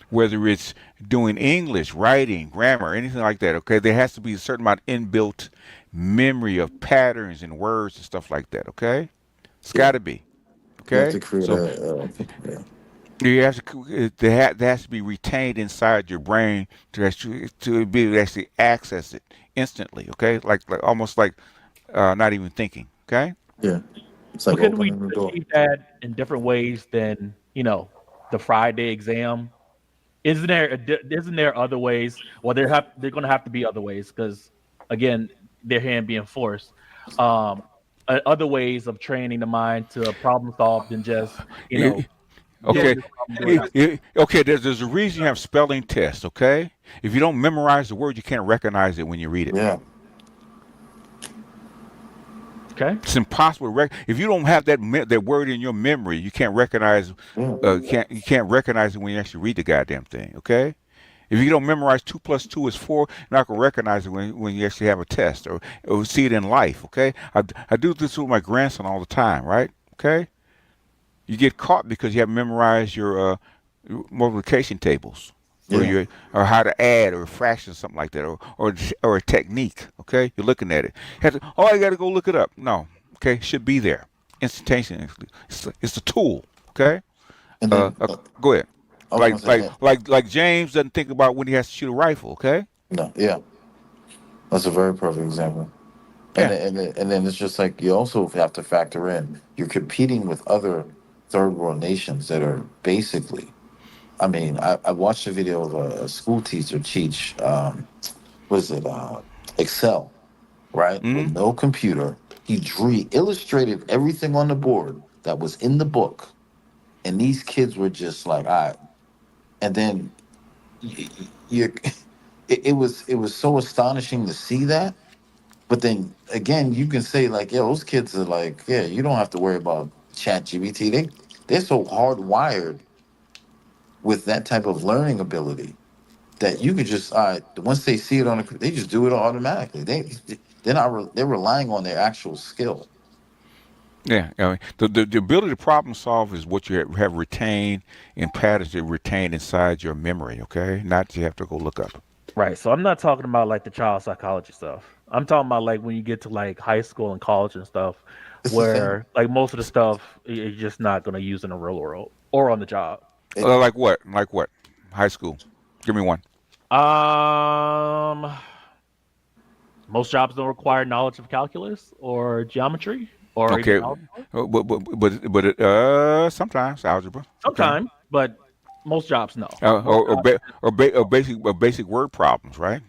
Whether it's doing English, writing, grammar, anything like that, okay? There has to be a certain amount of inbuilt memory of patterns and words and stuff like that, okay? It's got to be, You have okay? to create So yeah. you have to, that has to be retained inside your brain to be able to actually access it instantly, okay? Like almost like not even thinking, okay? Yeah. It's But like couldn't we opening the door. achieve that in different ways than the Friday exam? Isn't there other ways? Well, they're going to have to be other ways, because again, their hand being forced. other ways of training the mind to problem solve than just Eh, doing Okay. this problem, doing that. Okay. There's a reason you have spelling tests. Okay. If you don't memorize the word, you can't recognize it when you read it. Yeah. Okay. It's impossible to if you don't have that word in your memory, you can't recognize. Yeah. You can't recognize it when you actually read the goddamn thing. Okay. If you don't memorize 2 + 2 is 4, you're not gonna recognize it when you actually have a test or see it in life. Okay. I do this with my grandson all the time. Right. Okay. You get caught because you haven't memorized your multiplication tables or Yeah. your or how to add or a fraction, something like that, or a technique. Okay, you're looking at it. I got to go look it up. No, okay, it should be there instantaneously. It's a tool. Okay, And then go ahead. I was gonna say, Like James doesn't think about when he has to shoot a rifle. Okay, no, yeah, that's a very perfect example. yeah. And then it's just like you also have to factor in you're competing with other third world nations that are basically. I mean, I watched a video of a school teacher teach, was it Excel, right? With Mm-hmm. no computer. He illustrated everything on the board that was in the book, and these kids were just like, all right. And then you, it was so astonishing to see that. But then again, you can say like, yeah, those kids are like, yeah, you don't have to worry about Chat GBT. They're so hardwired with that type of learning ability that you could just once they see it on the, they just do it automatically. They're relying on their actual skill. Yeah, I mean, the ability to problem solve is what you have retained in patterns that retain inside your memory. Okay, not that you have to go look up. Right. So I'm not talking about like the child psychology stuff. I'm talking about like when you get to like high school and college and stuff, It's the same. where like most of the stuff you're just not going to use in the real world or on the job. It, Like what? Like what? High school. Give me one. Um, most jobs don't require knowledge of calculus or geometry or even Okay, algebra. sometimes algebra. Okay, Sometimes, but most jobs no. uh, Most or or, jobs, ba- or basic word problems, right?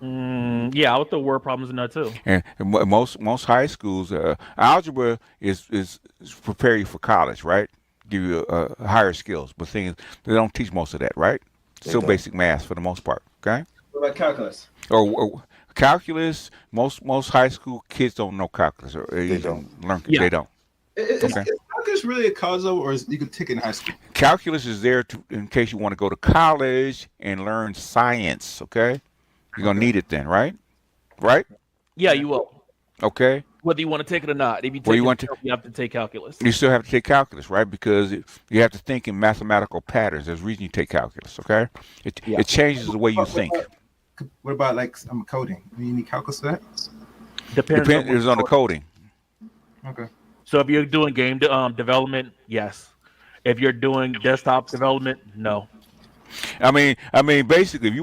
yeah, I would throw word problems in there too. And most high schools, algebra is prepare you for college, right? Give you higher skills, but thing is, they don't teach most of that, right? they Still don't. basic math for the most part. Okay, What about calculus? or calculus. Most high school kids don't know calculus, or They don't. even learn. Yeah. They don't. Is Okay. calculus really a cause of, or you could take it in high school? Calculus is there in case you want to go to college and learn science. Okay, you're gonna Okay. need it then, right? Right? Yeah, you will. Okay. Whether you want to take it or not. If you Well, take you it, want to. you have to take calculus. You still have to take calculus, right? Because you have to think in mathematical patterns. There's a reason you take calculus. Okay. It Yeah. it changes the way you What, think. what about like coding? Do you need calculus for that? Depends on what Depends on the you're doing. coding. Okay. So if you're doing game development, yes. If you're doing desktop development, no. Basically, if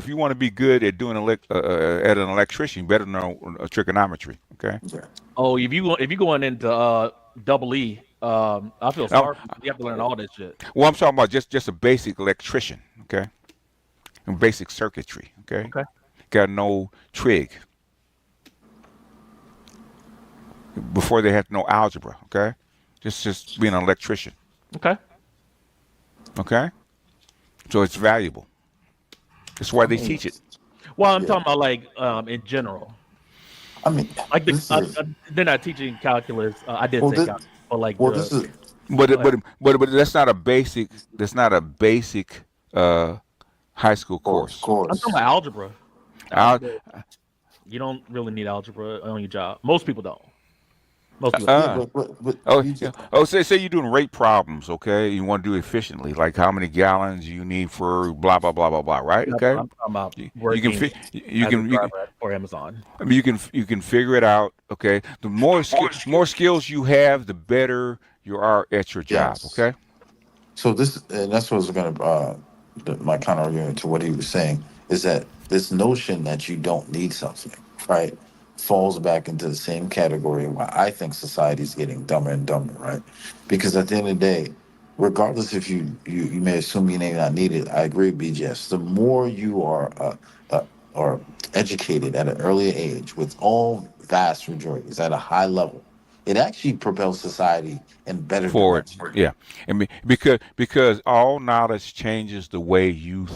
you want to be good at doing at an electrician, you better know trigonometry. Okay. Yeah. Oh, if you going into double E, I feel Um, sorry for you. You have to learn all this shit. well, I'm talking about just a basic electrician. Okay. And basic circuitry. Okay. Okay. Got to know trig before they have to know algebra. Okay. Just being an electrician. Okay. Okay. So it's valuable. That's why I they mean, teach it. Well, I'm yeah. talking about like in general. I mean, Like this is they're not teaching calculus. I did well. take This calculus, but like well. This is But go ahead. that's not a basic. That's not a basic high school of course. I'm talking course. about algebra. Al- Algebra. You don't really need algebra on your job. Most people don't. Most people don't. Yeah, uh, but oh, you yeah. just Oh, say you're doing rate problems. Okay, you want to do it efficiently, like how many gallons you need for blah blah blah blah blah. Right? I'm Okay. talking about You can working you as a can driver for Amazon. I mean, you can figure it out. Okay. The more skills you have, the better you are at your job. yes. Okay. So this and that's what was going to my kind of argument to what he was saying is that this notion that you don't need something, right, falls back into the same category where I think society is getting dumber and dumber, right? Because at the end of the day, regardless if you may assume you may not need it, I agree with BGS. The more you are or educated at an earlier age with all vast majorities at a high level, it actually propels society in better Forward. direction. Yeah. Because all knowledge changes the way you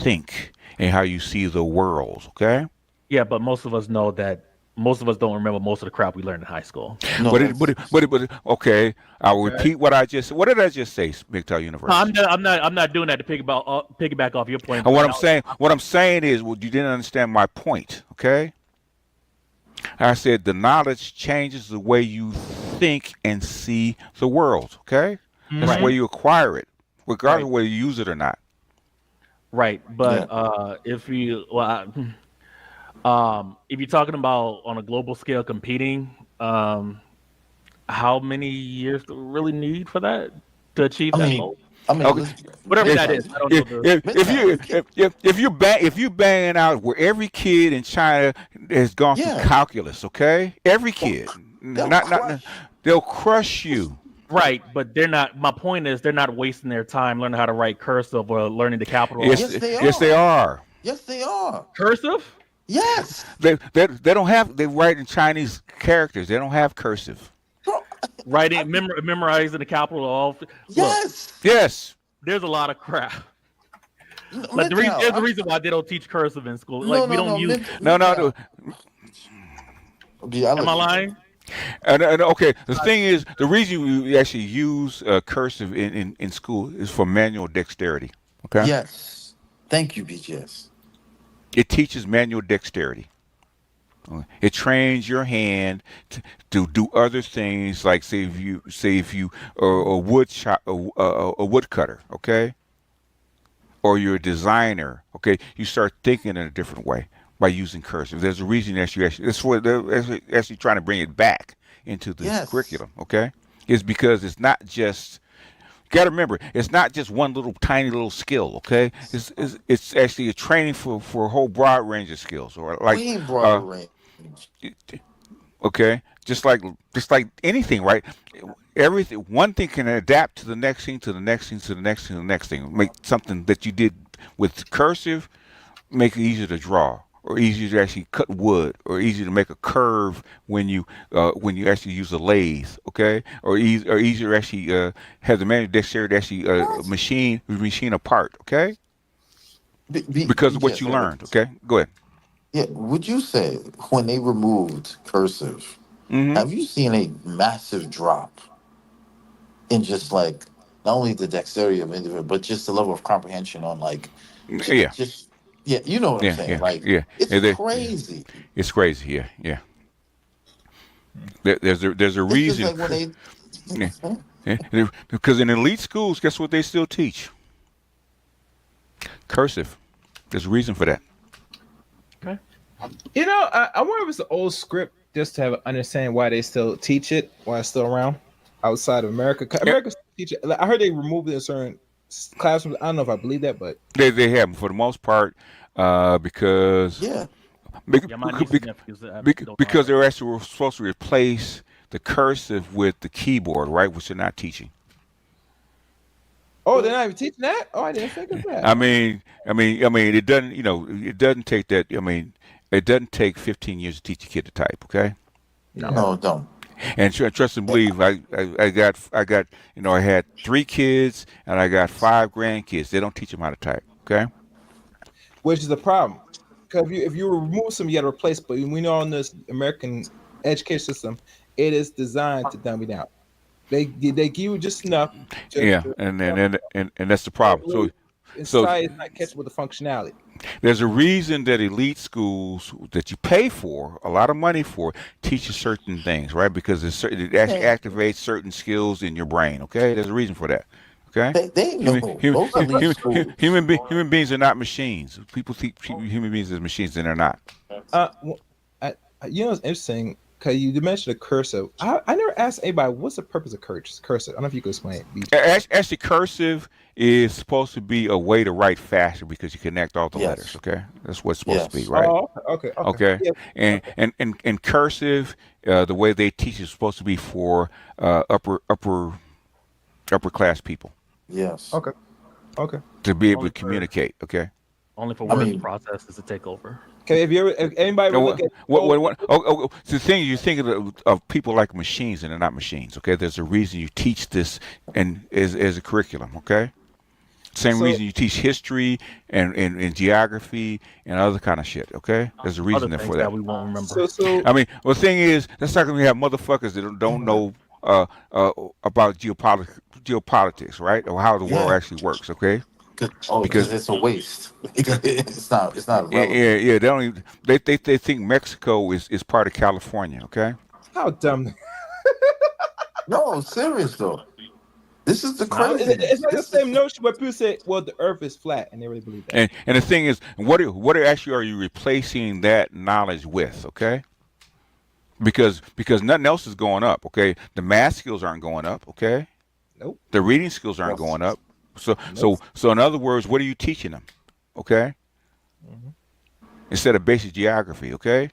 think and how you see the world. Okay. Yeah, but most of us know that most of us don't remember most of the crap we learned in high school. No, that's Okay. I'll Okay. repeat what I just. What did I just say? MGTOW I'm University. not, I'm not I'm not doing that to piggyback off your point. And But what I'm saying is, well, you didn't understand my point. Okay. I said the knowledge changes the way you think and see the world. Okay. That's the right, way Mm-hmm. you acquire it, regardless right, of whether you use it or not. right. yeah. But if you if you're talking about on a global scale competing, how many years do we really need for that to achieve I that mean, goal? I mean, Okay. let's, Whatever If that Midtown, is, I don't know if the. Midtown. You can't. if you banging out where every kid in China has gone through Yeah, calculus, okay? Every they'll, kid, they'll not crush. they'll crush you. Right, but they're not. My point is, they're not wasting their time learning how to write cursive or learning to Yes, capitalize. Yes, they yes they are. are. Yes, they are. Cursive? Yes, They don't have they write in Chinese characters. They don't have cursive. bro. I, Writing, memorizing the capital of all. Look, yes, Yes. there's a lot of crap. Like Midtown. there's a reason why they don't teach cursive in school. Like No, we no, don't no, use. No, no, Midtown. Yeah, I'll Am let I you finish. lying? and okay. The thing is, the reason we actually use cursive in school is for manual dexterity. Okay, Yes, thank you, BGS. it teaches manual dexterity. It trains your hand to do other things, like say if you are a wood shop a woodcutter, okay, or you're a designer, okay, you start thinking in a different way by using cursive. There's a reason that you actually that's what they're actually trying to bring it back into the Yes, curriculum, okay? Is because it's not just you got to remember it's not just one little tiny little skill, okay? It's actually a training for a whole broad range of skills, or like way broader uh, range. okay, just like anything, right? Everything one thing can adapt to the next thing, to the next thing, to the next thing, to the next thing. Make something that you did with cursive make it easier to draw, or easier to actually cut wood, or easier to make a curve when you actually use a lathe, okay? Or easier to actually have the manual dexterity to actually What? machine a part, okay? Because of what BGS. you learned, okay? Go ahead. Yeah, would you say when they removed cursive, Mm-hmm. have you seen a massive drop in just like not only the dexterity of individual, but just the level of comprehension on like Yeah, just yeah, you know what I'm yeah, saying? yeah, Like yeah. it's Yeah. crazy. It's crazy. Yeah, yeah. There's a It's just reason. like when they Yeah. Because in elite schools, guess what they still teach? Cursive. There's a reason for that. Okay. I wonder if it's an old script just to have an understanding why they still teach it, why it's still around outside of America. 'Cause Yeah, America still teach it. Like, I heard they removed it in certain classrooms. I don't know if I believe that, but they have for the most part because yeah. Yeah, my nieces and nephews don't know how because to. they're actually supposed to replace the cursive with the keyboard, right? Which they're not teaching. they're not even teaching that. Oh, I didn't think of that. It doesn't. It doesn't take that. It doesn't take 15 years to teach a kid to type. Okay. No. Yeah. No, don't. And trust and believe, I got, I had 3 kids and I got 5 grandkids. They don't teach them how to type. Okay. Which is the problem. Because if you remove some, you got to replace. But we know in this American education system, it is designed to dumb it down. They give you just enough. Yeah, To and that's the problem. So inside it's not catching with the functionality. there's a reason that elite schools that you pay for a lot of money for teach you certain things, right? Because it actually Man, activates certain skills in your brain. Okay, there's a reason for that. Okay. they know most elite schools. Human beings are not machines. People treat human beings as machines, and they're not. Well, it's interesting because you mentioned a cursive. I never asked anybody what's the purpose of cursive. I don't know if you could explain it. Actually, cursive is supposed to be a way to write faster because you connect all the letters. Yes. Okay, that's what it's supposed to be, Yes. right? Oh, okay. Okay, Yeah. and cursive, the way they teach is supposed to be for upper class people Yes. Okay. to be able Only to for communicate. Okay. Only for I words mean, processes to take over. Okay, if anybody No, ever look at what? Oh, the thing you think of people like machines, and they're not machines. Okay, there's a reason you teach this and as a curriculum. Okay, same so reason you teach history and geography and other kind of shit. Okay, there's a Other reason there things for that. that we won't remember. so I mean, well, the thing is, that's not going to have motherfuckers that don't know uh, about geopolitics, right, or how the world yeah. actually works. Okay, Because because it's a waste. It's not yeah, relevant. they don't even, they think Mexico is part of California. Okay. how dumb. No, I'm serious though. This is the It's not. craziness. It's like the This is same notion where people say, "Well, the Earth is flat," and they really believe that. And the thing is, actually are you replacing that knowledge with? Okay, because nothing else is going up. Okay, the math skills aren't going up. Okay, Nope. the reading skills aren't yes. going up. So Nope. so in other words, what are you teaching them? Okay, Mhm. instead of basic geography. Okay,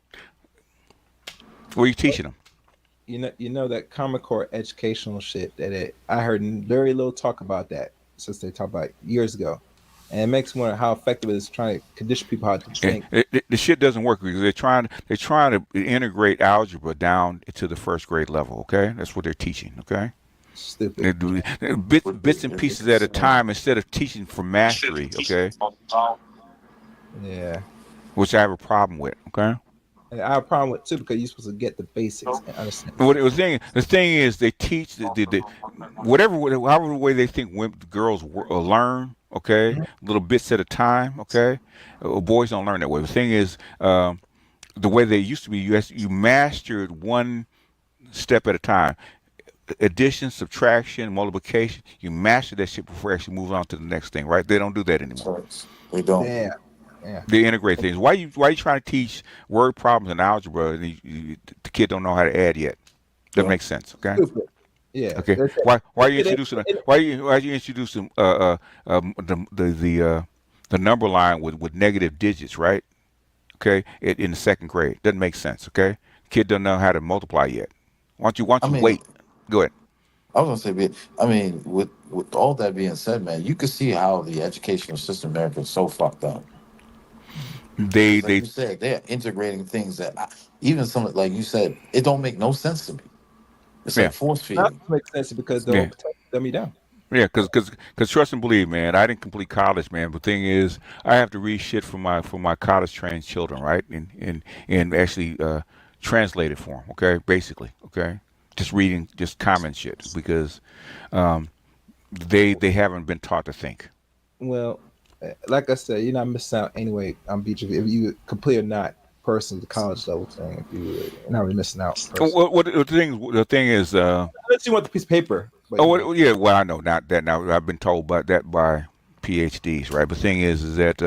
what are you teaching them? You know that Common Core educational shit I heard very little talk about that since they talked about it years ago, and it makes me wonder how effective it is trying to condition people how to And think. the shit doesn't work because they're trying to integrate algebra down to the first grade level. Okay, that's what they're teaching. Okay. They Stupid. do Would be bits and pieces at a time instead of teaching for mastery, okay? Yeah. Which I have a problem with, okay? And I have a problem with too because you're supposed to get the basics and understand. What the thing is, they teach however way they think girls learn, okay, little bits at a time, okay. Boys don't learn that way. The thing is, the way they used to be, you mastered one step at a time. Addition, subtraction, multiplication. You master that shit before you actually move on to the next thing, right? They don't do that anymore. They don't. Yeah. Yeah. They integrate things. Why you trying to teach word problems in algebra and the kid don't know how to add yet? Doesn't Yeah. make sense. Okay. Stupid. Yeah. Okay. Why are you introducing why are you introducing the number line with negative digits, right? Okay, in the second grade. Doesn't make sense. Okay, kid doesn't know how to multiply yet. Why don't I you mean, wait? Go ahead. I was gonna say, I mean, with all that being said, man, you can see how the educational system in America is so fucked up. They Because, like they you said, they're integrating things that even some, like you said, it don't make no sense to me. It's yeah like force That feeding. makes sense because they'll yeah. dumb you down. Yeah, cause trust and believe, man. I didn't complete college, man. But thing is, I have to read shit for my college trained children, right? And actually translate it for them. Okay, basically, okay. Just reading, just common shit because um, they haven't been taught to think. Well, like I said, you're not missing out anyway on beach if you complete or not person the college level thing. If you're not really missing out. Person. What the thing is, Unless you want the piece of paper, but oh you know. yeah, well I know not that now. I've been told about that by PhDs, right? But the thing is that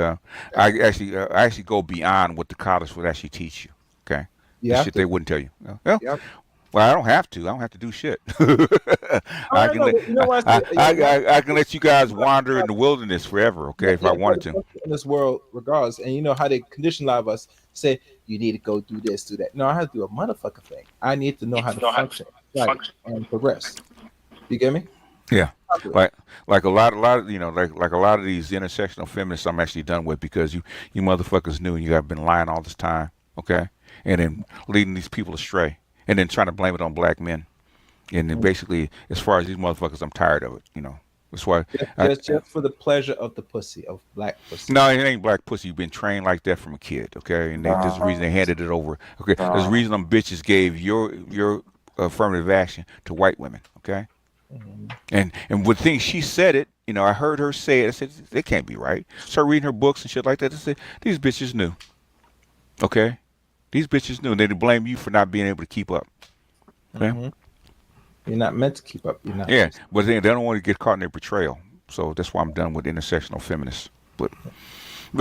I actually go beyond what the college would actually teach you. Okay, You the have shit they to. wouldn't tell you. Yeah. You have Well, I don't have to. I don't have to do shit. Oh, I I can know, let but you know what? I can let you guys wander in the wilderness forever, okay, if I wanted to. In this world, regardless, and you know how they condition a lot of us say you need to go do this, do that. No, I have to do a motherfucker thing. I need to know how to function, right, and progress. You get me? Yeah, like a lot of like a lot of these intersectional feminists I'm actually done with because you motherfuckers knew and you have been lying all this time, okay, and then leading these people astray and then trying to blame it on black men. And then basically, as far as these motherfuckers, I'm tired of it. That's why. Just for the pleasure of the pussy of black pussy. No, it ain't black pussy. You've been trained like that from a kid, okay? And there's a reason they handed it over. Okay, there's a reason them bitches gave your affirmative action to white women, okay? Mhm. And with things she said it, I heard her say it. I said they can't be right. Start reading her books and shit like that. I said these bitches knew, okay? These bitches knew. And they blame you for not being able to keep up. Okay. Mhm. You're not meant to keep up. You're not. Yeah, but they don't want to get caught in their betrayal. So that's why I'm done with intersectional feminists. But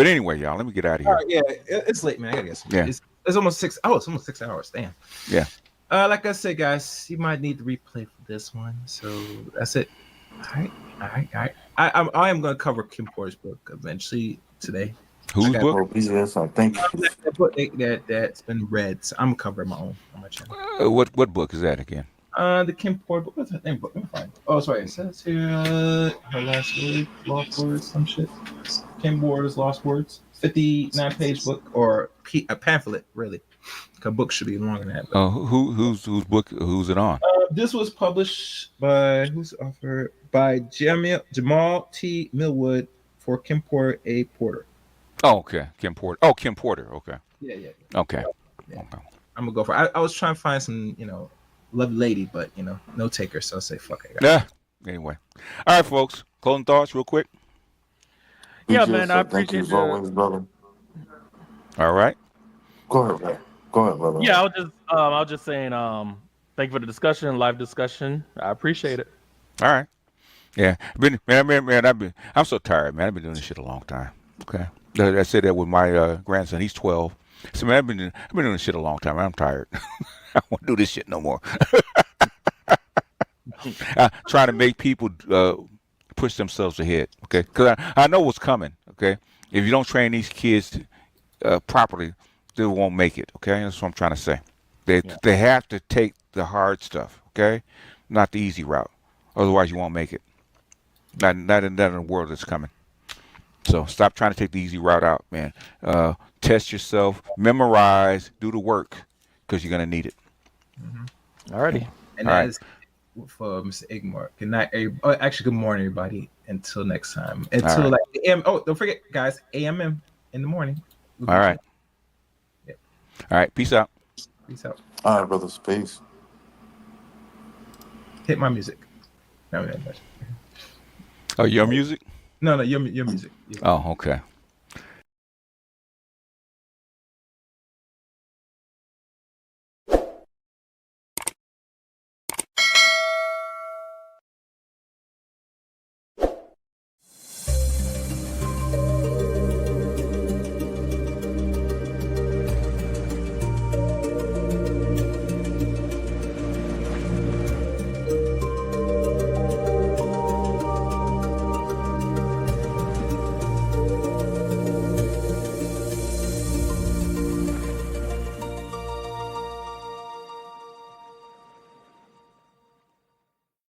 anyway, y'all, let me get out of All here. right, yeah, it's late, man. I gotta get some. Yeah. It's almost 6. Oh, it's almost 6 hours. Damn. Yeah. Like I said, guys, you might need to replay for this one. So that's it. All right. I am gonna cover Kim Porter's book eventually today. Whose got- book? Oh, yes, I think. That book that's been read. So I'm gonna cover my own on my channel. What book is that again? The Kim Porter book. What's that name book? Let me find it. Oh, sorry. It says here her last word, lost words, some shit. Kim Porter's lost words. 59-page book or a pamphlet, really. A book should be longer than that. But, whose book? Who's it on? this was published by who's the author? By Jamal T. Millwood for Kim Porter A. Porter. Oh, okay, Kim Porter. Oh, Kim Porter. Okay. Yeah. Okay. Yeah. Okay. I'm gonna go for. I was trying to find some, lovely lady, but no taker. So I say fuck it. Yeah. Anyway, all right, folks. Closing thoughts, real quick. Yeah, BJ, man, I thank you appreciate as always, brother. All right. Go ahead, man. Go ahead, brother. Yeah, I was just saying, thank you for the discussion, live discussion. I appreciate it. All right. Yeah. I'm so tired, man. I've been doing this shit a long time. Okay. I said that with my grandson. He's 12. So, man, I've been doing this shit a long time. I'm tired. I don't want to do this shit no more. Trying to make people push themselves ahead. Okay. Because I know what's coming. Okay. If you don't train these kids properly, they won't make it. Okay. That's what I'm trying to say. They have to take the hard stuff. Okay. Not the easy route. Otherwise, you won't make it. Not in the world that's coming. So stop trying to take the easy route out, man. Test yourself, memorize, do the work, because you're gonna need it. Alrighty. And All as for Mr. Igmore, good night. Actually, good morning, everybody. Until next time. Until right. AM. Oh, don't forget, guys. AMM in the morning. All right. Yep. All right. Peace out. Peace out. All right, brothers. Peace. Hit my music. No. Oh, your music? No, your music. Oh, okay.